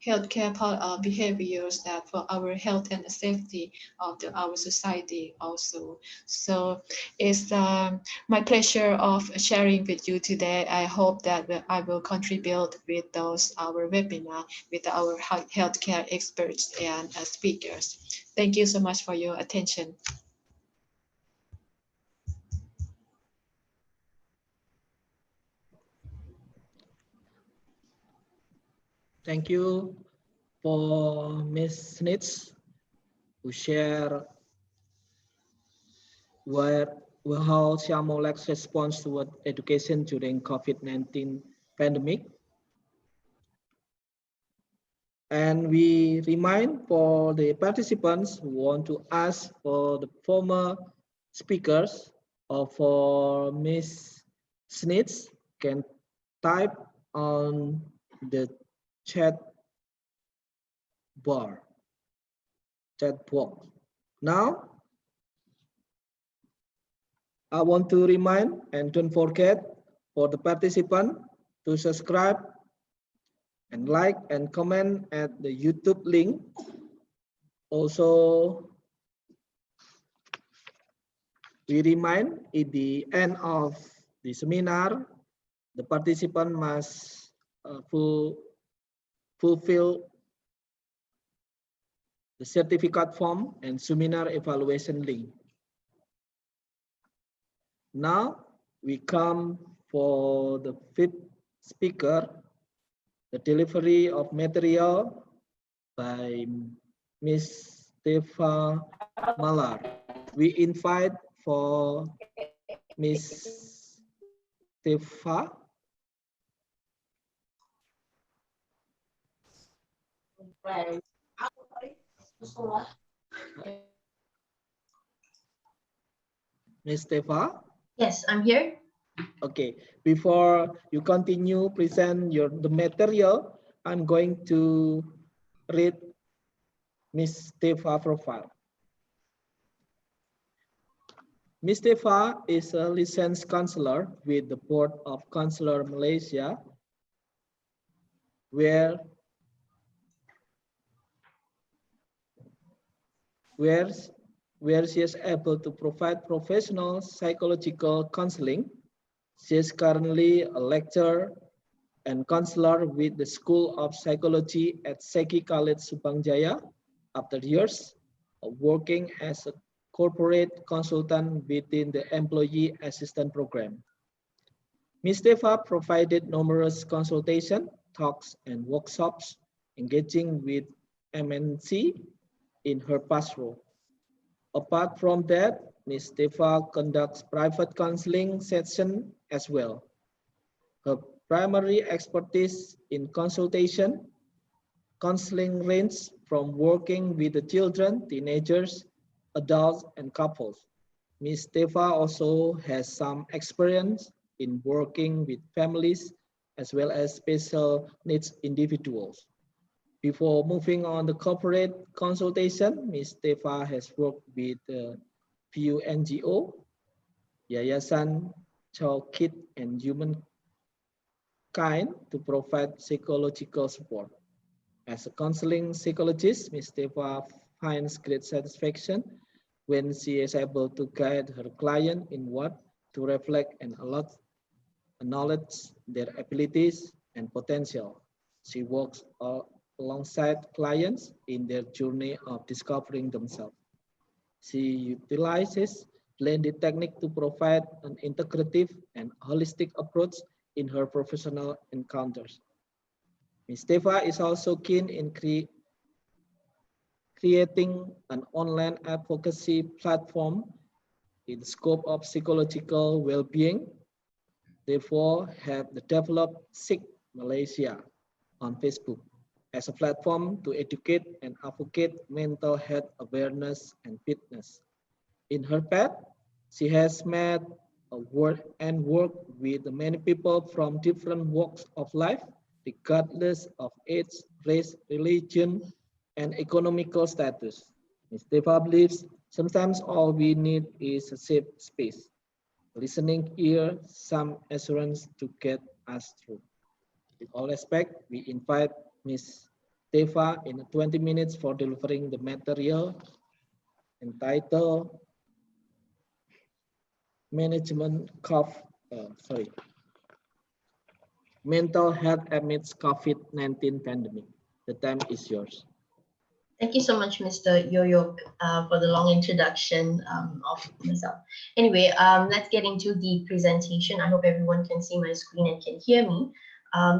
healthcare behaviors that for our health and safety of our society also. So it's my pleasure of sharing with you today. I hope that I will contribute with those our webinar with our healthcare experts and speakers. Thank you so much for your attention. Thank you for Ms. Snitz who share how Siamolek's response toward education during COVID-19 pandemic. And we remind for the participants who want to ask for the former speakers or for Ms. Snitz can type on the chat box. Now, I want to remind and don't forget for the participant to subscribe and like and comment at the YouTube link. Also, we remind at the end of the seminar, the participant must fulfill the certificate form and seminar evaluation link. Now we come for the fifth speaker, the delivery of material by Ms. Stefa Malar. We invite for Ms. Stefa. Ms. Stefa? Yes, I'm here. Okay, before you continue present the material, I'm going to read Ms. Stefa profile. Ms. Stefa is a licensed counselor with the Board of Counselor Malaysia, where she is able to provide professional psychological counseling. She is currently a lecturer and counselor with the School of Psychology at Seki College Subang Jaya after years of working as a corporate consultant within the Employee Assistance Program. Ms. Stefa provided numerous consultation, talks, and workshops engaging with MNC in her past role. Apart from that, Ms. Stefa conducts private counseling sessions as well. Her primary expertise in consultation, counseling ranges from working with the children, teenagers, adults, and couples. Ms. Stefa also has some experience in working with families as well as special needs individuals. Before moving on the corporate consultation, Ms. Stefa has worked with a few NGO, Yayasan, Child, Kid, and Humankind to provide psychological support. As a counseling psychologist, Ms. Stefa finds great satisfaction when she is able to guide her client in what to reflect and acknowledge their abilities and potential. She works alongside clients in their journey of discovering themselves. She utilizes blended technique to provide an integrative and holistic approach in her professional encounters. Ms. Stefa is also keen in creating an online advocacy platform in the scope of psychological well-being. therefore have developed Sick Malaysia on Facebook as a platform to educate and advocate mental health awareness and fitness. In her path, she has met worked with many people from different walks of life, regardless of age, race, religion, and economical status. Ms. Deva believes sometimes all we need is a safe space, listening ear, some assurance to get us through. With all respect, we invite Ms. Deva in 20 minutes for delivering the material entitled Mental Health Amidst COVID-19 Pandemic. The time is yours. Thank you so much, Mr. Yoyo, for the long introduction of myself. Anyway, let's get into the presentation. I hope everyone can see my screen and can hear me.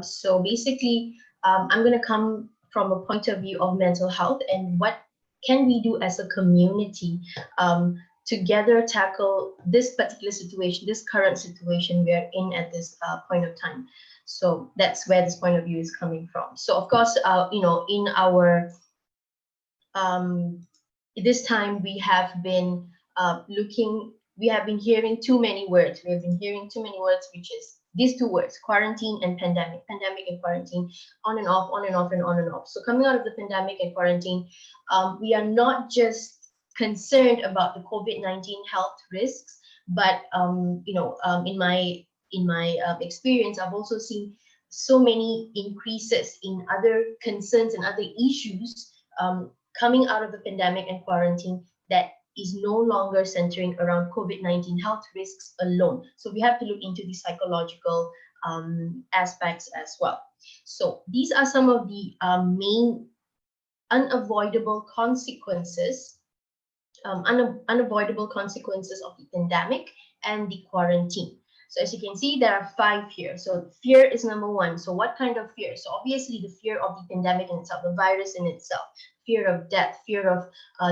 So basically, I'm going to come from a point of view of mental health and what can we do as a community together tackle this particular situation, this current situation we are in at this point of time. So that's where this point of view is coming from. So of course, in our this time we have been hearing too many words. We have been hearing too many words, which is these two words, quarantine and pandemic and quarantine, on and off, on and off, and on and off. So coming out of the pandemic and quarantine, we are not just concerned about the COVID-19 health risks, but in my experience, I've also seen so many increases in other concerns and other issues coming out of the pandemic and quarantine that is no longer centering around COVID-19 health risks alone. So we have to look into the psychological aspects as well. So these are some of the main unavoidable consequences of the pandemic and the quarantine. So as you can see, there are 5 here. So fear is number 1. So what kind of fear? So obviously the fear of the pandemic in itself, the virus in itself, fear of death, fear of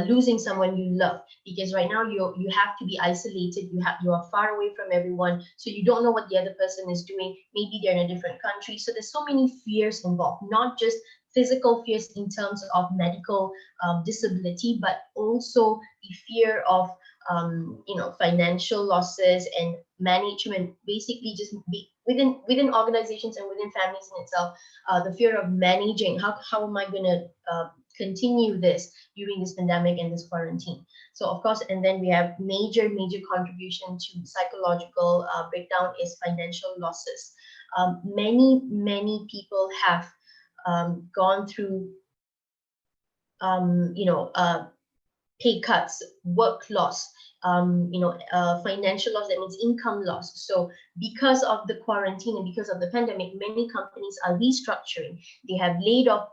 losing someone you love, because right now you have to be isolated. You are far away from everyone, so you don't know what the other person is doing. Maybe they're in a different country. So there's so many fears involved, not just physical fears in terms of medical disability, but also the fear of financial losses and management, basically just within organizations and within families in itself, the fear of managing how am I going to continue this during this pandemic and this quarantine. So of course, and then we have major contribution to psychological breakdown is financial losses. Many people have gone through pay cuts, work loss, financial loss, that means income loss. So because of the quarantine and because of the pandemic, many companies are restructuring. They have laid off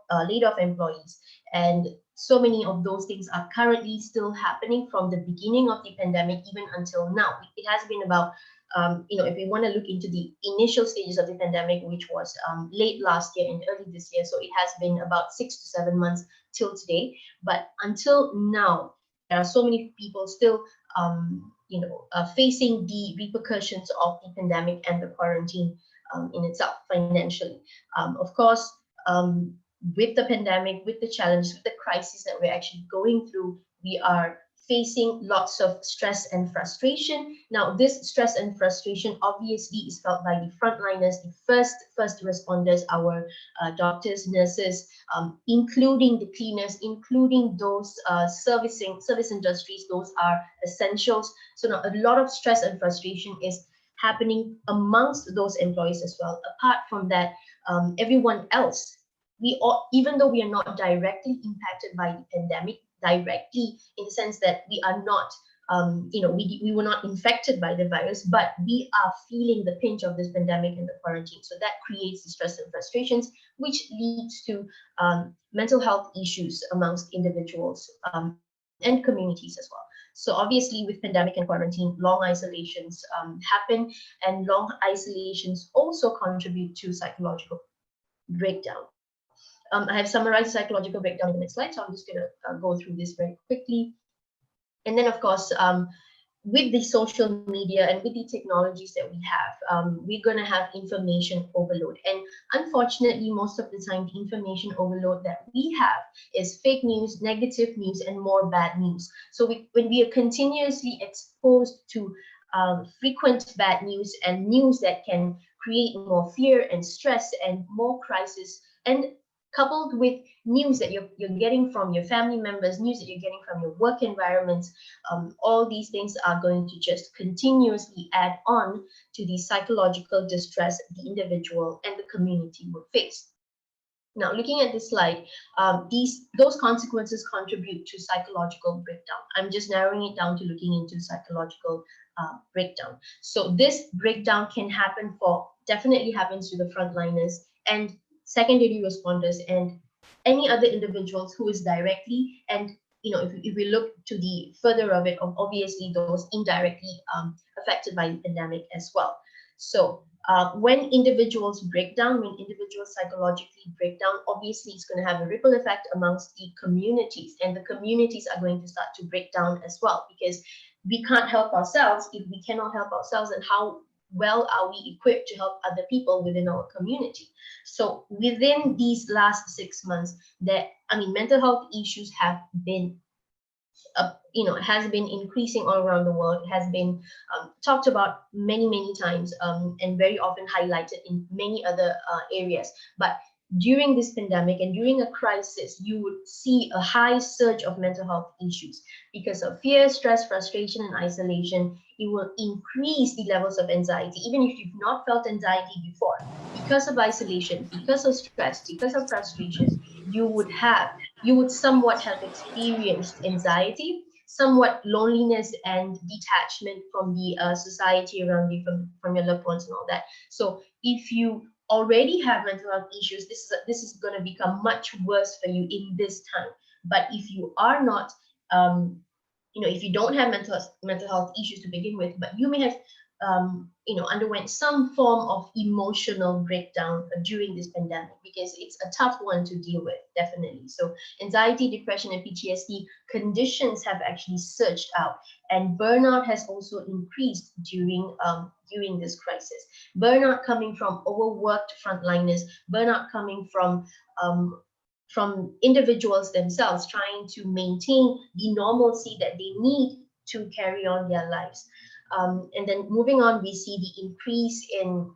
employees, and so many of those things are currently still happening from the beginning of the pandemic even until now. It has been about if we want to look into the initial stages of the pandemic, which was late last year and early this year, so it has been about 6 to 7 months till today. But until now, there are so many people still facing the repercussions of the pandemic and the quarantine in itself financially. Of course, with the pandemic, with the challenges, with the crisis that we're actually going through, we are facing lots of stress and frustration. Now, this stress and frustration obviously is felt by the frontliners, the first responders, our doctors, nurses, including the cleaners, including those service industries. Those are essentials. So now a lot of stress and frustration is happening amongst those employees as well. Apart from that, everyone else, even though we are not directly impacted by the pandemic, directly in the sense that we are not, we were not infected by the virus, but we are feeling the pinch of this pandemic and the quarantine. So that creates the stress and frustrations, which leads to mental health issues amongst individuals and communities as well. So obviously with pandemic and quarantine, long isolations happen, and long isolations also contribute to psychological breakdown. I have summarized psychological breakdown in the next slide, so I'm just going to go through this very quickly. And then, of course, with the social media and with the technologies that we have, we're going to have information overload. And unfortunately, most of the time, the information overload that we have is fake news, negative news, and more bad news. So when we are continuously exposed to frequent bad news and news that can create more fear and stress and more crisis, and coupled with news that you're getting from your family members, news that you're getting from your work environments, all these things are going to just continuously add on to the psychological distress the individual and the community will face. Now, looking at this slide, those consequences contribute to psychological breakdown. I'm just narrowing it down to looking into psychological breakdown. So this breakdown can happen definitely happens to the frontliners and secondary responders and any other individuals who is directly, and if we look to the further of it, obviously those indirectly affected by the pandemic as well. So when individuals break down, when individuals psychologically break down, obviously it's going to have a ripple effect amongst the communities, and the communities are going to start to break down as well, because we can't help ourselves if we cannot help ourselves, and how well are we equipped to help other people within our community. So within these last 6 months, mental health issues have been has been increasing all around the world. It has been talked about many times and very often highlighted in many other areas. But during this pandemic and during a crisis, you would see a high surge of mental health issues because of fear, stress, frustration, and isolation. It will increase the levels of anxiety, even if you've not felt anxiety before. Because of isolation, because of stress, because of frustration, you would somewhat have experienced anxiety, somewhat loneliness and detachment from the society around you, from your loved ones and all that. So if you already have mental health issues, this is going to become much worse for you in this time. But if you are not, if you don't have mental health issues to begin with, but you may have underwent some form of emotional breakdown during this pandemic, because it's a tough one to deal with, definitely. So anxiety, depression, and PTSD conditions have actually surged out, and burnout has also increased during this crisis. Burnout coming from overworked frontliners, burnout coming from individuals themselves trying to maintain the normalcy that they need to carry on their lives. And then moving on, we see the increase in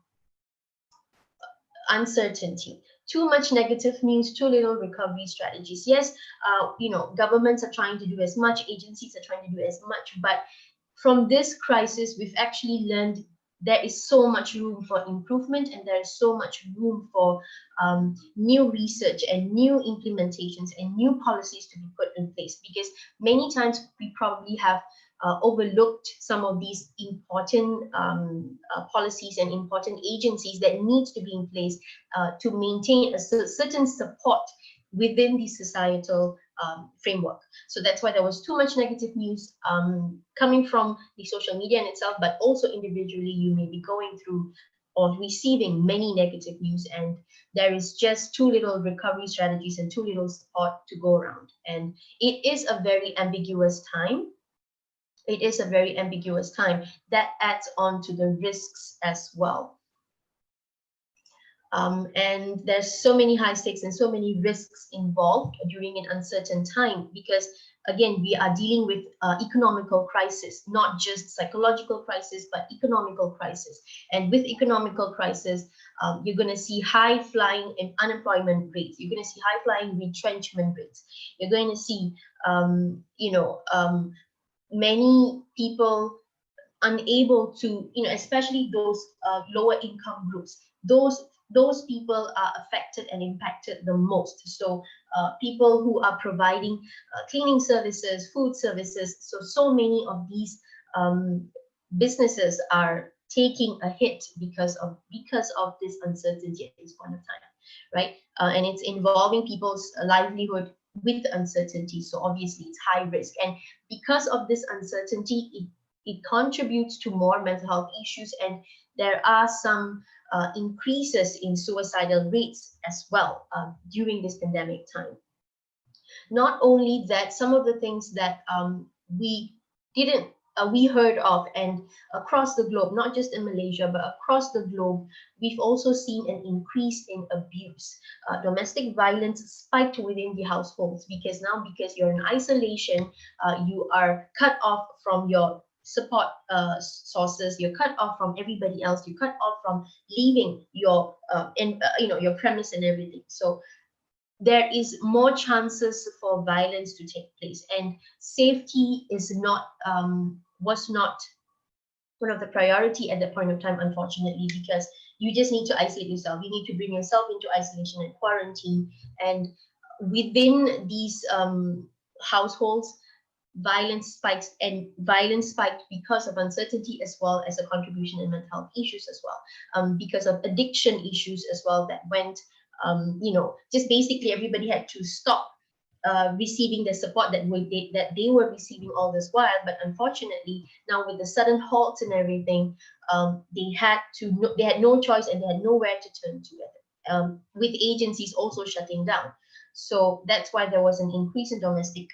uncertainty. Too much negative news, too little recovery strategies. Yes, governments are trying to do as much, agencies are trying to do as much, but from this crisis, we've actually learned there is so much room for improvement, and there is so much room for new research and new implementations and new policies to be put in place, because many times we probably have overlooked some of these important policies and important agencies that need to be in place to maintain a certain support within the societal framework. So that's why there was too much negative news coming from the social media in itself, but also individually you may be going through or receiving many negative news, and there is just too little recovery strategies and too little support to go around. And it is a very ambiguous time. It is a very ambiguous time that adds on to the risks as well. And there's so many high stakes and so many risks involved during an uncertain time, because again, we are dealing with economical crisis, not just psychological crisis, but economical crisis. And with economical crisis, you're going to see high flying unemployment rates. You're going to see high flying retrenchment rates. You're going to see, many people unable to, especially those lower income groups, those people are affected and impacted the most. So people who are providing cleaning services, food services, so many of these businesses are taking a hit because of this uncertainty at this point of time, right? And it's involving people's livelihood with uncertainty. So obviously it's high risk, and because of this uncertainty, it contributes to more mental health issues, and there are some increases in suicidal rates as well during this pandemic time. Not only that, some of the things that we didn't we heard of, and across the globe, not just in Malaysia, but across the globe, we've also seen an increase in abuse. Domestic violence spiked within the households because you're in isolation, you are cut off from your support sources, you're cut off from everybody else, you're cut off from leaving your your premise and everything. So there is more chances for violence to take place, and safety is not was not one of the priority at that point of time, unfortunately, because you just need to isolate yourself. You need to bring yourself into isolation and quarantine, and within these households, violence spiked because of uncertainty, as well as a contribution in mental health issues as well, because of addiction issues as well that went, just basically everybody had to stop receiving the support that they were receiving all this while. But unfortunately, now with the sudden halts and everything, they had no choice, and they had nowhere to turn to it, with agencies also shutting down. So that's why there was an increase in domestic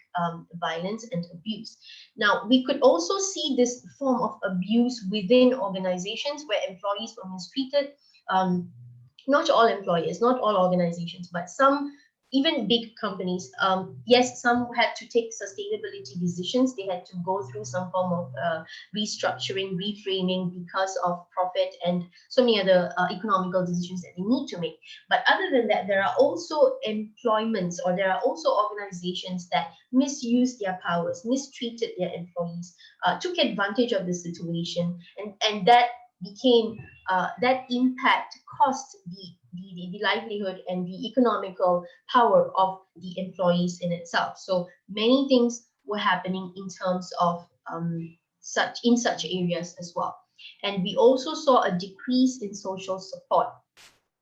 violence and abuse. Now, we could also see this form of abuse within organizations where employees were mistreated. Not all employers, not all organizations, but some, even big companies. Yes, some had to take sustainability decisions. They had to go through some form of restructuring, reframing because of profit and so many other economical decisions that they need to make. But other than that, there are also employments, or there are also organizations that misused their powers, mistreated their employees, took advantage of the situation, and that became that impact cost the livelihood and the economical power of the employees in itself. So many things were happening in terms of such areas as well. And we also saw a decrease in social support.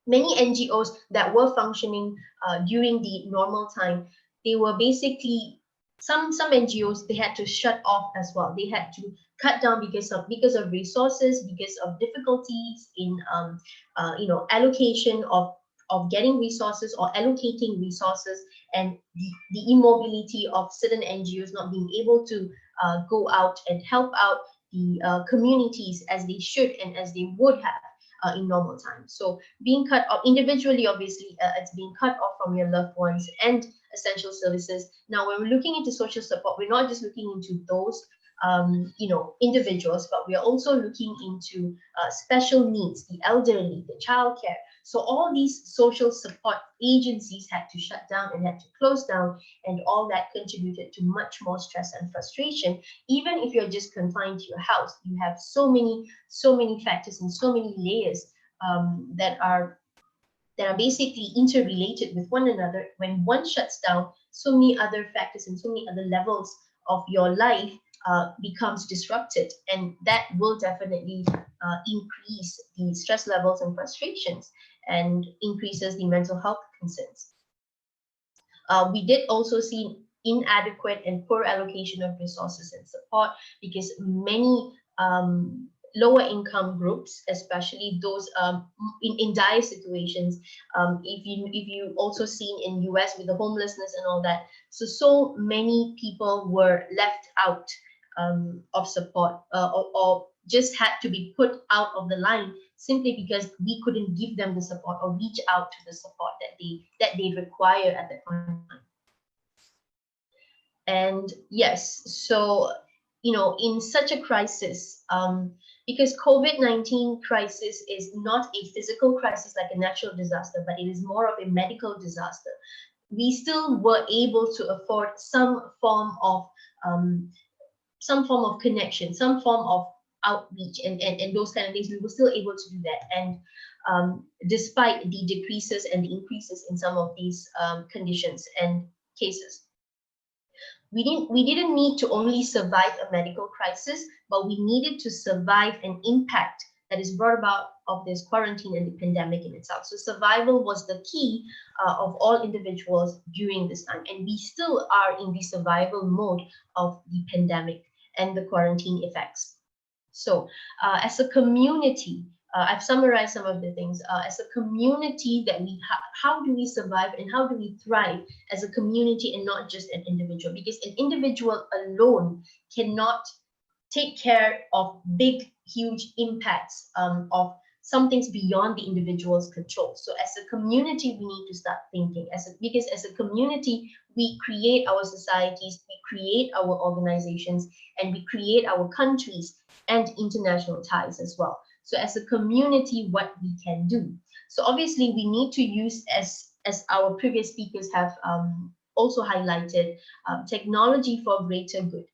Many NGOs that were functioning during the normal time, they were basically, some NGOs, they had to shut off as well. They had to cut down because of resources, because of difficulties in allocation of getting resources or allocating resources, and the immobility of certain NGOs not being able to go out and help out the communities as they should and as they would have in normal times. So being cut off individually, obviously, it's being cut off from your loved ones and essential services. Now, when we're looking into social support, we're not just looking into those individuals, but we are also looking into special needs, the elderly, the childcare. So all these social support agencies had to shut down and had to close down, and all that contributed to much more stress and frustration. Even if you're just confined to your house, you have so many factors and so many layers that are basically interrelated with one another. When one shuts down, so many other factors and so many other levels of your life becomes disrupted, and that will definitely increase the stress levels and frustrations, and increases the mental health concerns. We did also see inadequate and poor allocation of resources and support, because many lower income groups, especially those in dire situations, if you also seen in US with the homelessness and all that, so many people were left out of support, or just had to be put out of the line simply because we couldn't give them the support or reach out to the support that they require at that point in time. And yes, so in such a crisis, because COVID-19 crisis is not a physical crisis like a natural disaster, but it is more of a medical disaster, we still were able to afford some form of connection, some form of outreach, and those kind of things. We were still able to do that. And despite the decreases and the increases in some of these conditions and cases, we didn't need to only survive a medical crisis, but we needed to survive an impact that is brought about of this quarantine and the pandemic in itself. So survival was the key of all individuals during this time, and we still are in the survival mode of the pandemic and the quarantine effects. So as a community, I've summarized some of the things. As a community, that how do we survive and how do we thrive as a community and not just an individual? Because an individual alone cannot take care of big, huge impacts of some things beyond the individual's control. So as a community, we need to start thinking, because as a community, we create our societies, we create our organizations, and we create our countries and international ties as well. So as a community, what we can do. So obviously we need to use, as our previous speakers have also highlighted, technology for greater good.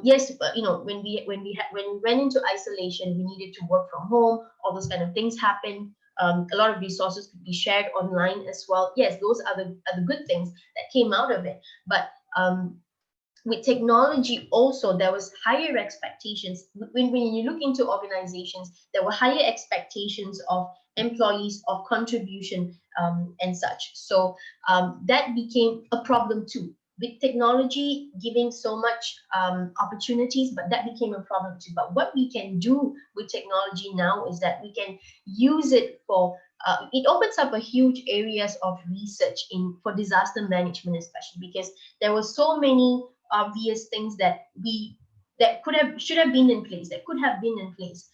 Yes, but when we went into isolation, we needed to work from home. All those kind of things happen. A lot of resources could be shared online as well. Yes, those are the good things that came out of it. But with technology also, there was higher expectations. When you look into organizations, there were higher expectations of employees, of contribution, and such. So that became a problem too. With technology giving so much opportunities, but that became a problem too. But what we can do with technology now is that we can use it for, it opens up a huge areas of research for disaster management, especially because there were so many obvious things that should have been in place, that could have been in place.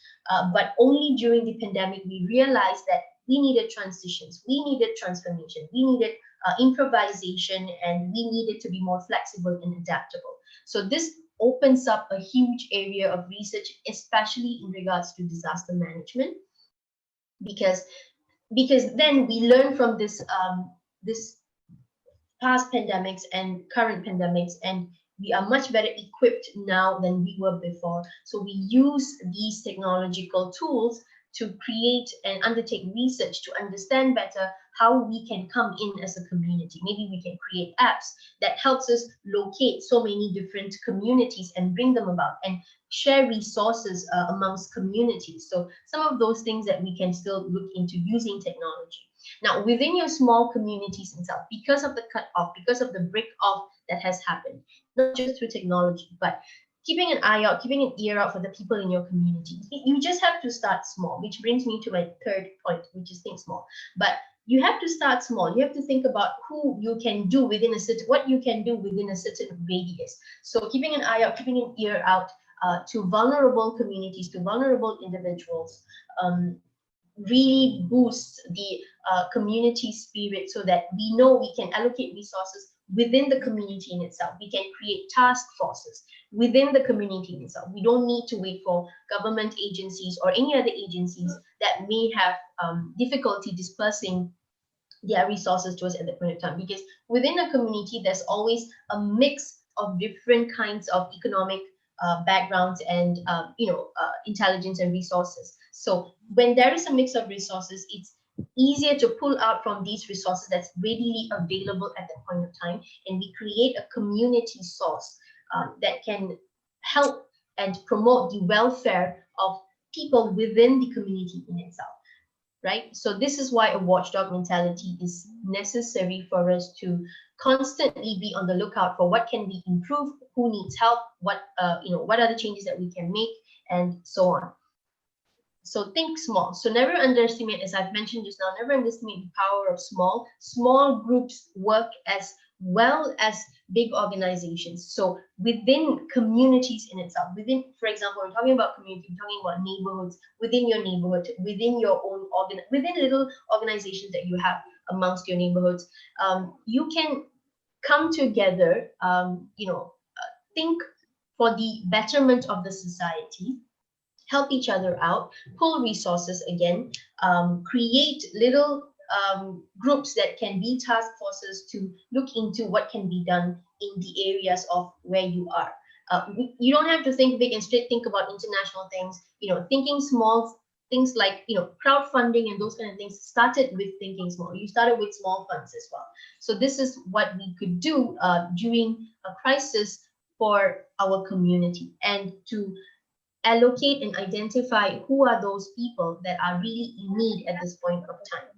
But only during the pandemic, we realized that we needed transitions, we needed transformation, we needed improvisation, and we needed to be more flexible and adaptable. So this opens up a huge area of research, especially in regards to disaster management, because then we learn from this past pandemics and current pandemics, and we are much better equipped now than we were before. So we use these technological tools to create and undertake research to understand better how we can come in as a community. Maybe we can create apps that helps us locate so many different communities and bring them about and share resources amongst communities. So some of those things that we can still look into using technology. Now, within your small communities itself, because of the cut off, because of the break off that has happened, not just through technology, but keeping an eye out, keeping an ear out for the people in your community. You just have to start small, which brings me to my third point, which is think small. But you have to start small. You have to think about who you can do within what you can do within a certain radius. So keeping an eye out, keeping an ear out to vulnerable communities, to vulnerable individuals, really boosts the community spirit, so that we know we can allocate resources within the community in itself. We can create task forces within the community in itself. We don't need to wait for government agencies or any other agencies that may have difficulty dispersing their resources to us at that point of time, because within a community there's always a mix of different kinds of economic backgrounds and intelligence and resources. So when there is a mix of resources, it's easier to pull out from these resources that's readily available at that point of time, and we create a community source that can help and promote the welfare of people within the community in itself, right? So this is why a watchdog mentality is necessary for us to constantly be on the lookout for what can be improved, who needs help, what are the changes that we can make, and so on. So think small. So never underestimate, as I've mentioned just now, never underestimate the power of small. Small groups work as well as big organizations. So within communities in itself, for example, we're talking about community, we're talking about neighborhoods, within your neighborhood, within your own within little organizations that you have amongst your neighborhoods, you can come together, think for the betterment of the society, help each other out, pull resources again, create little groups that can be task forces to look into what can be done in the areas of where you are. You don't have to think big and straight think about international things. Thinking small, things like crowdfunding and those kind of things started with thinking small. You started with small funds as well. So this is what we could do during a crisis for our community, and to allocate and identify who are those people that are really in need at this point of time.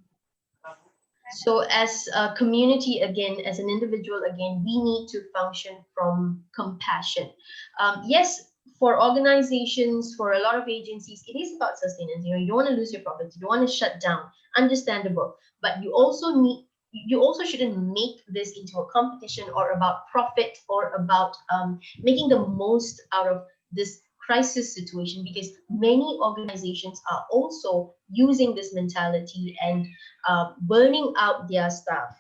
So as a community, again, as an individual, again, we need to function from compassion. Yes, for organizations, for a lot of agencies, it is about sustenance. You don't want to lose your profits, you don't want to shut down, understandable. But you also shouldn't make this into a competition or about profit or about making the most out of this crisis situation, because many organizations are also using this mentality and burning out their staff,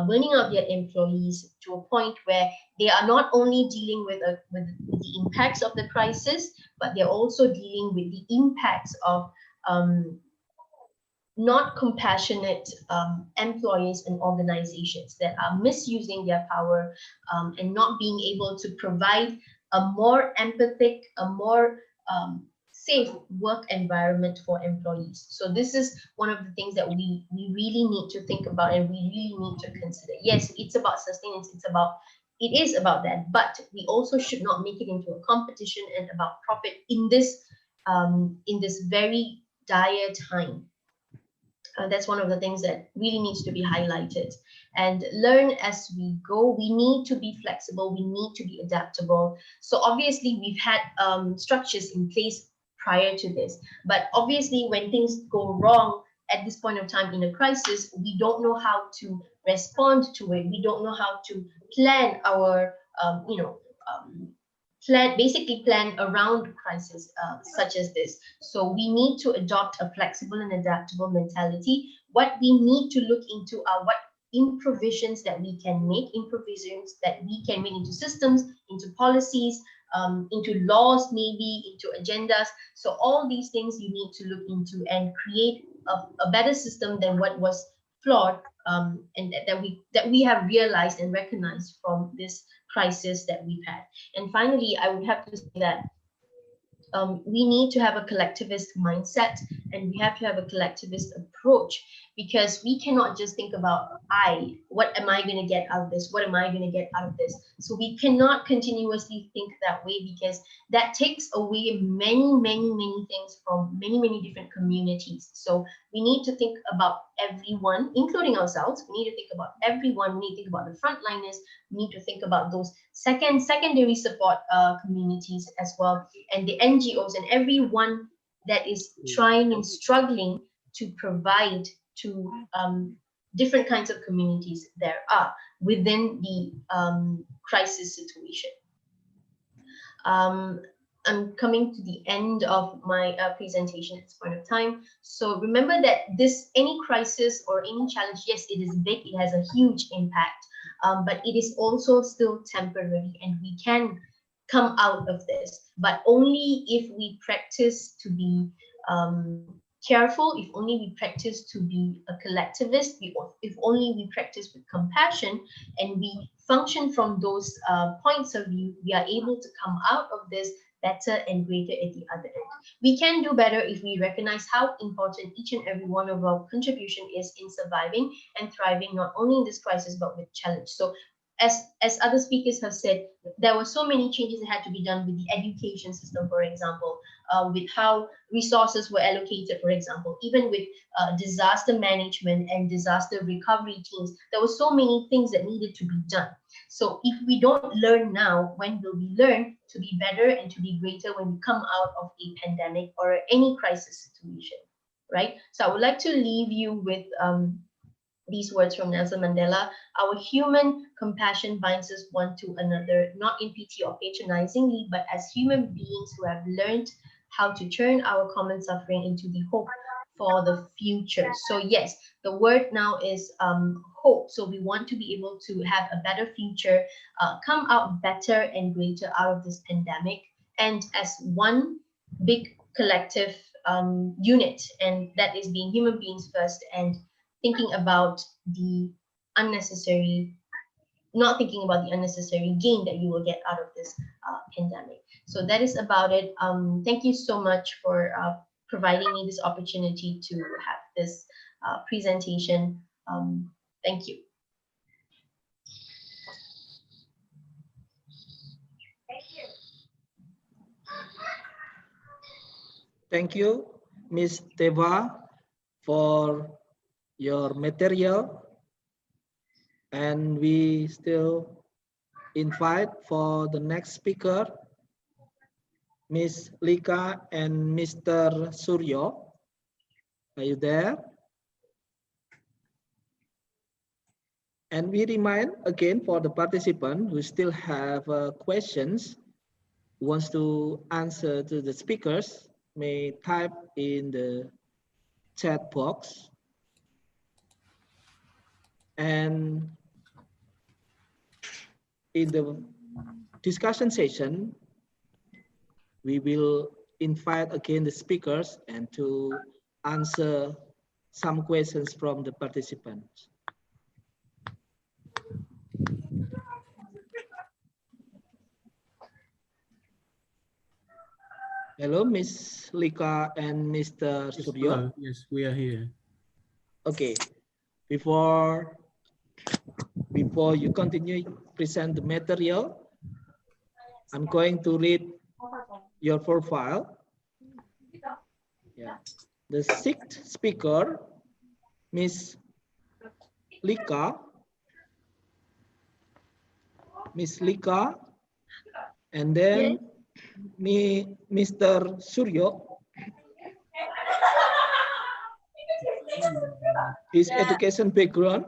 burning out their employees to a point where they are not only dealing with the impacts of the crisis, but they're also dealing with the impacts of not compassionate employees and organizations that are misusing their power and not being able to provide a more empathic, a more safe work environment for employees. So this is one of the things that we really need to think about and we really need to consider. Yes, it's about sustenance, it is about that, but we also should not make it into a competition and about profit in this very dire time. That's one of the things that really needs to be highlighted. And learn as we go. We need to be flexible. We need to be adaptable. So obviously we've had structures in place prior to this, but obviously when things go wrong at this point of time in a crisis, we don't know how to respond to it. We don't know how to plan our, basically plan around crisis such as this. So we need to adopt a flexible and adaptable mentality. What we need to look into are what improvisations that we can make, into systems, into policies, into laws, maybe into agendas. So all these things you need to look into and create a better system than what was flawed, and that we have realized and recognized from this crisis that we've had. And finally, I would have to say that we need to have a collectivist mindset and we have to have a collectivist approach, because we cannot just think about what am I going to get out of this? What am I going to get out of this? So we cannot continuously think that way, because that takes away many, many, many things from many, many different communities. So we need to think about everyone, including ourselves. We need to think about everyone. We need to think about the frontliners. We need to think about those secondary support communities as well, and the NGOs and everyone that is trying and struggling to provide to different kinds of communities there are within the crisis situation. I'm coming to the end of my presentation at this point of time. So remember that any crisis or any challenge, yes, it is big, it has a huge impact, but it is also still temporary and we can come out of this, but only if we practice to be careful, if only we practice to be a collectivist, if only we practice with compassion and we function from those points of view, we are able to come out of this better and greater at the other end. We can do better if we recognize how important each and every one of our contribution is in surviving and thriving, not only in this crisis, but with challenge. So as other speakers have said, there were so many changes that had to be done with the education system, for example, with how resources were allocated, for example, even with disaster management and disaster recovery teams. There were so many things that needed to be done. So if we don't learn now, when will we learn to be better and to be greater when we come out of a pandemic or any crisis situation, right? So I would like to leave you with these words from Nelson Mandela: our human compassion binds us one to another, not in pity or patronizingly, but as human beings who have learned how to turn our common suffering into the hope for the future. So yes, the word now is hope. So we want to be able to have a better future, come out better and greater out of this pandemic, and as one big collective unit, and that is being human beings first and thinking about the unnecessary, not thinking about the unnecessary gain that you will get out of this pandemic. So that is about it. Thank you so much for providing me this opportunity to have this presentation. Thank you. Thank you, Ms. Teva, for your material, and we still invite for the next speaker, Ms. Lika and Mr. Suryo. Are you there? And we remind again for the participant who still have questions, wants to answer to the speakers may type in the chat box. And in the discussion session, we will invite again the speakers and to answer some questions from the participants. Hello, Ms. Lika and Mr. Yes, Suryo. hello. Yes, we are here. Okay, before you continue present the material, I'm going to read your profile. Yeah. The sixth speaker, Ms. Lika, and then Mr. Suryo. His education background,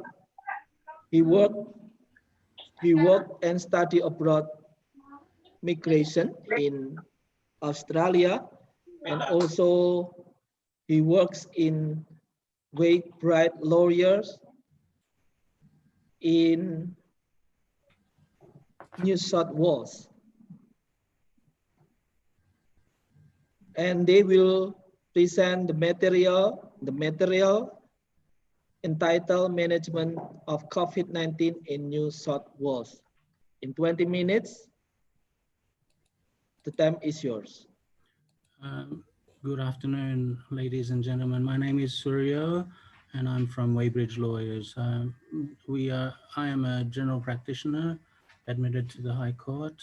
he worked and studied abroad migration in Australia, and also he works in Webminar lawyers in New South Wales. And they will present the material entitled Management of COVID-19 in New South Wales. In 20 minutes, the time is yours. Good afternoon, ladies and gentlemen. My name is Suryo, and I'm from Weybridge Lawyers. I am a general practitioner admitted to the High Court.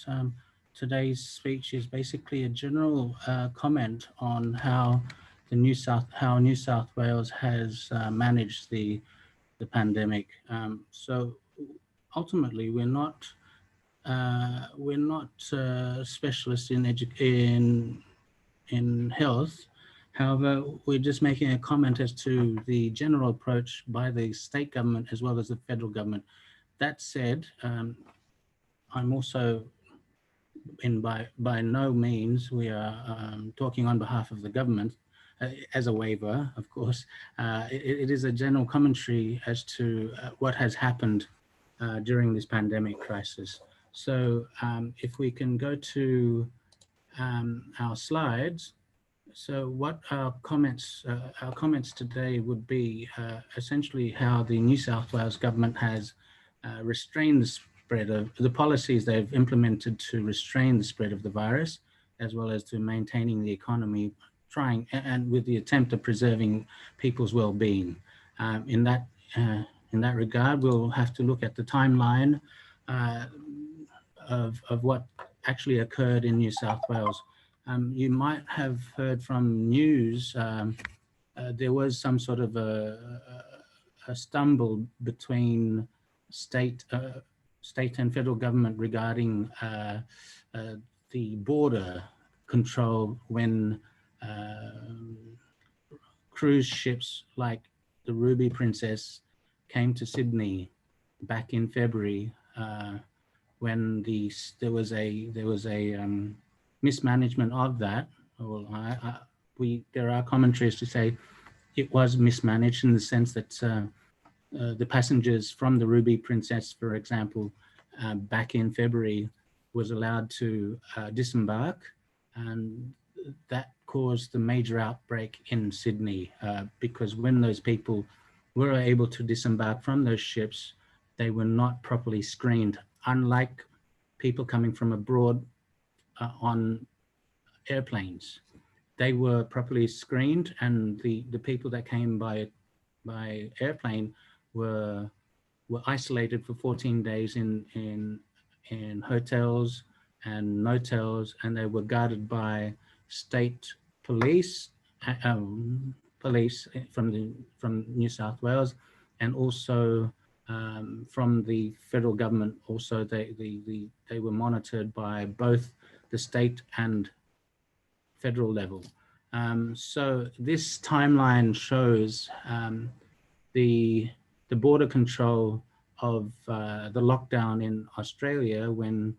Today's speech is basically a general comment on how New South Wales has managed the pandemic. So ultimately, we're not specialists in health. However, we're just making a comment as to the general approach by the state government as well as the federal government. That said, I'm also by no means we are talking on behalf of the government as a waiver, of course. It is a general commentary as to what has happened during this pandemic crisis. So if we can go to our slides. So what our comments today would be essentially how the New South Wales government has restrained the spread of the policies they've implemented to restrain the spread of the virus, as well as to maintaining the economy, trying and with the attempt of preserving people's well-being. In that regard, we'll have to look at the timeline of what actually occurred in New South Wales. You might have heard from news, there was some sort of a stumble between state and federal government regarding the border control when cruise ships like the Ruby Princess came to Sydney back in February, when there was a mismanagement of that. Well, there are commentaries to say it was mismanaged in the sense that the passengers from the Ruby Princess, for example, back in February, was allowed to disembark, and that caused the major outbreak in Sydney because when those people were able to disembark from those ships, they were not properly screened, unlike people coming from abroad on airplanes. They were properly screened, and the people that came by airplane were isolated for 14 days in hotels and motels, and they were guarded by state police from New South Wales, and also from the federal government. Also, they were monitored by both the state and federal level. So this timeline shows the border control of the lockdown in Australia when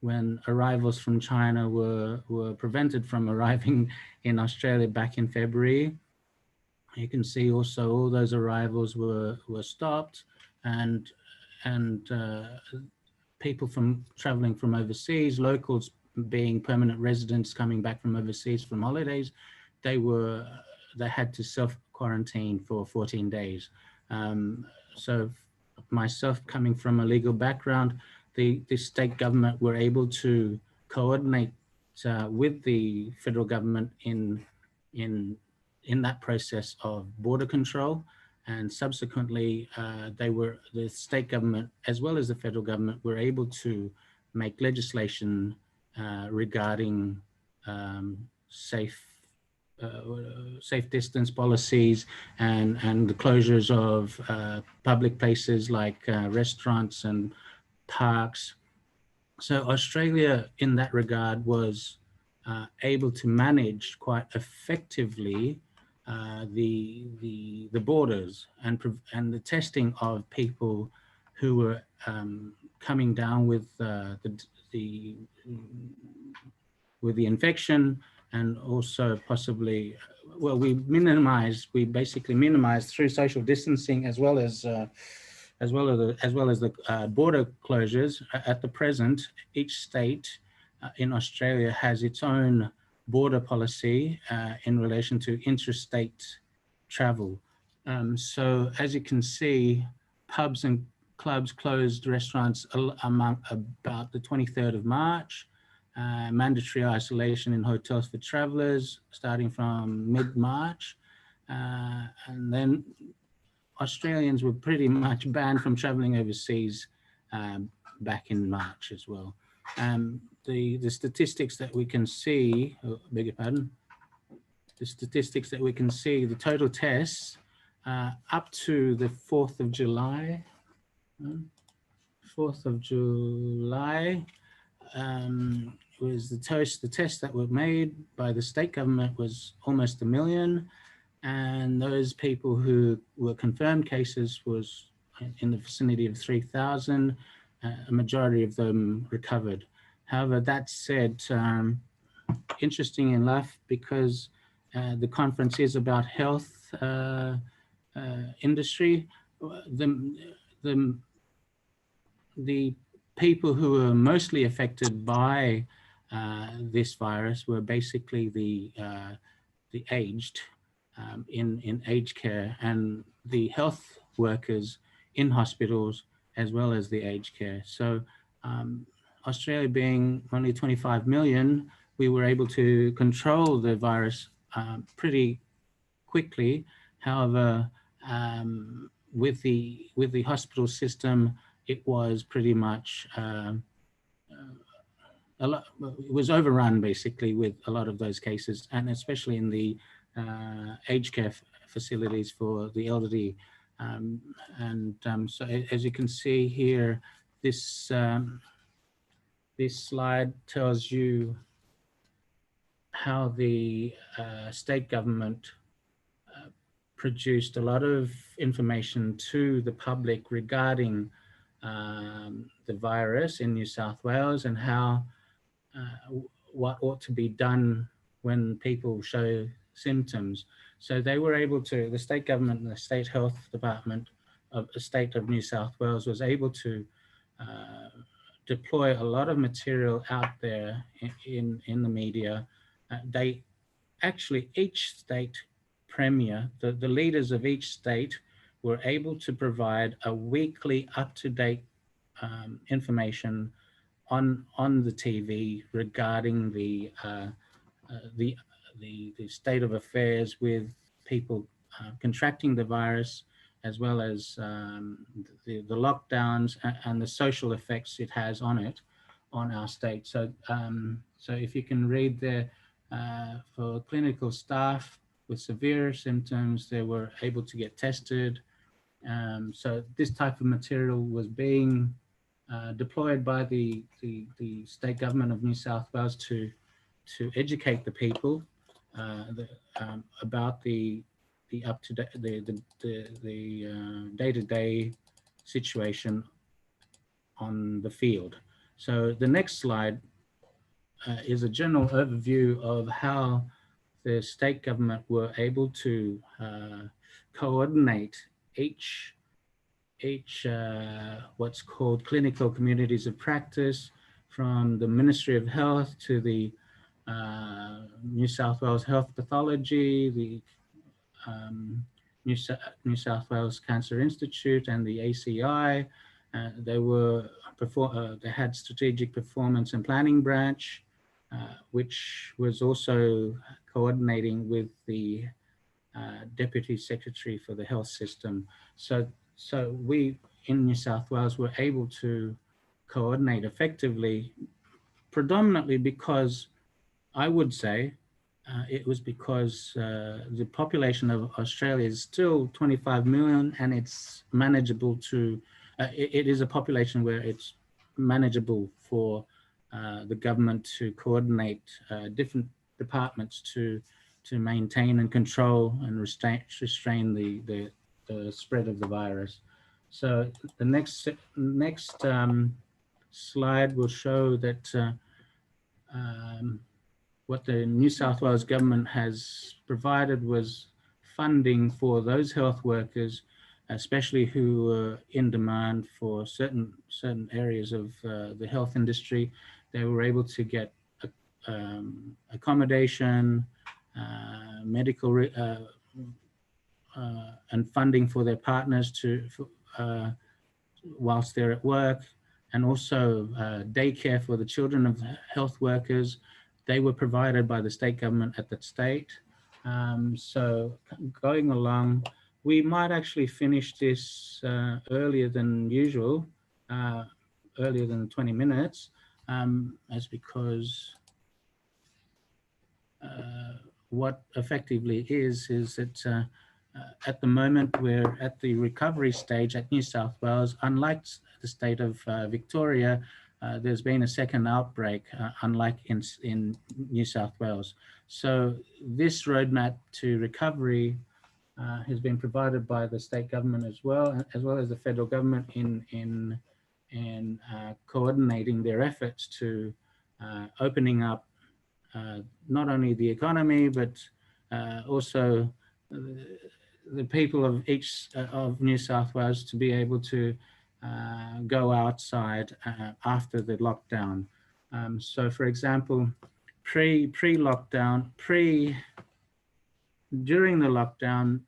when arrivals from China were prevented from arriving in Australia back in February. You can see also all those arrivals were stopped, and people from traveling from overseas, locals being permanent residents coming back from overseas from holidays, they had to self-quarantine for 14 days. So myself, coming from a legal background, the state government were able to coordinate with the federal government in that process of border control, and subsequently the state government as well as the federal government were able to make legislation regarding safe distance policies and the closures of public places like restaurants and parks. So Australia in that regard was able to manage quite effectively the borders and the testing of people who were coming down with the infection, and also possibly, well, we basically minimized through social distancing as well as the border closures. At the present, each state in Australia has its own border policy in relation to interstate travel. So as you can see, pubs and clubs closed, restaurants about the 23rd of March. Mandatory isolation in hotels for travelers starting from mid-March. And then Australians were pretty much banned from traveling overseas back in March as well. The statistics that we can see, beg your pardon, the statistics that we can see, the total tests up to the 4th of July, 4th of July, was the tests that were made by the state government was almost 1 million, and those people who were confirmed cases was in the vicinity of 3,000. A majority of them recovered. However, that said, interesting enough, because the conference is about health industry, the people who were mostly affected by this virus were basically the aged in aged care, and the health workers in hospitals as well as the aged care. So Australia being only 25 million, we were able to control the virus pretty quickly. However, with the hospital system, it was pretty much it was overrun basically with a lot of those cases, and especially in the aged care facilities for the elderly. So as you can see here, this slide tells you how the state government produced a lot of information to the public regarding the virus in New South Wales, and how what ought to be done when people show symptoms. So they were able to, the state government and the state health department of the state of New South Wales was able to deploy a lot of material out there in the media. They actually, each state premier, the leaders of each state were able to provide a weekly up-to-date information on the TV regarding the state of affairs with people contracting the virus, as well as the lockdowns and the social effects it has on our state. So so if you can read there, for clinical staff with severe symptoms, they were able to get tested. So this type of material was being deployed by the state government of New South Wales to educate the people about the up-to-date, the day-to-day situation on the field. So the next slide is a general overview of how the state government were able to coordinate each what's called clinical communities of practice, from the Ministry of Health to the New South Wales Health Pathology, the New South Wales Cancer Institute, and the ACI. They had strategic performance and planning branch, which was also coordinating with the Deputy Secretary for the Health System. So we in New South Wales were able to coordinate effectively, predominantly because I would say it was because the population of Australia is still 25 million, and it's manageable to, it is a population where it's manageable for the government to coordinate different departments to maintain and control and restrain the spread of the virus. So the next slide will show that what the New South Wales government has provided was funding for those health workers, especially who were in demand for certain areas of the health industry. They were able to get accommodation, medical and funding for their partners whilst they're at work, and also daycare for the children of health workers. They were provided by the state government at that state. So going along, we might actually finish this earlier than usual, earlier than 20 minutes, as because what effectively is that at the moment we're at the recovery stage at New South Wales. Unlike the state of Victoria, there's been a second outbreak, unlike in New South Wales. So this roadmap to recovery has been provided by the state government as well as the federal government in coordinating their efforts to opening up not only the economy, but also the people of of New South Wales to be able to go outside after the lockdown. So for example, pre-lockdown, during the lockdown,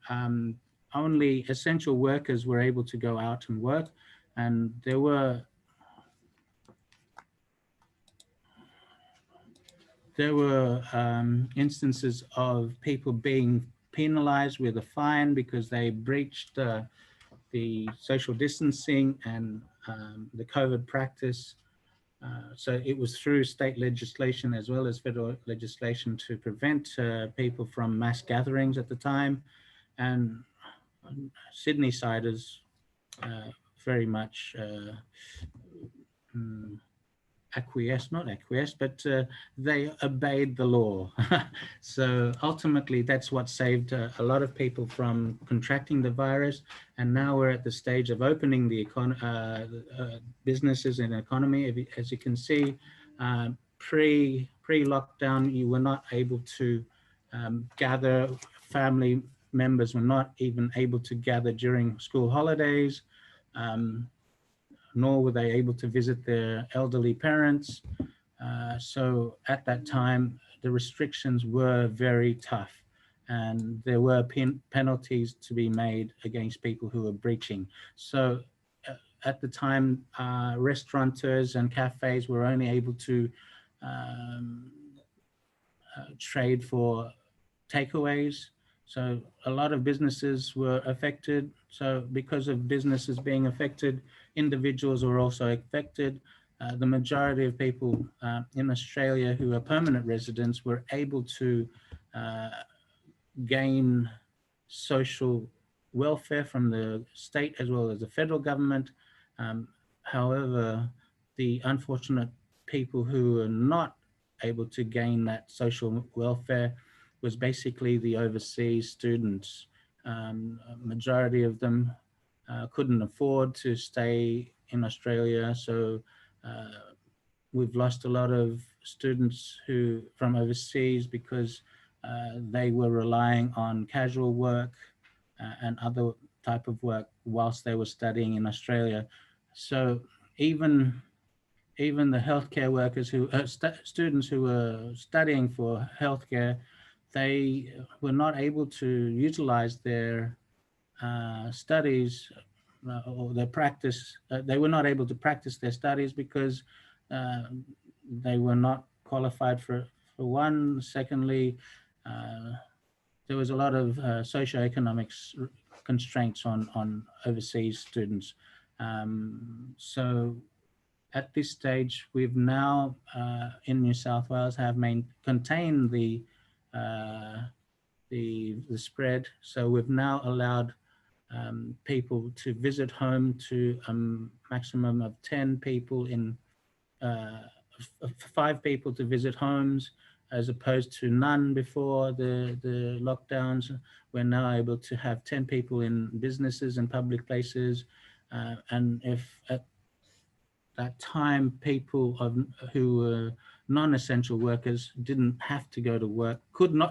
only essential workers were able to go out and work, and there were instances of people being penalized with a fine because they breached the social distancing and the COVID practice. So it was through state legislation as well as federal legislation to prevent people from mass gatherings at the time. And Sydney-siders very much but they obeyed the law. So ultimately, that's what saved a lot of people from contracting the virus. And now we're at the stage of opening the businesses and economy. As you can see, pre-lockdown, you were not able to gather. Family members were not even able to gather during school holidays. Nor were they able to visit their elderly parents. So at that time, the restrictions were very tough, and there were penalties to be made against people who were breaching. So at the time, restaurateurs and cafes were only able to trade for takeaways. So a lot of businesses were affected. So because of businesses being affected, individuals were also affected. The majority of people in Australia who are permanent residents were able to gain social welfare from the state as well as the federal government. However, the unfortunate people who are not able to gain that social welfare was basically the overseas students. Majority of them couldn't afford to stay in Australia, so we've lost a lot of students who from overseas because they were relying on casual work and other type of work whilst they were studying in Australia. So even the healthcare workers who students who were studying for healthcare, they were not able to utilize their studies or their practice. They were not able to practice their studies because they were not qualified for one. Secondly, there was a lot of socioeconomic constraints on overseas students. So at this stage, we've now in New South Wales have contained the spread. So we've now allowed people to visit home to a maximum of 10 people in 5 people to visit homes, as opposed to none before the lockdowns. We're now able to have 10 people in businesses and public places. And if at that time people who were non-essential workers didn't have to go to work,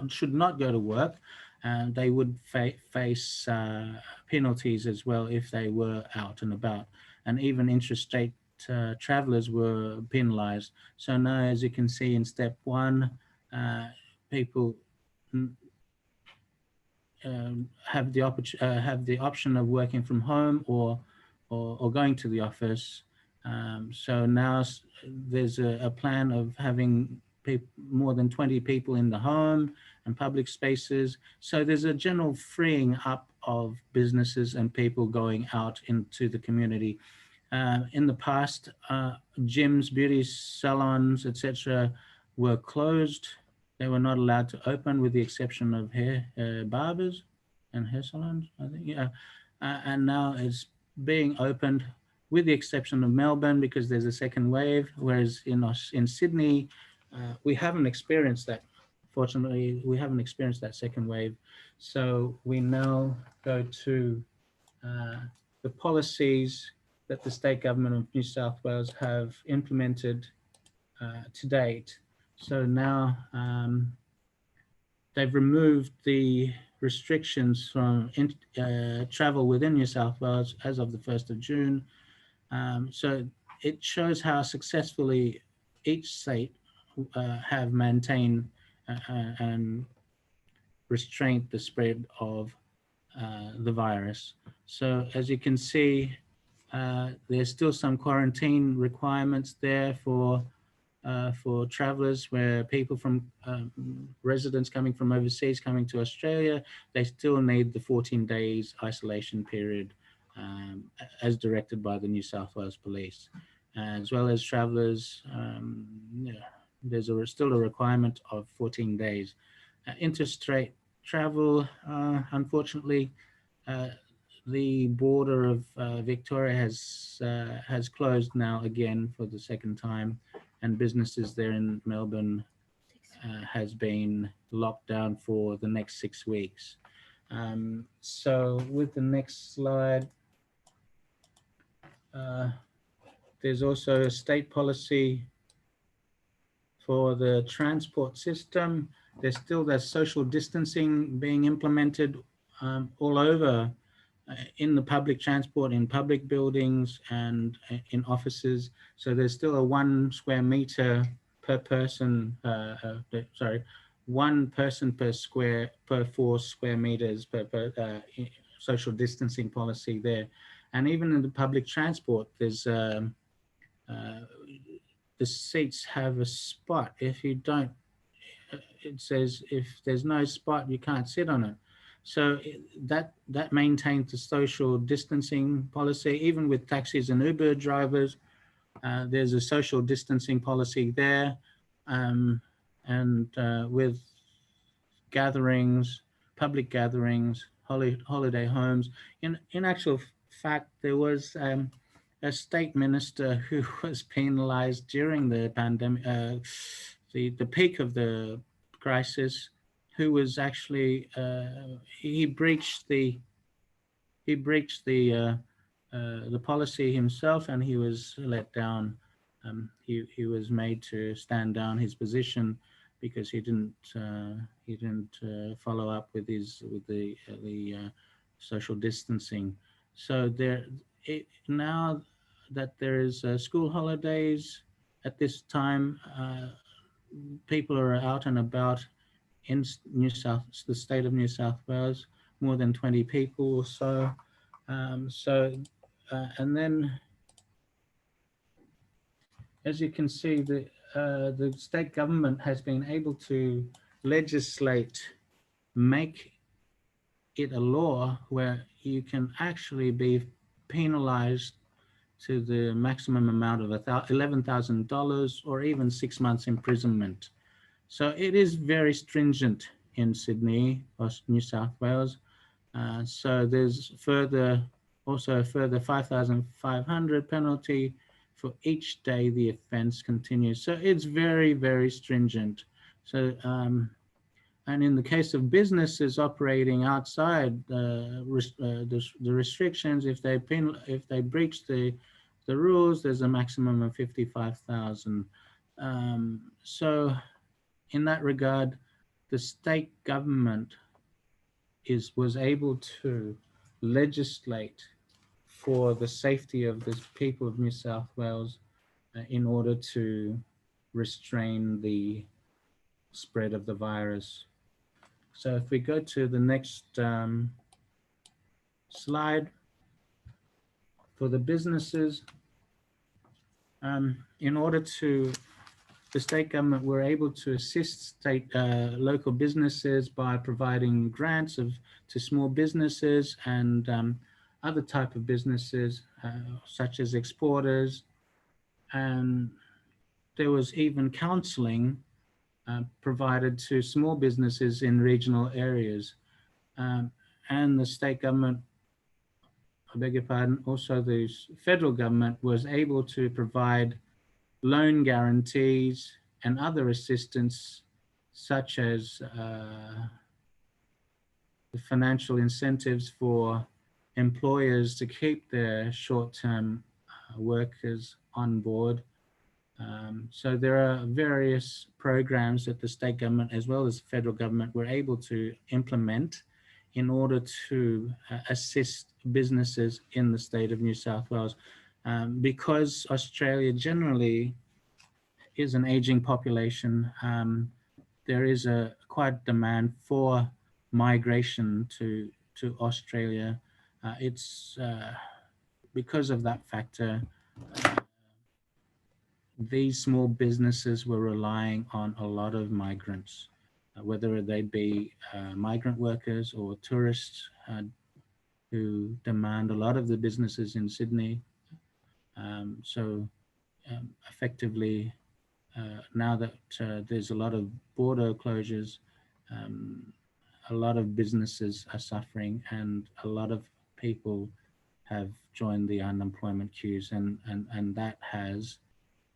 should not go to work, and they would face penalties as well if they were out and about. And even interstate travelers were penalized. So now, as you can see in step 1, people have the option of working from home or going to the office. So now there's a plan of having more than 20 people in the home and public spaces. So there's a general freeing up of businesses and people going out into the community. In the past, gyms, beauty salons, etc., were closed. They were not allowed to open, with the exception of hair barbers and hair salons, I think. Yeah, and now it's being opened, with the exception of Melbourne, because there's a second wave. Whereas in Sydney, we haven't experienced that. Fortunately, we haven't experienced that second wave. So we now go to the policies that the state government of New South Wales have implemented to date. So now they've removed the restrictions from travel within New South Wales as of the 1st of June. So it shows how successfully each state have maintained and restrained the spread of the virus. So as you can see, there's still some quarantine requirements there for travelers, where people from residents coming from overseas coming to Australia, they still need the 14 days isolation period as directed by the New South Wales Police. As well as travelers, there's still a requirement of 14 days. Interstate travel, unfortunately, the border of Victoria has closed now again for the second time, and businesses there in Melbourne has been locked down for the next 6 weeks. So with the next slide, there's also a state policy for the transport system. There's social distancing being implemented all over in the public transport, in public buildings and in offices. So there's still a 1 square meter per person, 1 person per 4 square meters per social distancing policy there. And even in the public transport, there's the seats have a spot. If you don't, it says if there's no spot, you can't sit on it. So that maintains the social distancing policy. Even with taxis and Uber drivers, there's a social distancing policy there. And with gatherings, public gatherings, holiday homes. In actual fact, there was a state minister who was penalized during the pandemic, the peak of the crisis, who was actually he breached the policy himself, and he was let down he was made to stand down his position because he didn't follow up with the social distancing. So now that there is school holidays at this time, people are out and about in the state of New South Wales, more than 20 people or so. And then, as you can see, the state government has been able to legislate, make it a law where you can actually be penalized to the maximum amount of $11,000 or even 6 months imprisonment. So it is very stringent in Sydney or New South Wales. So there's also a further 5,500 penalty for each day the offence continues. So it's very, very stringent. So, and in the case of businesses operating outside the restrictions, if they breach the rules, there's a maximum of 55,000. So in that regard, the state government was able to legislate for the safety of the people of New South Wales in order to restrain the spread of the virus. So if we go to the next slide, for the businesses, in order to, the state government were able to assist local businesses by providing grants to small businesses and other type of businesses, such as exporters. And there was even counseling provided to small businesses in regional areas. And the state government, I beg your pardon, also the federal government was able to provide loan guarantees and other assistance, such as the financial incentives for employers to keep their short-term workers on board. So there are various programs that the state government as well as the federal government were able to implement in order to assist businesses in the state of New South Wales. Because Australia generally is an aging population, there is a quite demand for migration to Australia. It's because of that factor, these small businesses were relying on a lot of migrants, whether they be migrant workers or tourists who demand a lot of the businesses in Sydney. Effectively, now that there's a lot of border closures, a lot of businesses are suffering and a lot of people have joined the unemployment queues, and that has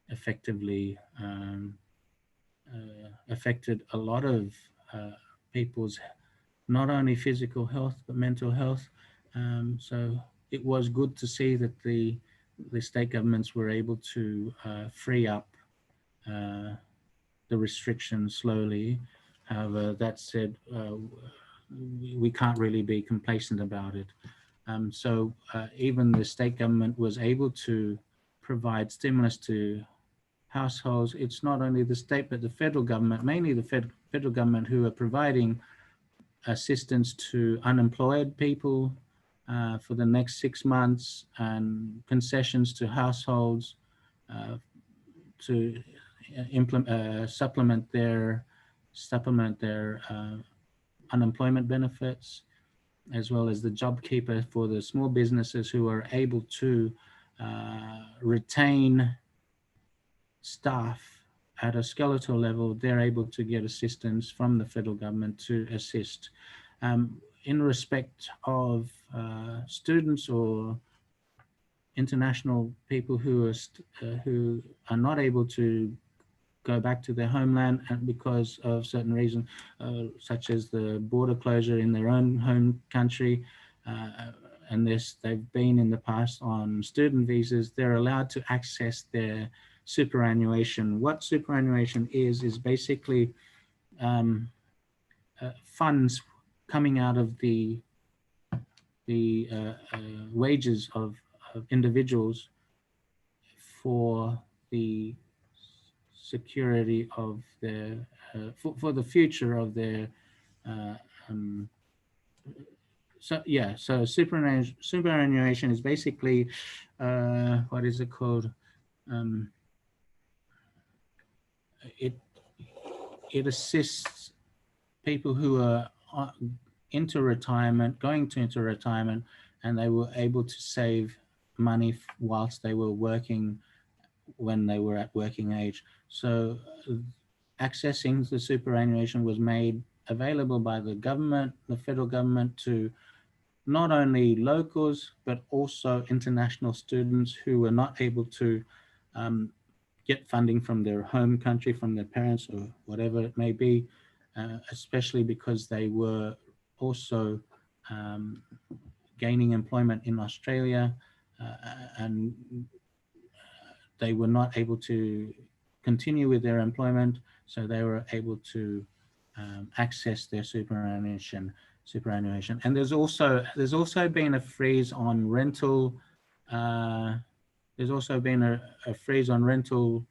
effectively affected a lot of people's not only physical health but mental health. So it was good to see that the state governments were able to free up the restrictions slowly. However, that said, we can't really be complacent about it. So even the state government was able to provide stimulus to households. It's not only the state but the federal government, mainly the federal government, who are providing assistance to unemployed people for the next 6 months, and concessions to households to supplement their unemployment benefits, as well as the JobKeeper for the small businesses who are able to retain staff at a skeletal level. They're able to get assistance from the federal government to assist. In respect of students or international people who are not able to go back to their homeland and because of certain reasons, such as the border closure in their own home country, and they've been in the past on student visas, they're allowed to access their superannuation. What superannuation is basically funds coming out of the wages of individuals for the security of their for the future of their so superannuation is basically what is it called? It assists people who are into retirement, going into retirement, and they were able to save money whilst they were working when they were at working age. So accessing the superannuation was made available by the government, the federal government, to not only locals, but also international students who were not able to get funding from their home country, from their parents or whatever it may be, especially because they were also gaining employment in Australia and they were not able to continue with their employment, so they were able to access their superannuation. And there's also been a freeze on rental. There's also been a freeze on rental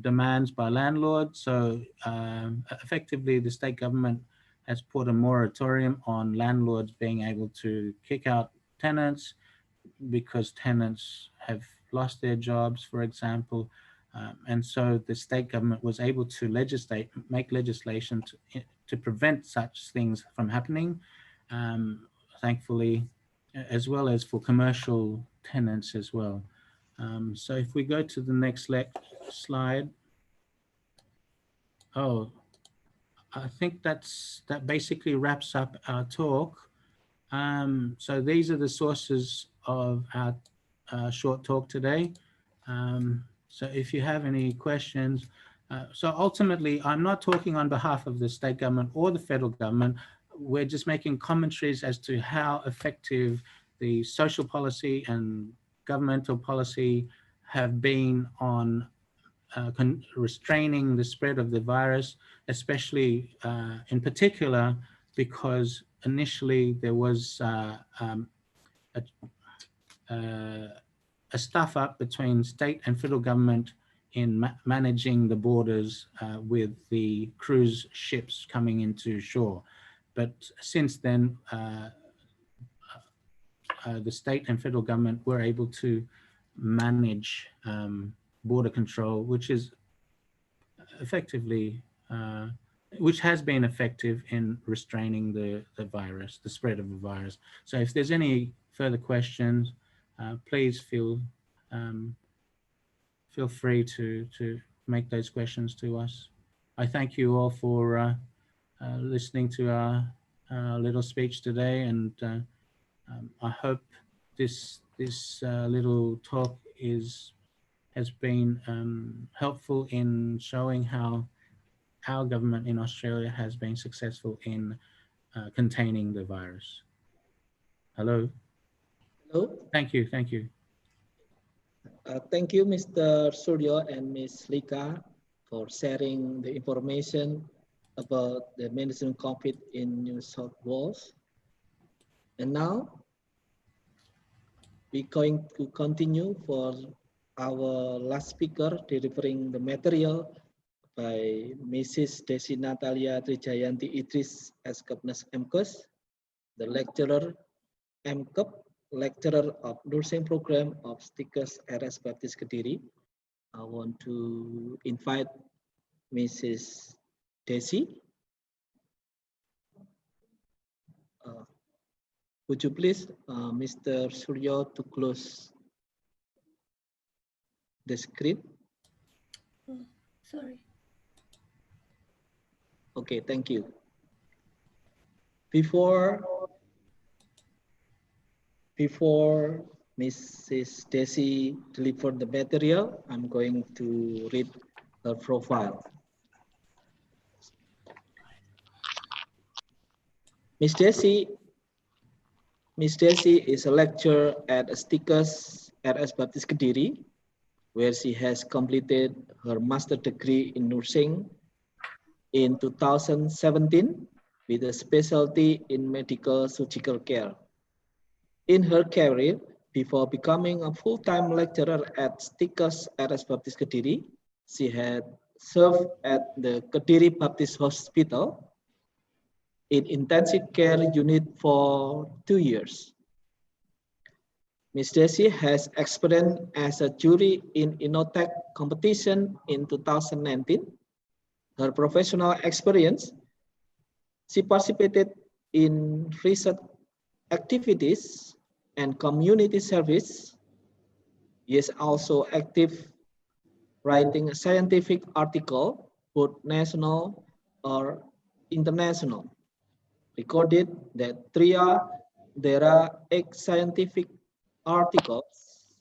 demands by landlords. So effectively, the state government has put a moratorium on landlords being able to kick out tenants because tenants have lost their jobs, for example. And so the state government was able to make legislation to prevent such things from happening, thankfully, as well as for commercial tenants as well. So if we go to the next slide. Oh, I think that basically wraps up our talk. So these are the sources of our short talk today. So if you have any questions, so ultimately, I'm not talking on behalf of the state government or the federal government. We're just making commentaries as to how effective the social policy and governmental policy have been on restraining the spread of the virus, especially in particular, because initially there was a stuff up between state and federal government in managing the borders with the cruise ships coming into shore. But since then, the state and federal government were able to manage border control, which is effectively, which has been effective in restraining the virus, the spread of the virus. So if there's any further questions, please feel free to make those questions to us. I thank you all for listening to our little speech today, and I hope this little talk has been helpful in showing how our government in Australia has been successful in containing the virus. Hello. Hello. Thank you. Thank you. Thank you, Mr. Suryo and Ms. Lika, for sharing the information about the medicine COVID in New South Wales. And now we're going to continue for our last speaker, delivering the material by Mrs. Desi Natalia Trijayanti Idris, Eskapnas MKes, the lecturer MKep, lecturer of nursing program of Stickers RS Baptist Kediri. I want to invite Mrs. Desi. Would you please, Mr. Suryo, to close the screen? Oh, sorry. Okay, thank you. Before Mrs. Desi delivered the material, I'm going to read her profile. Miss Desi is a lecturer at Stickers RS Baptist Kediri. where she has completed her master's degree in nursing in 2017 with a specialty in medical surgical care. In her career, before becoming a full-time lecturer at Stickers RS Baptist Kediri, she had served at the Kediri Baptist Hospital in intensive care unit for 2 years. Ms. Desi has experience as a jury in Innotech competition in 2019. Her professional experience, she participated in research activities and community service. He is also active writing a scientific article, both national or international. Recorded that there are 8 scientific articles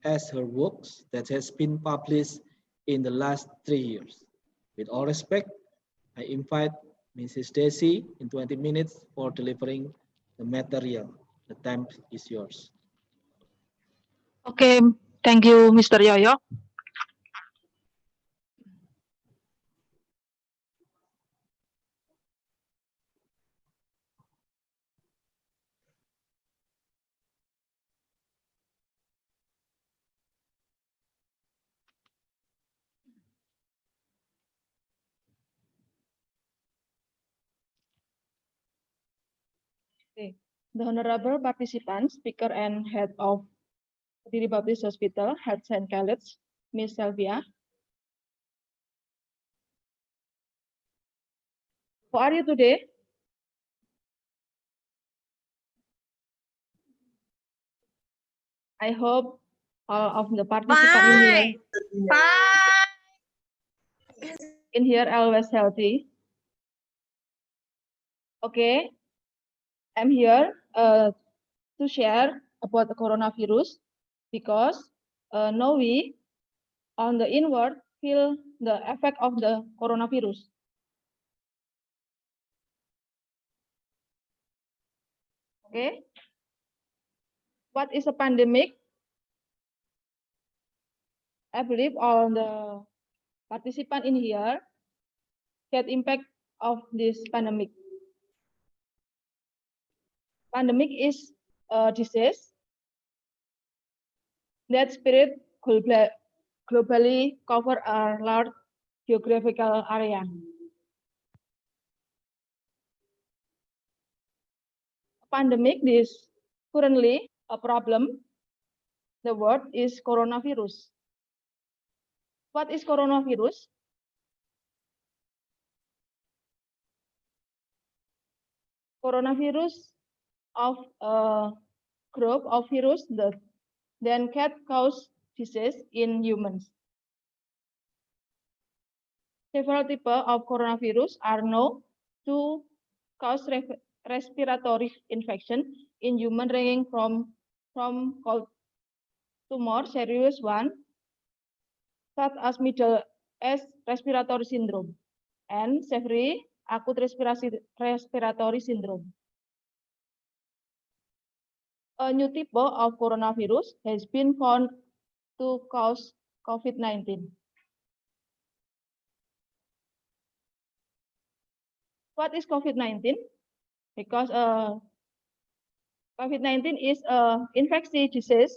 as her works that has been published in the last 3 years. With all respect, I invite Mrs. Desi in 20 minutes for delivering the material. The time is yours. Okay, thank you, Mr. Yoyo. Okay. The honorable participant, speaker and head of Kediri Baptist Hospital, Health and College, Ms. Selvia. How are you today? I hope all of the participants in here always healthy. Okay, I'm here to share about the coronavirus because now we on the inward feel the effect of the coronavirus. Okay, what is a pandemic? I believe all the participants in here get impact of this pandemic. Pandemic is a disease that spread globally cover a large geographical area. Pandemic is currently a problem. The word is coronavirus. What is coronavirus? Coronavirus of a group of virus that then can cause disease in humans. Several types of coronavirus are known to cause respiratory infection in human ranging from cold to more serious one, such as middle respiratory syndrome and severe acute respiratory syndrome. A new type of coronavirus has been found to cause COVID-19. What is COVID-19? Because COVID-19 is an infectious disease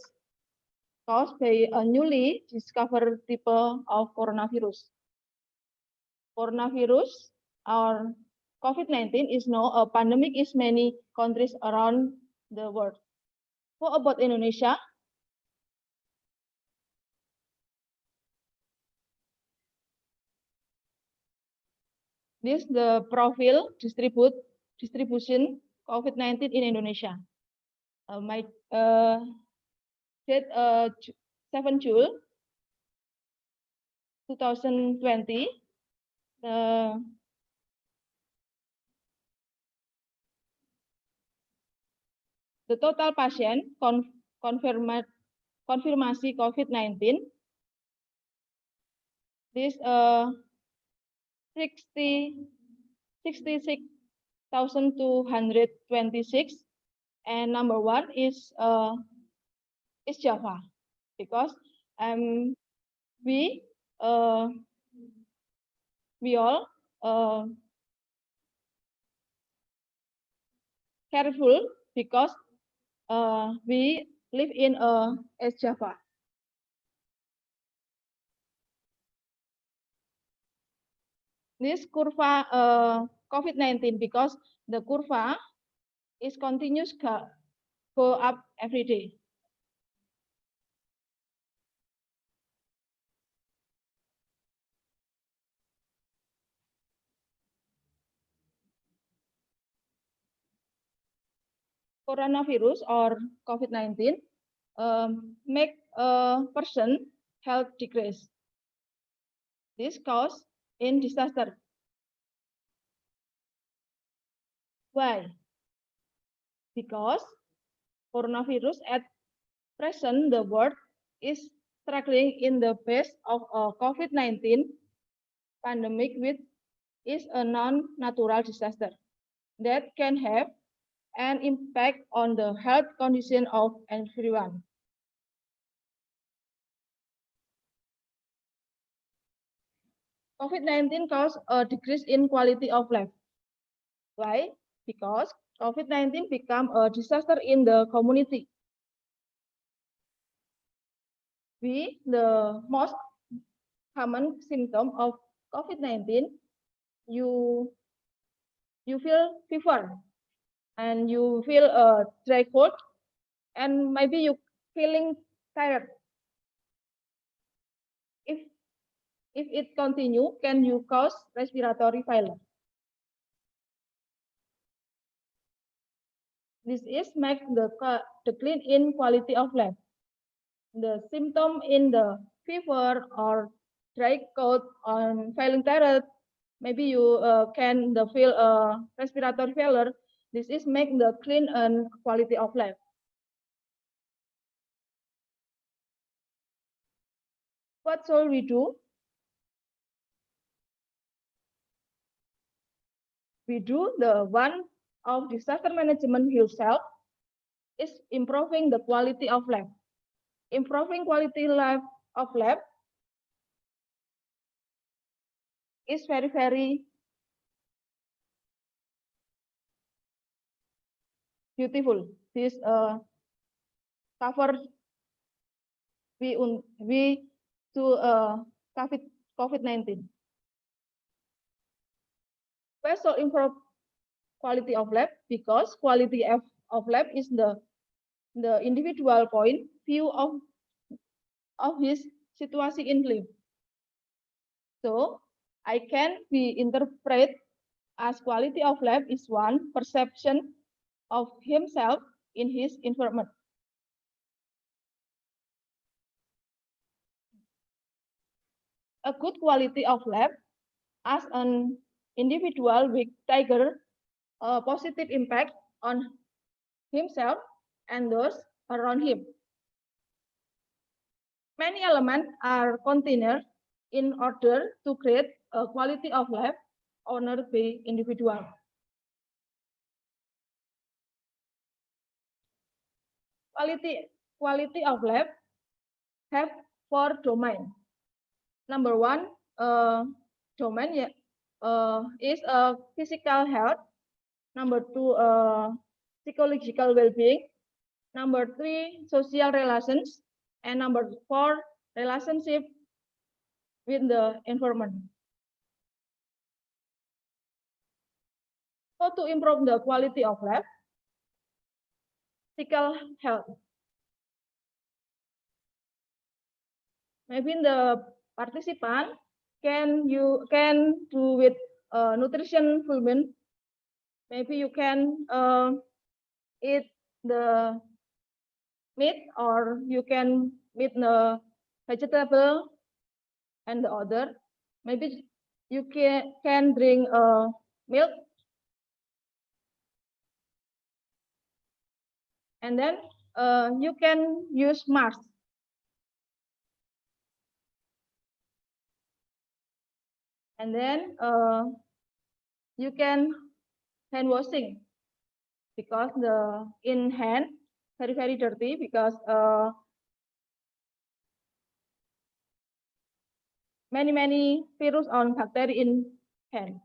caused by a newly discovered type of coronavirus. Coronavirus or COVID-19 is now a pandemic in many countries around the world. What about Indonesia? This is the profile distribution COVID-19 in Indonesia. My date 7 June 2020. The total patient confirmasi COVID-19 this 66,226, and number one is Java, because we all careful because we live in East Java. This curva COVID-19 because the curva is continuous go up every day. Coronavirus or COVID-19 make a person health decrease. This cause in disaster. Why? Because coronavirus at present the world is struggling in the face of a COVID-19 pandemic, which is a non-natural disaster that can have an impact on the health condition of everyone. COVID-19 caused a decrease in quality of life. Why? Because COVID-19 became a disaster in the community. The most common symptom of COVID-19, you feel fever and you feel dry cold and maybe you feeling tired. If it continue, can you cause respiratory failure? This is make the decline in quality of life. The symptom in the fever or dry cold or feeling tired, maybe you can feel respiratory failure. This is make the clean and quality of life. What shall we do? We do the one of disaster management yourself is improving the quality of life. Improving quality of life is very, very beautiful. This cover we to COVID-19. Why so improve quality of life? Because quality of life is the individual point view of his situation in life. So I can be interpret as quality of life is one perception of himself in his environment. A good quality of life as an individual will trigger a positive impact on himself and those around him. Many elements are contained in order to create a quality of life honored by individual. Quality of life have 4 domains. Number 1 domain is physical health. Number 2 psychological well-being. Number 3 social relations. And number 4 relationship with the environment. How to improve the quality of life? Physical health. Maybe the participant can do with nutrition supplement. Maybe you can eat the meat or you can eat the vegetable and the other. Maybe you can drink milk. And then you can use mask. And then you can hand washing because the in hand very dirty because many virus or bacteria in hand.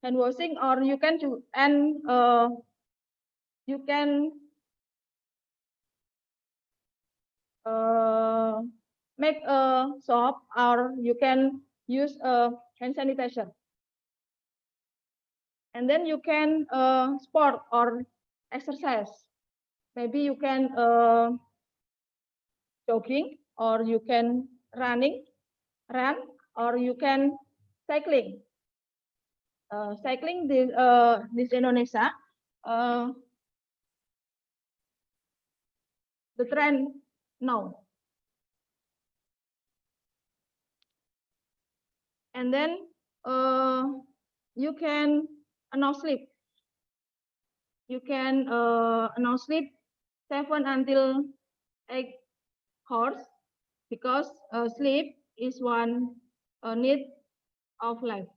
Hand washing, or you can do, and you can make a soap, or you can use a hand sanitizer. And then you can sport or exercise. Maybe you can jogging, or you can run, or you can cycling. Cycling this Indonesia, the trend now. And then you can now sleep. You can now sleep 7 until 8 hours, because sleep is one need of life.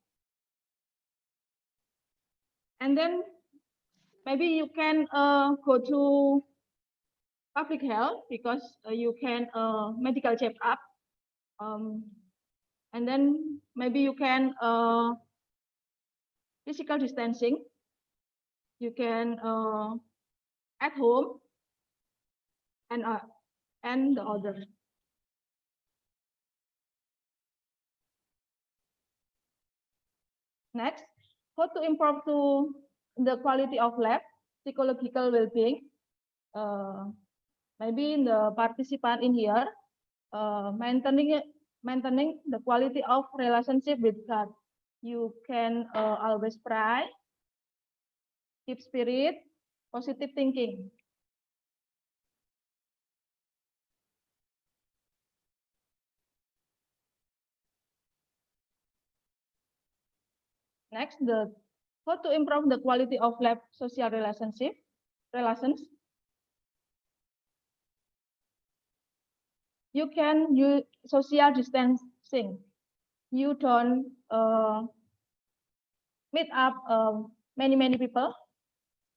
And then maybe you can go to public health, because you can medical check up, and then maybe you can physical distancing. You can at home and the other. Next, how to improve to the quality of lab, psychological well-being. Maybe in the participant in here, maintaining the quality of relationship with God. You can always pray, keep spirit, positive thinking. Next, how to improve the quality of lab social relations. You can use social distancing. You don't meet up many people.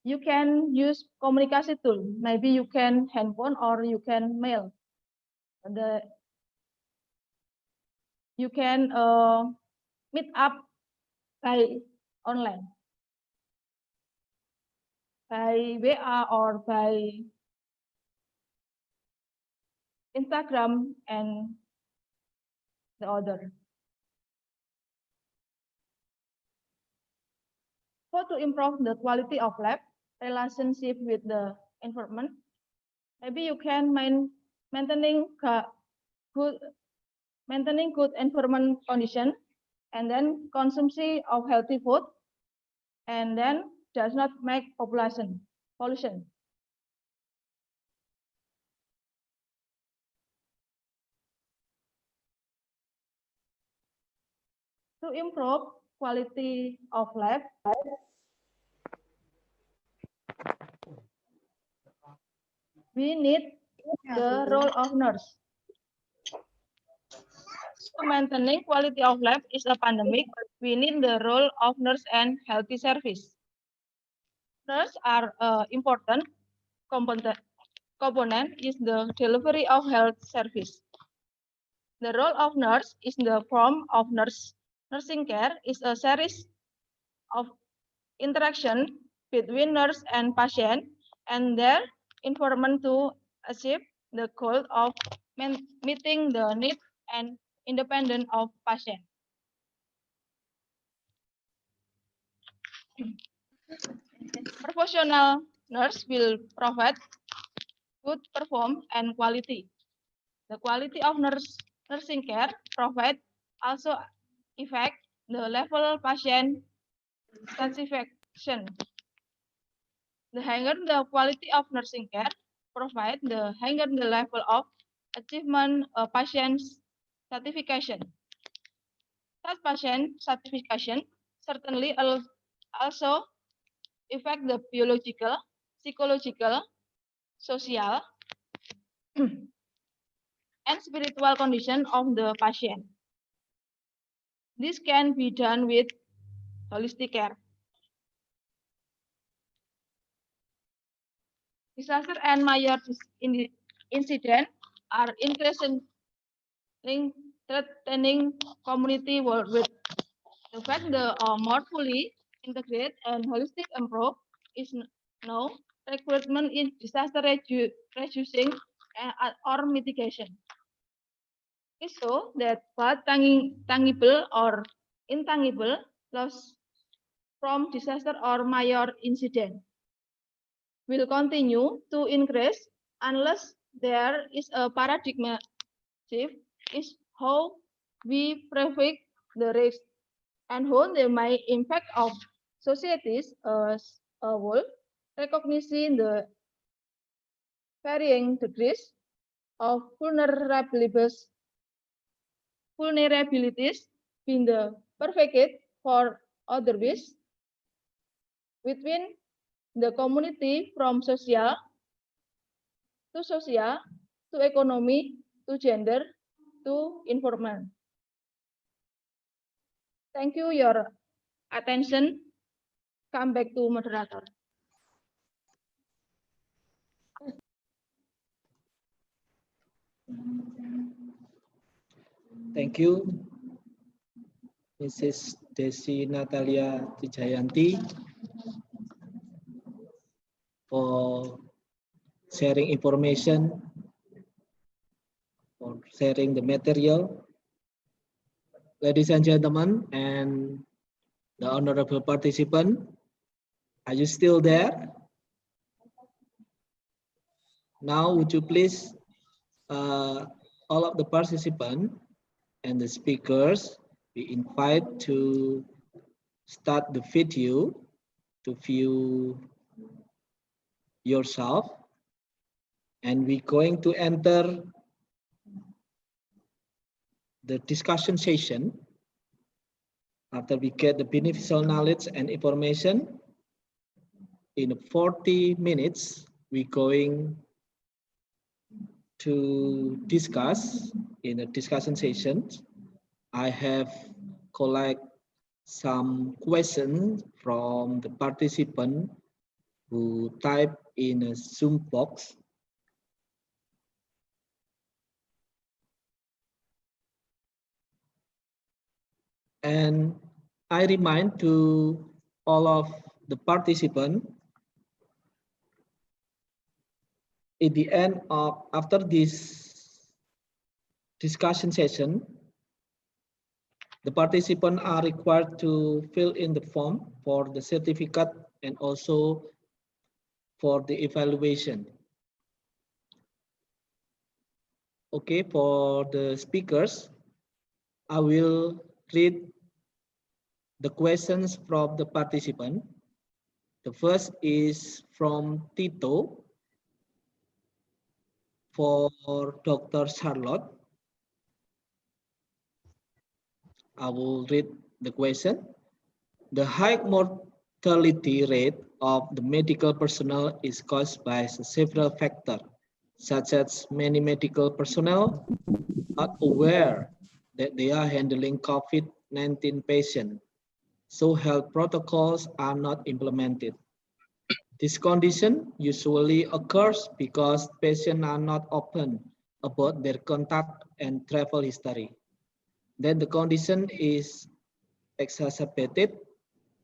You can use communication tool. Maybe you can handphone, or you can mail. You can meet up by online, by WA or by Instagram and the other. How to improve the quality of lab relationship with the environment? Maybe you can maintaining good environment condition, and then consumption of healthy food, and then does not make pollution. To improve quality of lab, we need the role of nurse. So maintaining quality of life is a pandemic. We need the role of nurse and healthy service. Nurses are important component is the delivery of health service. The role of nurse is the form of nursing care is a series of interaction between nurse and patient, and their information to achieve the goal of meeting the needs and independent of patient. Professional nurse will provide good perform and quality. The quality of nursing care provide also affect the level patient satisfaction. The higher the quality of nursing care provide, the higher the level of achievement patient satisfaction. Such patient satisfaction certainly also affect the biological, psychological, social, and spiritual condition of the patient. This can be done with holistic care. Disaster and major incident are threatening community worldwide. The fact the more fully integrated and holistic approach is now recruitment in disaster reducing or mitigation. It's so that both tangible or intangible loss from disaster or major incident will continue to increase unless there is a paradigm shift is how we predict the risk and how they may impact of societies as a whole, recognizing the varying degrees of vulnerabilities being the perfect for other ways within the community from social to economy to gender to informal. Thank you your attention. Come back to moderator. Thank you, Mrs. Desi Natalia Tijayanti, for sharing information, for sharing the material. Ladies and gentlemen, and the honorable participant, are you still there? Now, would you please, all of the participants and the speakers, we invite to start the video to view yourself, and we're going to enter the discussion session. After we get the beneficial knowledge and information, in 40 minutes, we're going to discuss in a discussion session. I have collect some questions from the participant who type in a Zoom box. And I remind to all of the participants, at the end of, after this discussion session, the participants are required to fill in the form for the certificate and also for the evaluation. Okay, for the speakers, I will read the questions from the participant. The first is from Tito for Dr. Charlotte. I will read the question. The high mortality rate of the medical personnel is caused by several factors, such as many medical personnel are aware that they are handling COVID-19 patients, so health protocols are not implemented. This condition usually occurs because patients are not open about their contact and travel history. Then the condition is exacerbated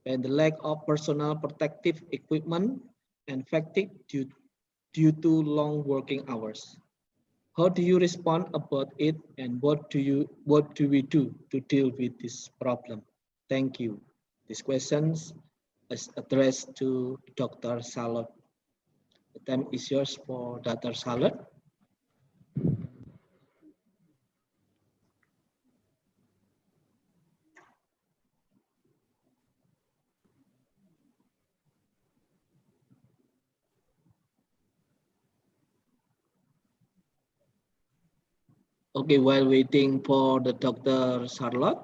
by the lack of personal protective equipment and fatigue due to long working hours. How do you respond about it, and what do we do to deal with this problem? Thank you. These questions is addressed to Dr. Charlotte. The time is yours for Dr. Charlotte. Okay, while waiting for the Dr. Charlotte,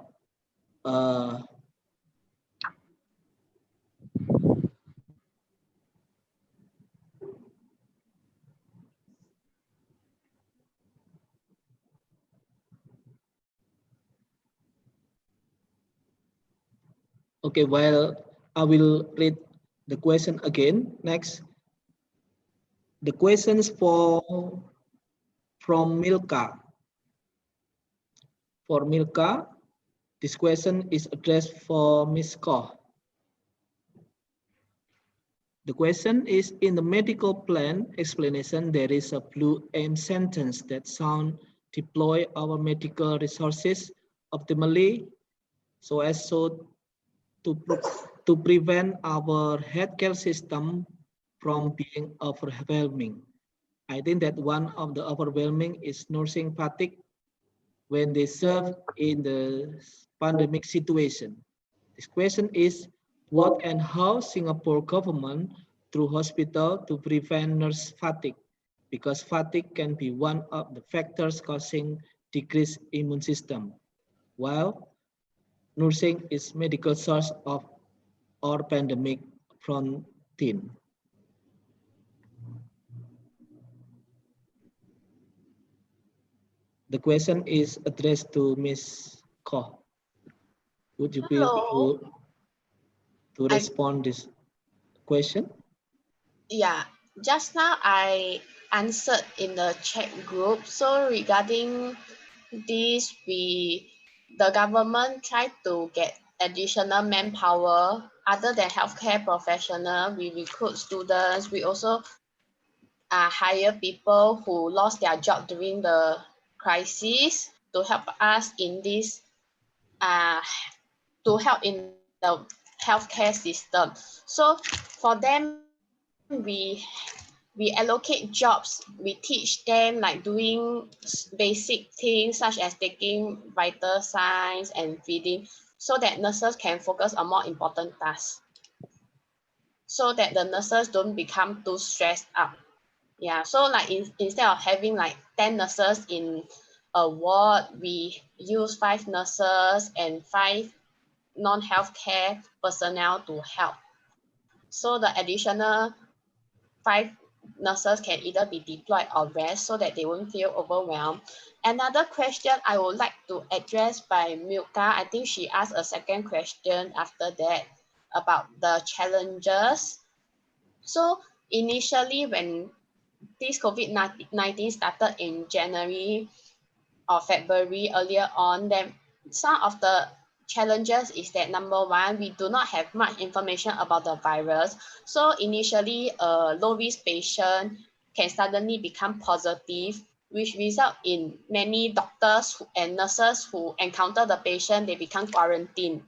okay, while I will read the question again. Next, the questions from Milka. For Milka, this question is addressed for Ms. Koh. The question is, in the medical plan explanation, there is a blue aim sentence that sounds deploy our medical resources optimally so as to prevent our healthcare system from being overwhelming. I think that one of the overwhelming is nursing fatigue when they serve in the pandemic situation. This question is, what and how Singapore government through hospital to prevent nurse fatigue, because fatigue can be one of the factors causing decreased immune system, while nursing is medical source of our pandemic frontline. The question is addressed to Ms. Koh. Would you be able to respond this question? Yeah, just now I answered in the chat group. So regarding this, the government tried to get additional manpower other than healthcare professional. We recruit students. We also hire people who lost their job during the crisis to help us in this, to help in the healthcare system. So for them, we allocate jobs. We teach them like doing basic things such as taking vital signs and feeding, so that nurses can focus on more important tasks, so that the nurses don't become too stressed out. Yeah, so like instead of having like 10 nurses in a ward, we use 5 nurses and 5 non-healthcare personnel to help. So the additional 5 nurses can either be deployed or rest so that they won't feel overwhelmed. Another question I would like to address by Milka, I think she asked a second question after that about the challenges. So initially when this COVID-19 started in January or February earlier on, then some of the challenges is that number one, we do not have much information about the virus. So initially, a low-risk patient can suddenly become positive, which result in many doctors and nurses who encounter the patient, they become quarantined.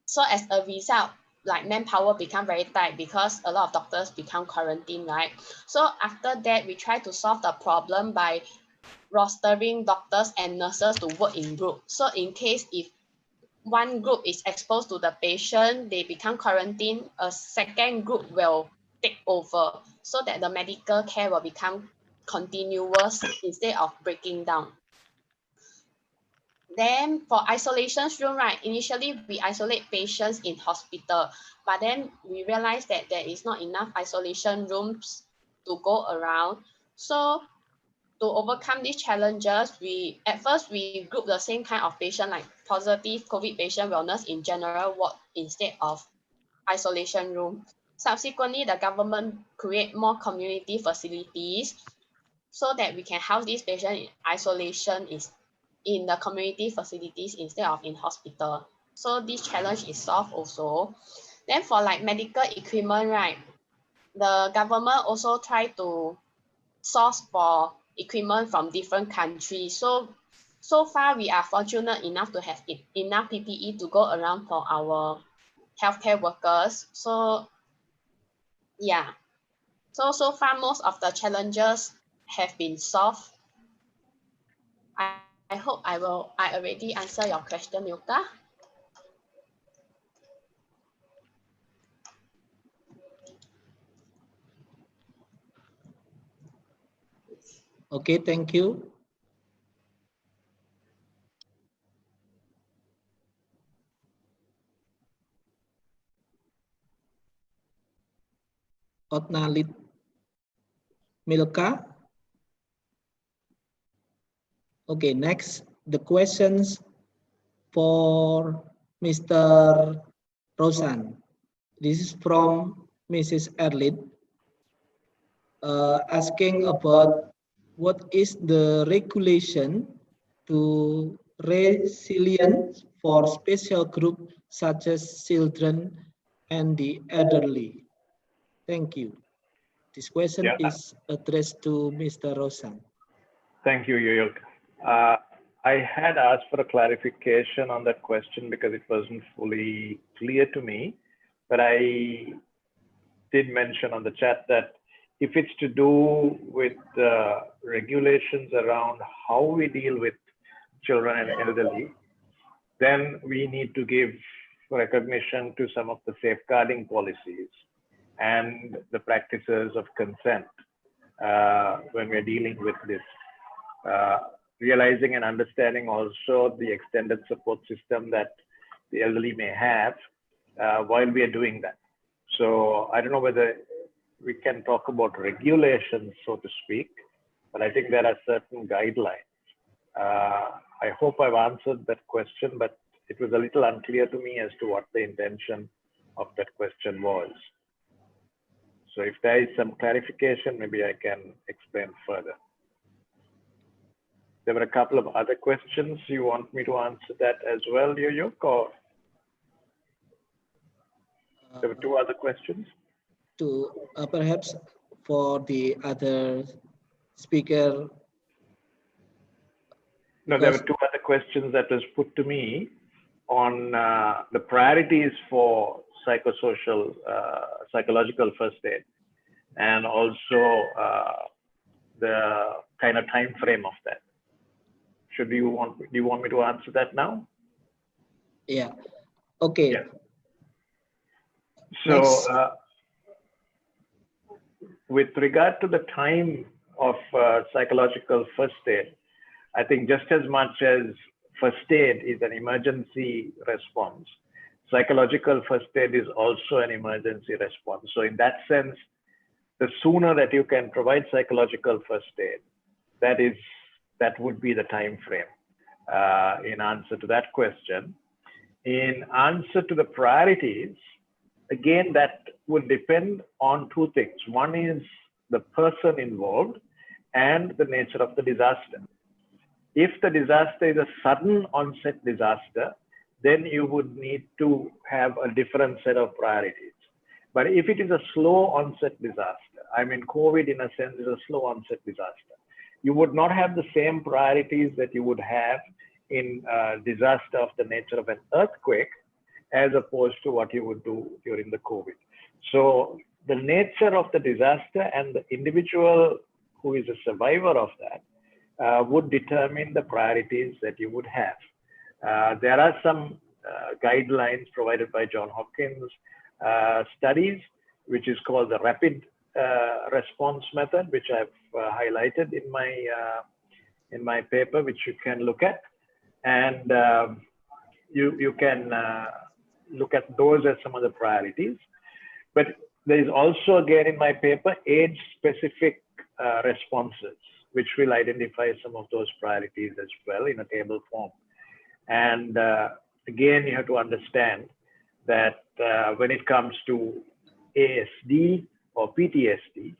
So as a result, like manpower become very tight because a lot of doctors become quarantined, right? So after that, we try to solve the problem by rostering doctors and nurses to work in group. So in case if one group is exposed to the patient, they become quarantined, a second group will take over so that the medical care will become continuous instead of breaking down. Then for isolation room, right, initially we isolate patients in hospital, but then we realized that there is not enough isolation rooms to go around. So to overcome these challenges, at first we group the same kind of patient like positive COVID patient wellness in general ward instead of isolation room. Subsequently, the government create more community facilities so that we can house these patients in isolation in the community facilities instead of in hospital. So this challenge is solved also. Then for like medical equipment, right, the government also try to source for equipment from different countries. So far we are fortunate enough to have enough PPE to go around for our healthcare workers. So yeah, so far most of the challenges have been solved. I hope I already answer your question, Milka. Okay, thank you. Otnalit Milka. Okay, next, the questions for Mr. Rosan. This is from Mrs. Erlin, asking about what is the regulation to resilience for special groups such as children and the elderly? Thank you. This question is addressed to Mr. Rosan. Thank you, Yoyo. I had asked for a clarification on that question because it wasn't fully clear to me, but I did mention on the chat that if it's to do with regulations around how we deal with children and elderly, then we need to give recognition to some of the safeguarding policies and the practices of consent when we're dealing with this. Realizing and understanding also the extended support system that the elderly may have while we are doing that. So I don't know whether we can talk about regulations, so to speak, but I think there are certain guidelines. I hope I've answered that question, but it was a little unclear to me as to what the intention of that question was. So if there is some clarification, maybe I can explain further. There were a couple of other questions. You want me to answer that as well, Yoyo, or there were two other questions? To perhaps for the other speaker. No, there were two other questions that was put to me on the priorities for psychosocial, psychological first aid, and also the kind of time frame of that. Do you want me to answer that now? Yeah. Okay. Yeah. So with regard to the time of psychological first aid, I think just as much as first aid is an emergency response, psychological first aid is also an emergency response. So in that sense, the sooner that you can provide psychological first aid, that would be the time frame in answer to that question. In answer to the priorities, again, that would depend on two things. One is the person involved and the nature of the disaster. If the disaster is a sudden onset disaster, then you would need to have a different set of priorities. But if it is a slow onset disaster, I mean, COVID in a sense is a slow onset disaster, you would not have the same priorities that you would have in a disaster of the nature of an earthquake, as opposed to what you would do during the COVID. So the nature of the disaster and the individual who is a survivor of that would determine the priorities that you would have. There are some guidelines provided by Johns Hopkins studies, which is called the rapid response method, which I've highlighted in my paper, which you can look at, and you can look at those as some of the priorities. But there is also, again, in my paper, age-specific responses, which will identify some of those priorities as well in a table form. And again, you have to understand that when it comes to ASD or PTSD,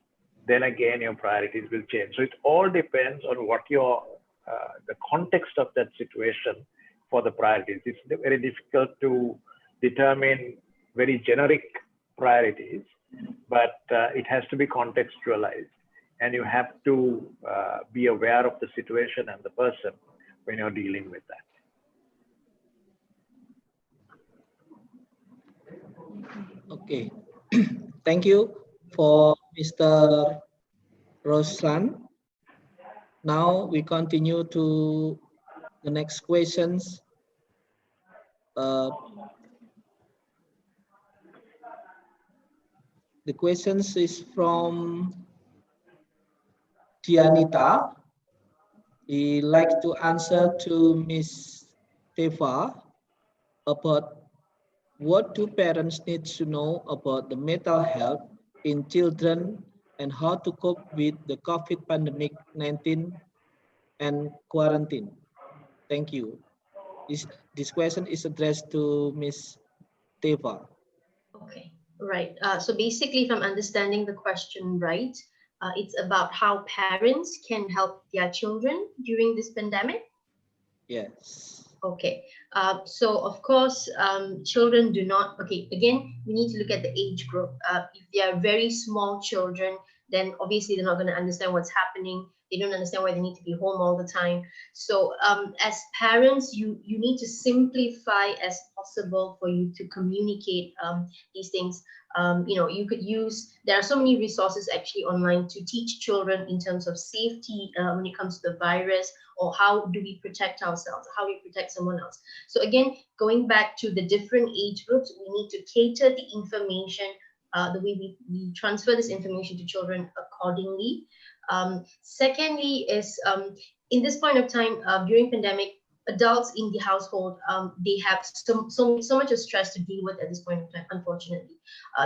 then again, your priorities will change. So it all depends on what the context of that situation for the priorities. It's very difficult to determine very generic priorities, but it has to be contextualized. And you have to be aware of the situation and the person when you're dealing with that. Okay. Thank you for Mr. Roslan. Now we continue to the next questions. The questions is from Dianita. He likes to answer to Ms. Teva about what do parents need to know about the mental health in children and how to cope with the COVID pandemic 19 and quarantine. Thank you. This question is addressed to Ms. Teva. Okay, right. So basically, if I'm understanding the question right, it's about how parents can help their children during this pandemic. Yes. Okay, so of course, children do not, okay, again, we need to look at the age group. If they are very small children, then obviously they're not going to understand what's happening. They don't understand why they need to be home all the time. So as parents, you need to simplify as possible for you to communicate these things. You know, you could use, there are so many resources actually online to teach children in terms of safety when it comes to the virus, or how do we protect ourselves, how we protect someone else. So again, going back to the different age groups, we need to cater the information, the way we transfer this information to children accordingly. Secondly is, in this point of time, during pandemic, adults in the household, they have so much of stress to deal with at this point of time, unfortunately,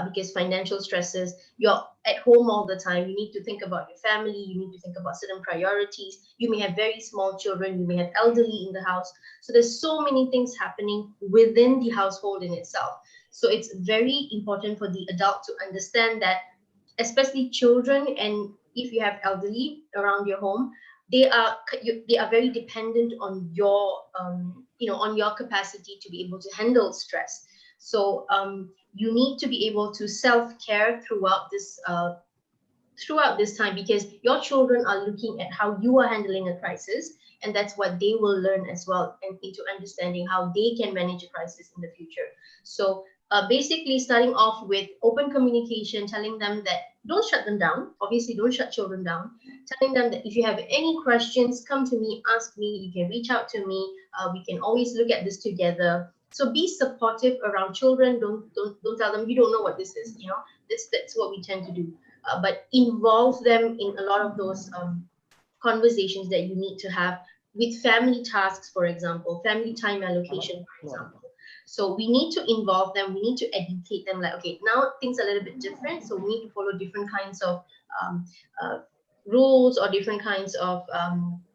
because financial stresses, you're at home all the time, you need to think about your family, you need to think about certain priorities, you may have very small children, you may have elderly in the house, so there's so many things happening within the household in itself. So it's very important for the adult to understand that, especially children, and if you have elderly around your home, they are very dependent on your on your capacity to be able to handle stress. So you need to be able to self-care throughout this time, because your children are looking at how you are handling a crisis, and that's what they will learn as well, and into understanding how they can manage a crisis in the future. So basically starting off with open communication, telling them that don't shut them down, obviously don't shut children down, telling them that if you have any questions, come to me, ask me, you can reach out to me, we can always look at this together. So be supportive around children. Don't tell them you don't know what this is, you know, that's what we tend to do. But involve them in a lot of those conversations that you need to have with family tasks, for example, family time allocation, for example. So we need to involve them, we need to educate them, like, okay, now things are a little bit different, so we need to follow different kinds of rules, or different kinds of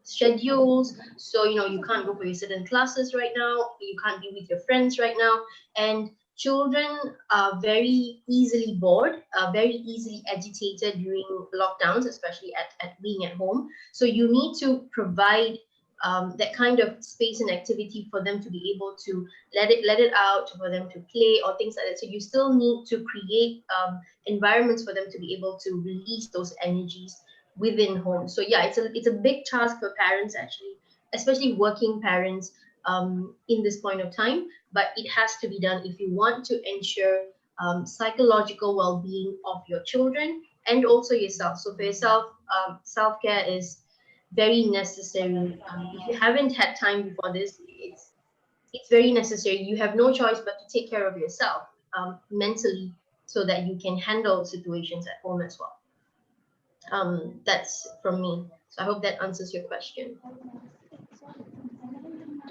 schedules. So, you know, you can't go for your certain classes right now, you can't be with your friends right now, and children are very easily bored, very easily agitated during lockdowns, especially at being at home. So you need to provide that kind of space and activity for them to be able to let it out, for them to play or things like that. So you still need to create environments for them to be able to release those energies within home. So yeah, it's a big task for parents, actually, especially working parents in this point of time, but it has to be done if you want to ensure psychological well-being of your children and also yourself. So for yourself, self-care is very necessary. If you haven't had time before this, it's very necessary. You have no choice but to take care of yourself mentally, so that you can handle situations at home as well. That's from me. So I hope that answers your question.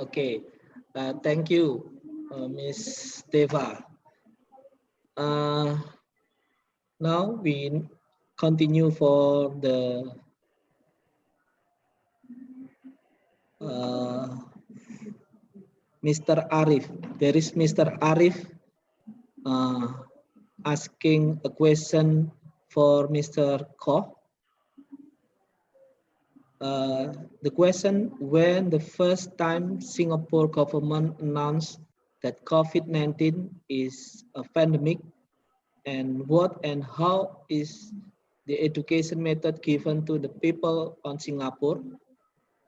Okay, thank you, Miss Deva. Now we continue for the Mr. Arif. There is Mr. Arif asking a question for Mr. Koh. The question: when the first time Singapore government announced that COVID-19 is a pandemic, and what and how is the education method given to the people on Singapore?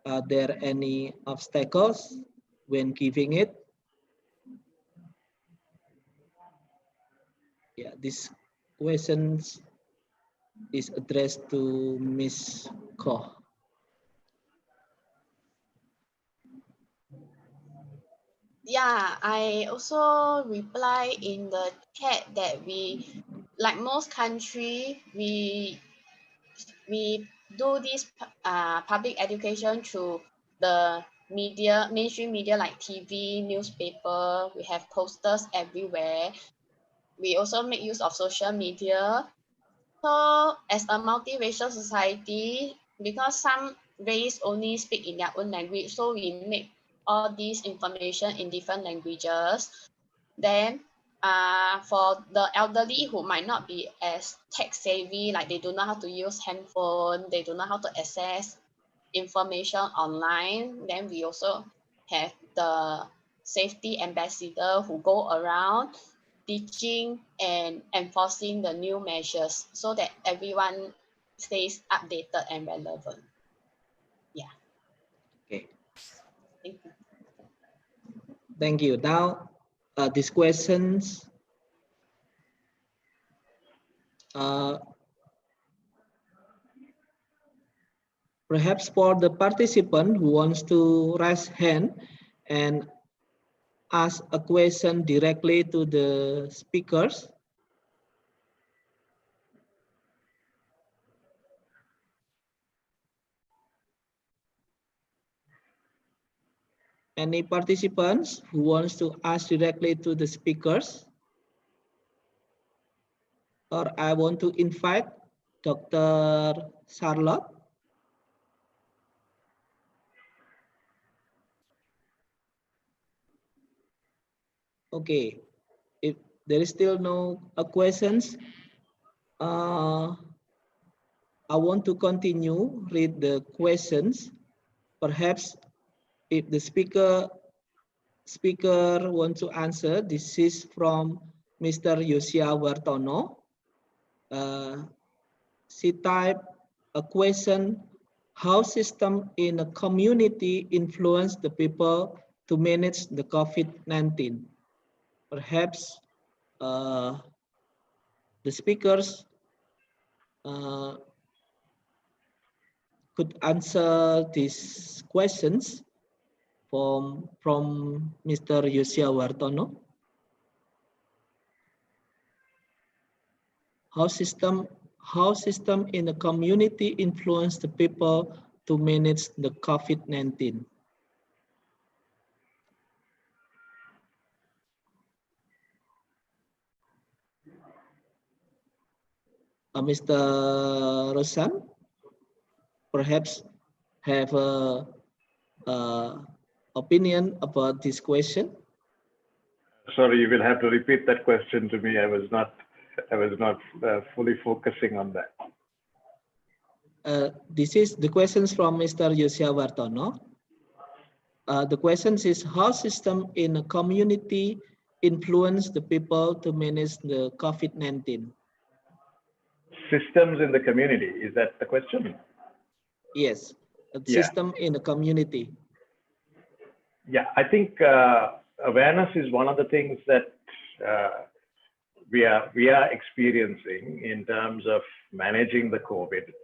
Are there any obstacles when giving it? Yeah, this question is addressed to Ms. Koh. Yeah, I also reply in the chat that we, like most country, we do this public education through the media, mainstream media like TV, newspaper. We have posters everywhere. We also make use of social media. So as a multiracial society, because some race only speak in their own language, so we make all these information in different languages. Then for the elderly who might not be as tech savvy, like they don't know how to use handphone, they don't know how to access information online, then we also have the safety ambassador who go around teaching and enforcing the new measures so that everyone stays updated and relevant. Yeah. Okay. Thank you. Thank you. Now, these questions perhaps for the participant who wants to raise hand and ask a question directly to the speakers. Any participants who wants to ask directly to the speakers? Or I want to invite Dr. Charlotte. Okay, if there is still no questions, I want to continue read the questions. Perhaps if the speaker wants to answer, this is from Mr. Yosia Wartono. She typed a question: how system in a community influence the people to manage the COVID-19? Perhaps the speakers could answer these questions from Mr. Yosia Wartono. How system in a community influence the people to manage the COVID-19? Mr. Rosan, perhaps have a opinion about this question. Sorry, you will have to repeat that question to me. I was not fully focusing on that. This is the questions from Mr. Yosia Wartono. The questions is how system in a community influence the people to manage the COVID-19. Systems in the community, is that the question? Yes, system in the community. Yeah, I think awareness is one of the things that we are experiencing in terms of managing the COVID,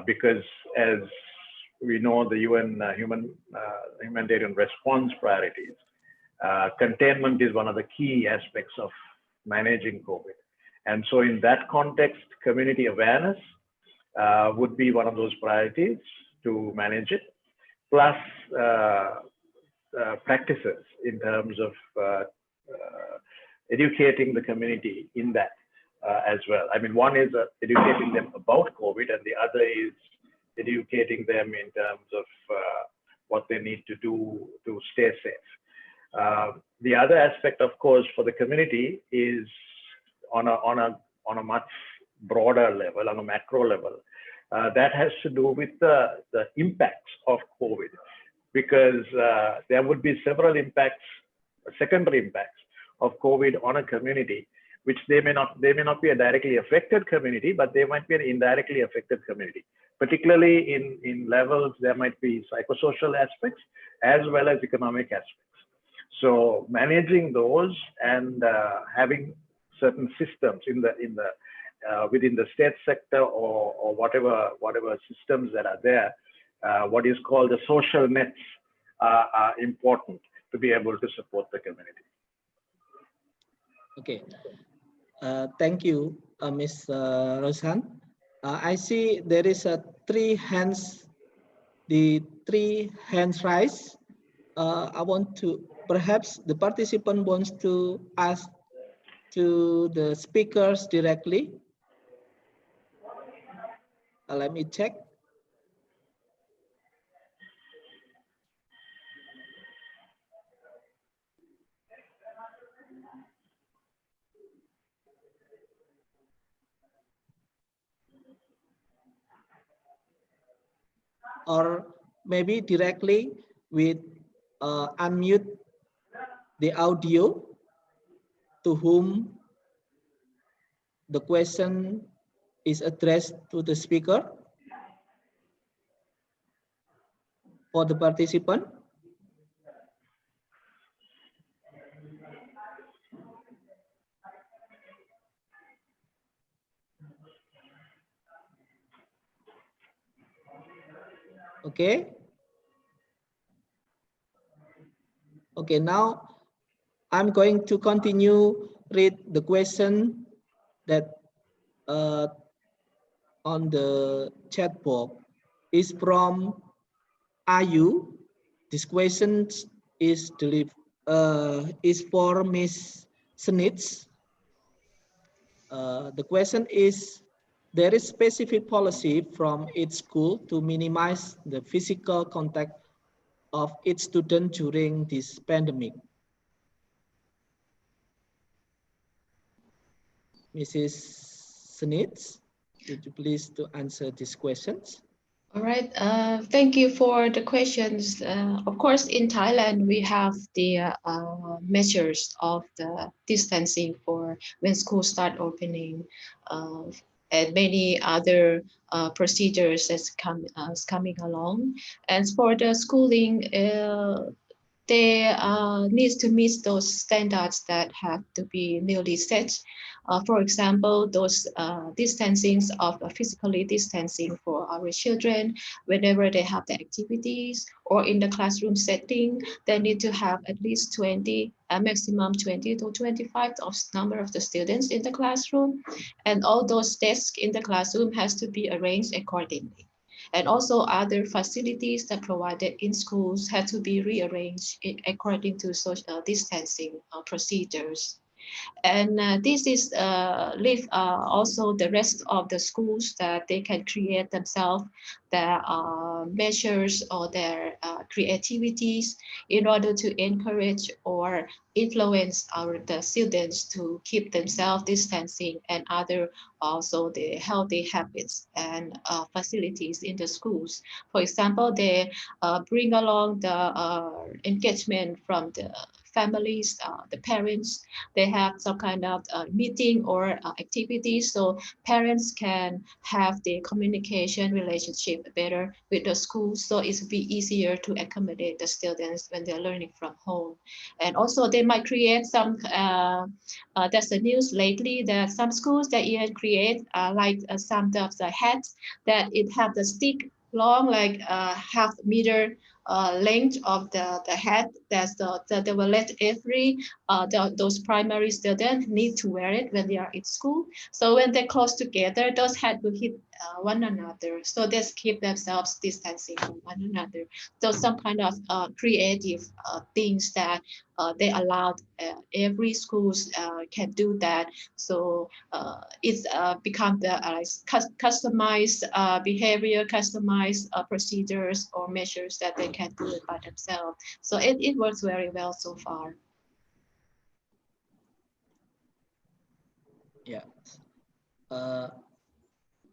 because as we know, the UN humanitarian response priorities, containment is one of the key aspects of managing COVID. And so in that context, community awareness would be one of those priorities to manage it, plus practices in terms of educating the community in that as well. I mean, one is educating them about COVID, and the other is educating them in terms of what they need to do to stay safe. The other aspect, of course, for the community is on a much broader level, on a macro level, that has to do with the impacts of COVID, because there would be several impacts, secondary impacts of COVID on a community, which they may not be a directly affected community, but they might be an indirectly affected community. Particularly in levels, there might be psychosocial aspects as well as economic aspects. So managing those and having certain systems within the state sector or whatever systems that are there, what is called the social nets are important to be able to support the community. Okay, thank you, Ms. Rosan. I see there is a three hands raised. I want to, perhaps the participant wants to ask to the speakers directly. Let me check. Or maybe directly with unmute the audio to whom the question is addressed to the speaker for the participant. Okay. Okay, now I'm going to continue read the question that on the chat box is from Ayu. This question is for Miss Snitz. The question is, there is specific policy from each school to minimize the physical contact of each student during this pandemic. Mrs. Snitz, would you please to answer these questions? All right, thank you for the questions. Of course, in Thailand, we have the measures of the distancing for when schools start opening, and many other procedures that's coming along. And for the schooling, they need to meet those standards that have to be newly set. For example, those distancings of physically distancing for our children, whenever they have the activities or in the classroom setting, they need to have at least 20, maximum 20 to 25 of number of the students in the classroom. And all those desks in the classroom has to be arranged accordingly. And also other facilities that provided in schools had to be rearranged according to social distancing procedures. And this is leave also the rest of the schools that they can create themselves their measures or their creativities in order to encourage or influence the students to keep themselves distancing and other also the healthy habits and facilities in the schools. For example, they bring along the engagement from the families, the parents. They have some kind of meeting or activities so parents can have the communication relationship better with the school, so it will be easier to accommodate the students when they're learning from home. And also they might create some, there's the news lately that some schools that even create like some of the hats that it have the stick long, like half meter length of the head, that they will let every those primary students need to wear it when they are in school. So when they're close together, those heads will hit one another. So they keep themselves distancing from one another. So some kind of creative things that they allowed every schools can do that. So it's become the customized behavior, customized procedures or measures that they can do it by themselves. So it works very well so far. Yeah.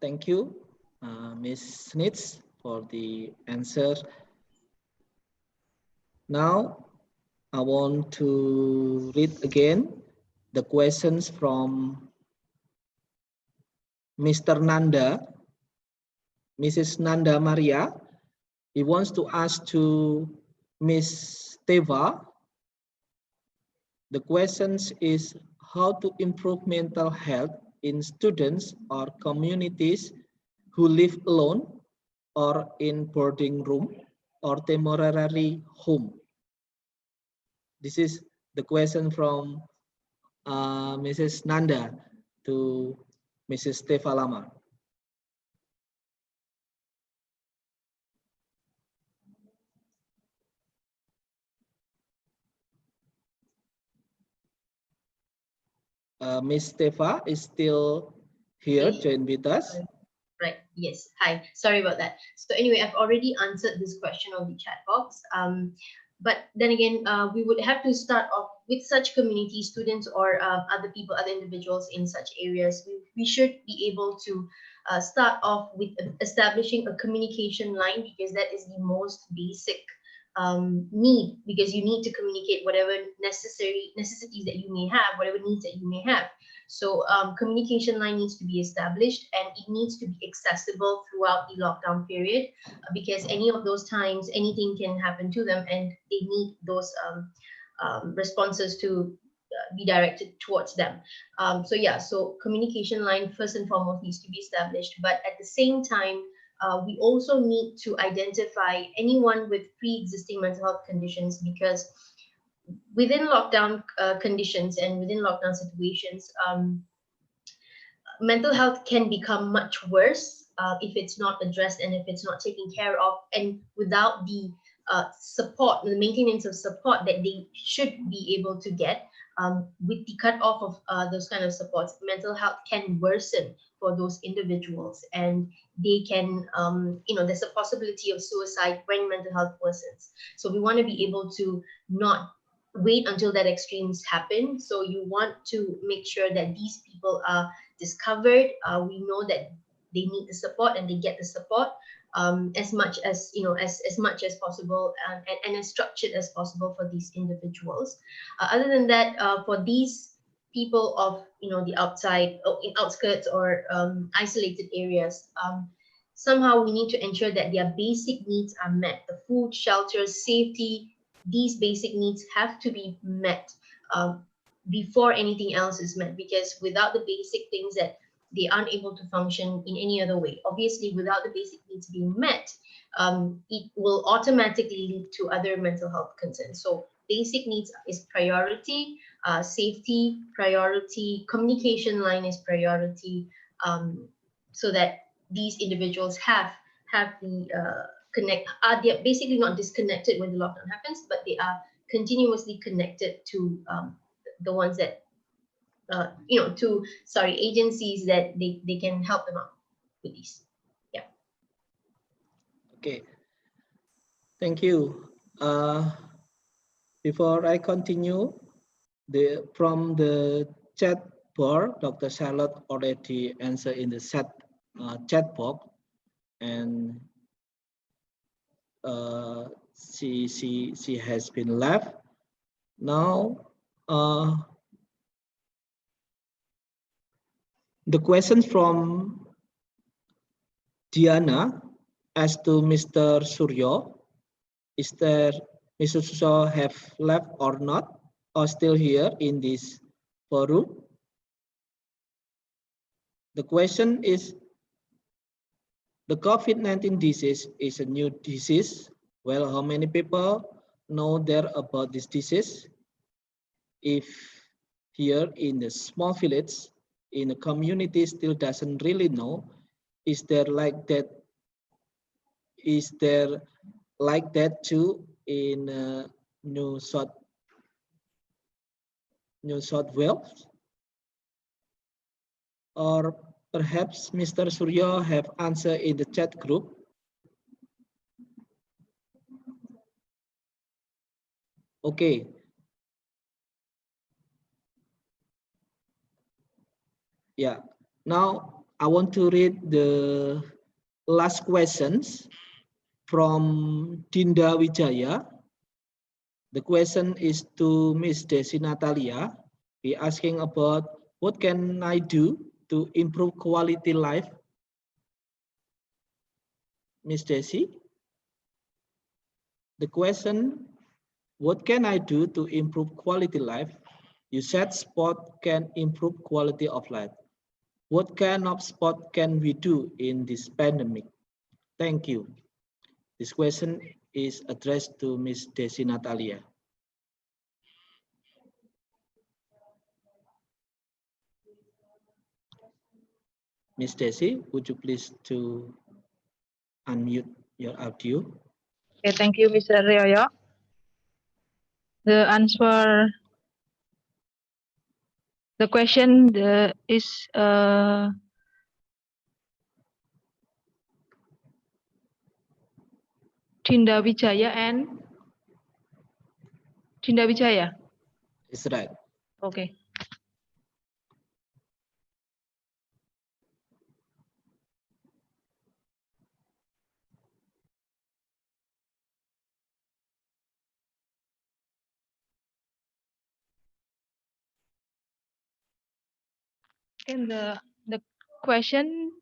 Thank you, Ms. Snitz, for the answer. Now, I want to read again the questions from Mr. Nanda, Mrs. Nanda Maria. He wants to ask to Ms. Teva. The questions is how to improve mental health in students or communities who live alone or in boarding room or temporary home. This is the question from Mrs. Nanda to Mrs. Teva Lama. Ms. Teva is still here, join with us. Right, yes, hi, sorry about that. So anyway, I've already answered this question on the chat box. But then again, we would have to start off with such community students or other people, other individuals in such areas. We should be able to start off with establishing a communication line, because that is the most basic need, because you need to communicate whatever necessities that you may have, whatever needs that you may have. So communication line needs to be established, and it needs to be accessible throughout the lockdown period, because any of those times anything can happen to them, and they need those responses to be directed towards them. So yeah, so communication line first and foremost needs to be established, but at the same time, we also need to identify anyone with pre-existing mental health conditions, because within lockdown conditions and within lockdown situations, mental health can become much worse if it's not addressed and if it's not taken care of, and without the support, the maintenance of support that they should be able to get. With the cut off of those kind of supports, mental health can worsen for those individuals, and they can, there's a possibility of suicide when mental health worsens. So we want to be able to not wait until that extremes happen. So you want to make sure that these people are discovered. We know that they need the support and they get the support as much as as much as possible, and as structured as possible for these individuals. Other than that, for these people of the outside, in outskirts or isolated areas, somehow we need to ensure that their basic needs are met. The food, shelter, safety, these basic needs have to be met before anything else is met, because without the basic things, that they aren't able to function in any other way. Obviously, without the basic needs being met, it will automatically lead to other mental health concerns. So basic needs is priority, safety priority, communication line is priority, so that these individuals have the they're basically not disconnected when the lockdown happens, but they are continuously connected to the ones that agencies that they can help them out with these. Yeah. Okay. Thank you. Before I continue, from the chat bar, Dr. Charlotte already answered in the chat box, and she has been left. Now, the question from Diana as to Mr. Suryo, is there Mr. Suryo have left or not, or still here in this forum? The question is, the COVID-19 disease is a new disease. Well, how many people know there about this disease? If here in the small village, in a community still doesn't really know, is there like that? Is there like that too in New South Wales? Or perhaps Mr. Suryo have answered in the chat group. Okay. Yeah. Now I want to read the last questions from Dinda Wijaya. The question is to Miss Desi Natalia. He asking about what can I do to improve quality life? Miss Desi, the question, what can I do to improve quality life? You said sport can improve quality of life. What kind of sport can we do in this pandemic? Thank you. This question is addressed to Miss Desi Natalia. Miss Desi, would you please to unmute your audio? Okay, thank you, Mr. Ryoyo. The answer, the question is Dinda Wijaya and Dinda Wijaya. It's right. Okay. Can the question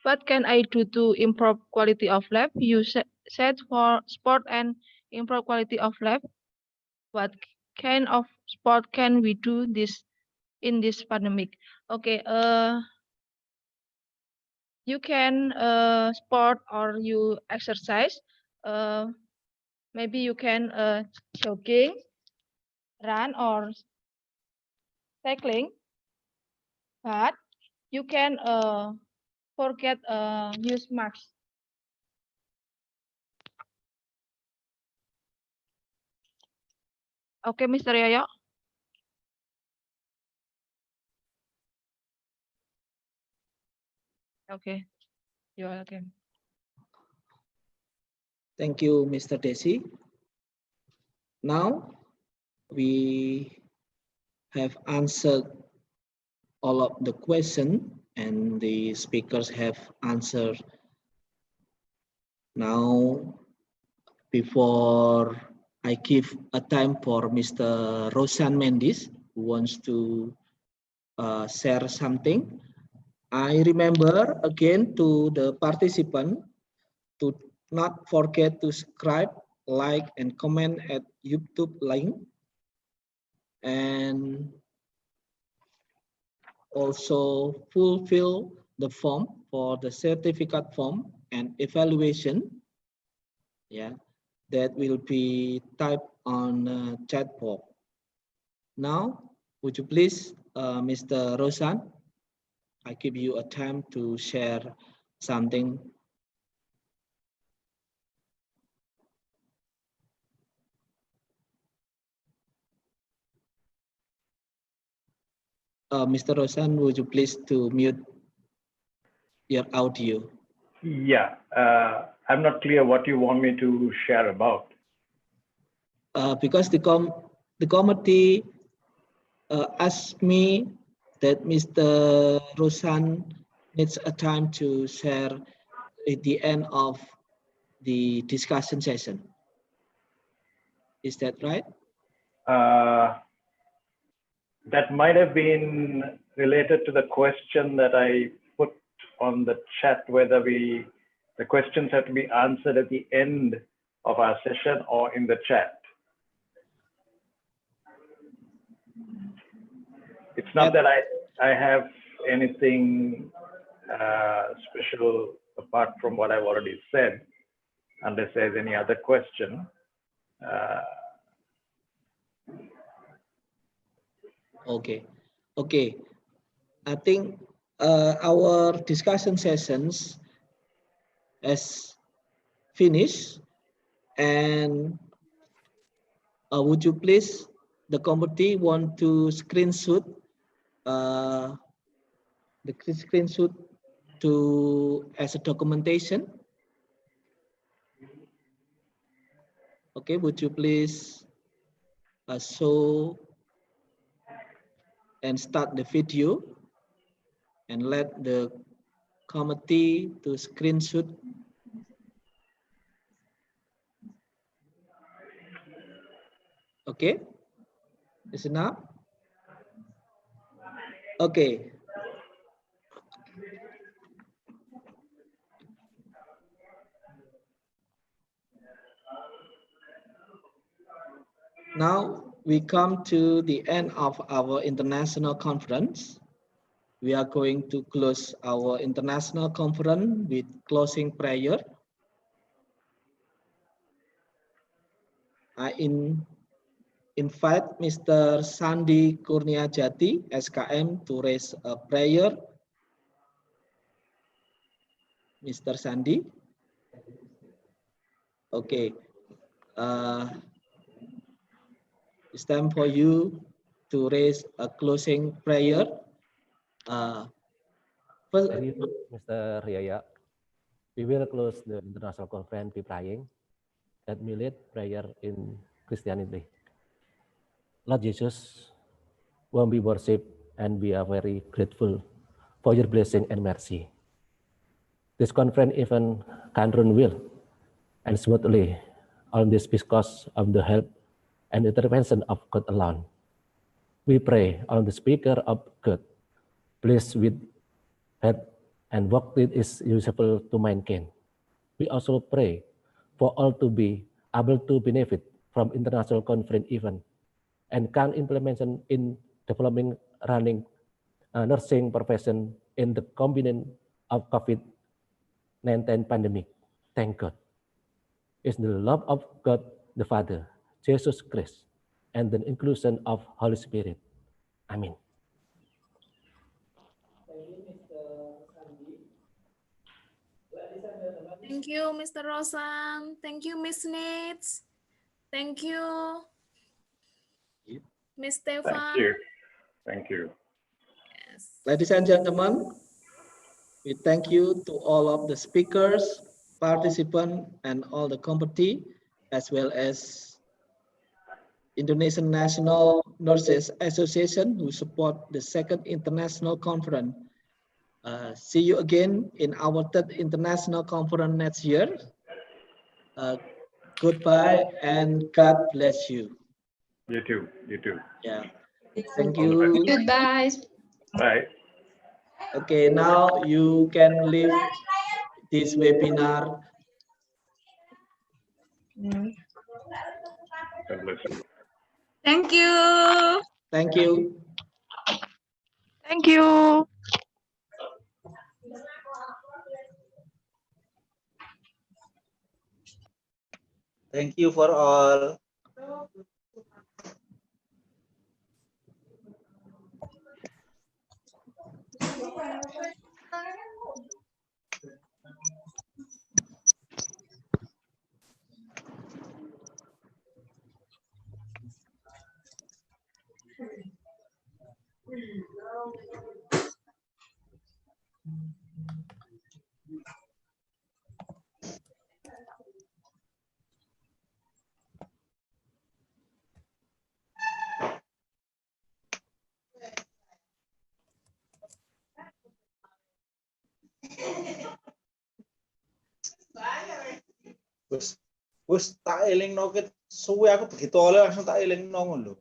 what can I do to improve quality of life? You said for sport and improve quality of life. What kind of sport can we do this in this pandemic? Okay, you can sport or you exercise. Maybe you can jogging, run or cycling, but you can forget use mask. Okay, Mr. Yoyo. Okay, you're welcome. Thank you, Mr. Desi. Now we have answered all of the questions and the speakers have answered. Now, before I give a time for Mr. Rosan Mendes, who wants to share something, I remember again to the participant to not forget to subscribe, like, and comment at YouTube link, and also fulfill the form for the certificate form and evaluation. Yeah, that will be typed on chat box. Now, would you please, Mr. Rosan, I give you a time to share something. Mr. Rosan, would you please to mute your audio? Yeah, I'm not clear what you want me to share about. Because the committee asked me that Mr. Rosan needs a time to share at the end of the discussion session. Is that right? That might have been related to the question that I put on the chat, whether the questions have to be answered at the end of our session or in the chat. It's not that I have anything special apart from what I've already said, unless there's any other question. Okay. I think our discussion sessions has finished, and would you please, the committee want to screenshot to as a documentation? Okay, would you please show and start the video and let the committee to screenshot. Okay, is enough? Okay. Now we come to the end of our international conference. We are going to close our international conference with closing prayer. I invite Mr. Sandi Kurniajati, SKM, to raise a prayer. Mr. Sandi. Okay. It's time for you to raise a closing prayer. Thank you, Mr. Yaya. We will close the international conference by praying. Let me lead prayer in Christianity. Lord Jesus, whom we worship, and we are very grateful for your blessing and mercy. This conference event can run well and smoothly on this because of the help and intervention of God alone. We pray on the speaker of God, blessed with health and work that is useful to mankind. We also pray for all to be able to benefit from international conference event and can implementation in developing running nursing profession in the combination of COVID-19 pandemic. Thank God. It's the love of God the Father, Jesus Christ, and the inclusion of Holy Spirit. Amen. Thank you, Mr. Rosan. Thank you, Miss Nitz. Thank you, Miss Stefan. Thank you. Thank you. Yes. Ladies and gentlemen, we thank you to all of the speakers, participants, and all the committee, as well as International Nurses Association who support the second international conference. See you again in our third international conference next year. Goodbye and God bless you. You too. You too. Yeah. Thank you. Goodbye. Bye. Okay, now you can leave this webinar. God bless you. Thank you. Thank you. Thank you. Thank you for all. Wes tak elingno ket suwe aku begitu oleh langsung tak elingno ngono lho.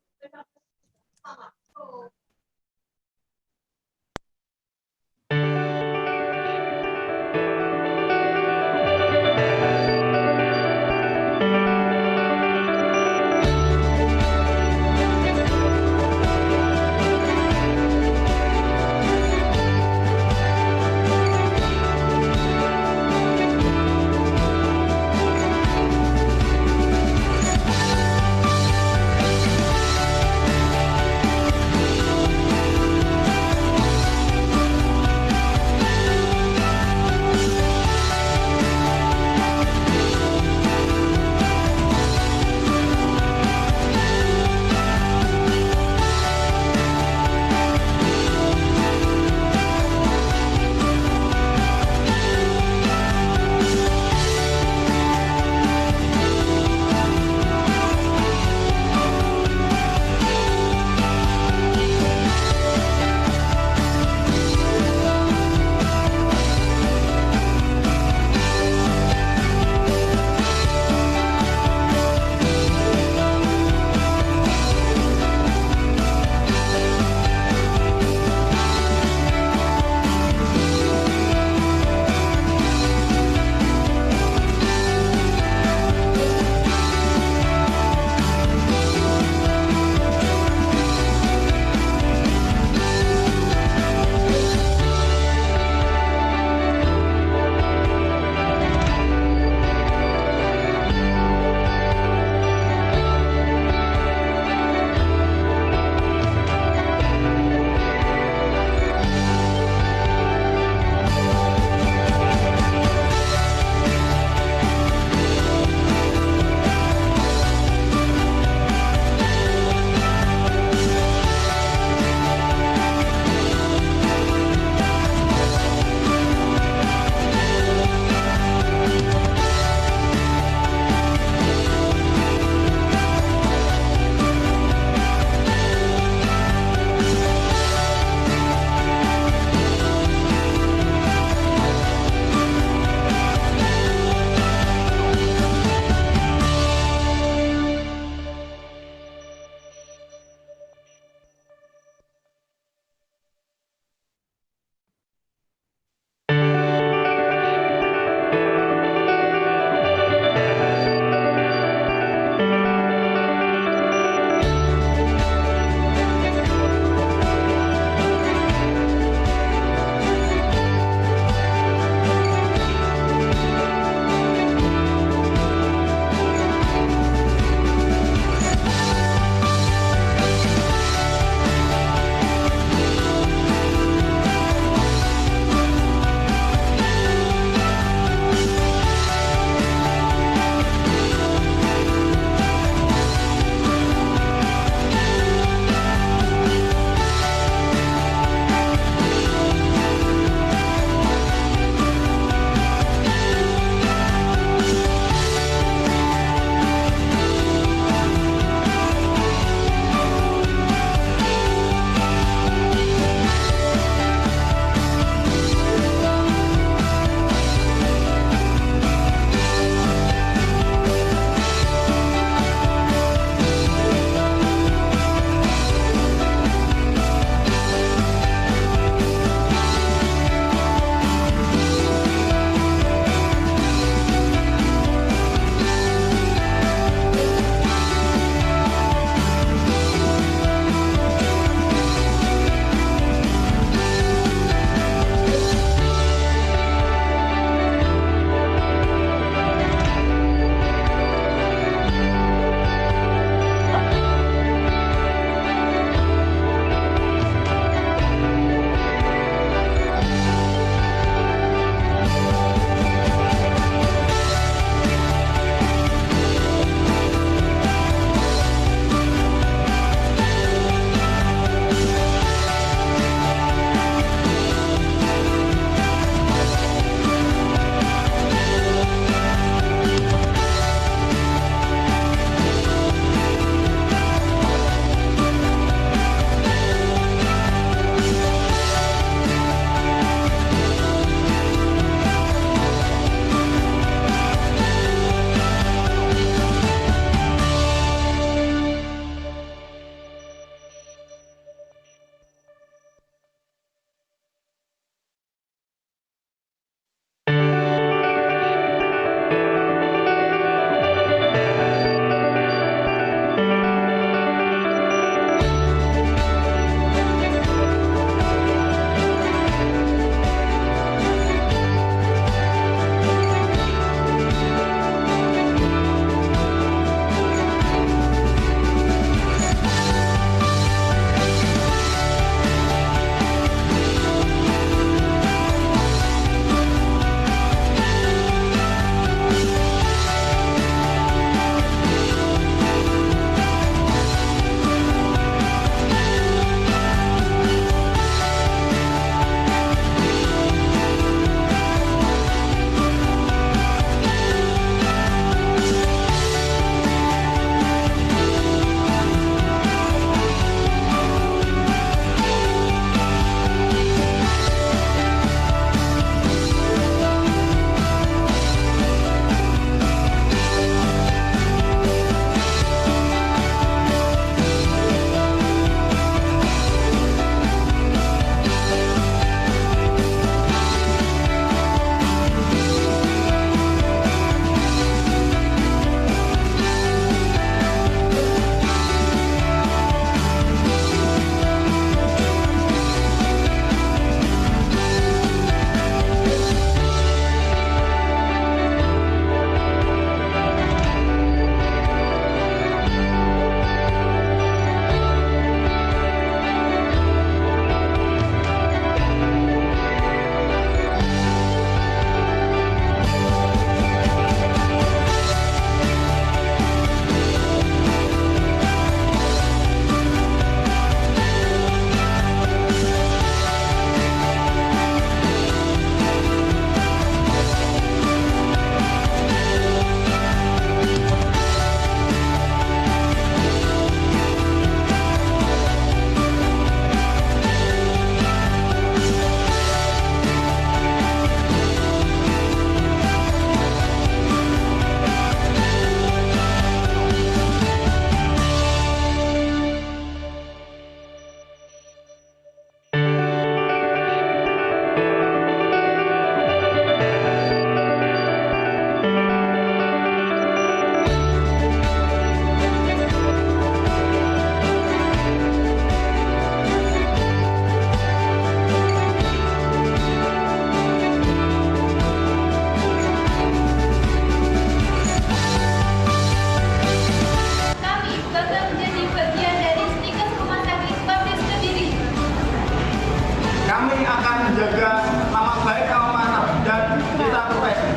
menjaga nama baik keamanan dan kita profesi.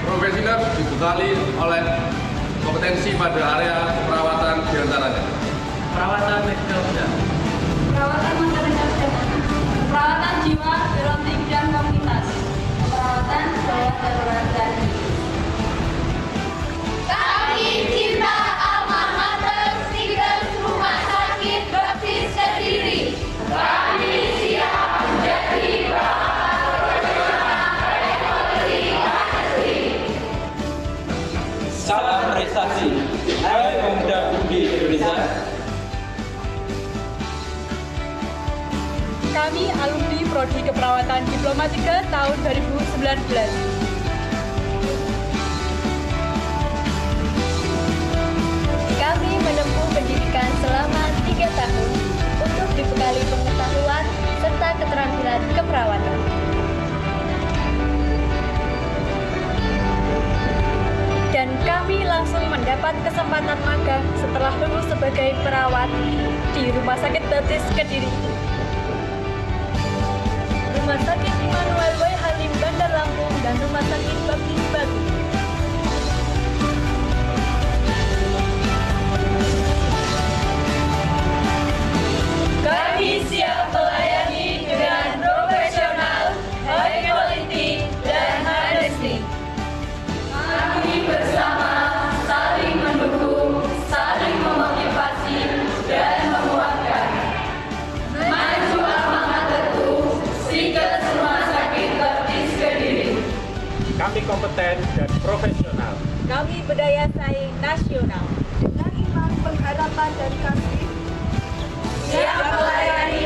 Profesinya dibekali oleh kompetensi pada area perawatan diantaranya. Perawatan medical dan perawatan makanan kesehatan, perawatan jiwa, gerontik dan komunitas, perawatan gawat darurat dan Kami cinta alma mater Singles Rumah Sakit Baptis Kediri. Kami siap menjadi salam prestasi. Hai pemuda budi Indonesia. Kami alumni Prodi Keperawatan Diplomatika tahun 2019. Kami menempuh pendidikan selama 3 tahun untuk dibekali pengetahuan serta keterampilan keperawatan. Dan kami langsung mendapat kesempatan magang setelah lulus sebagai perawat di Rumah Sakit Baptis Kediri, Rumah Sakit Immanuel W. Halim Bandar Lampung, dan Rumah Sakit Baptis Batu. Kami siap melayani dengan profesional, high quality, dan honesty. Kami bersama saling mendukung, saling memotivasi, dan menguatkan. Maju alma materku, Singles Rumah Sakit Baptis Kediri. Kami kompeten dan profesional. Kami berdaya saing nasional. Dengan iman, pengharapan, dan kasih, Siap melayani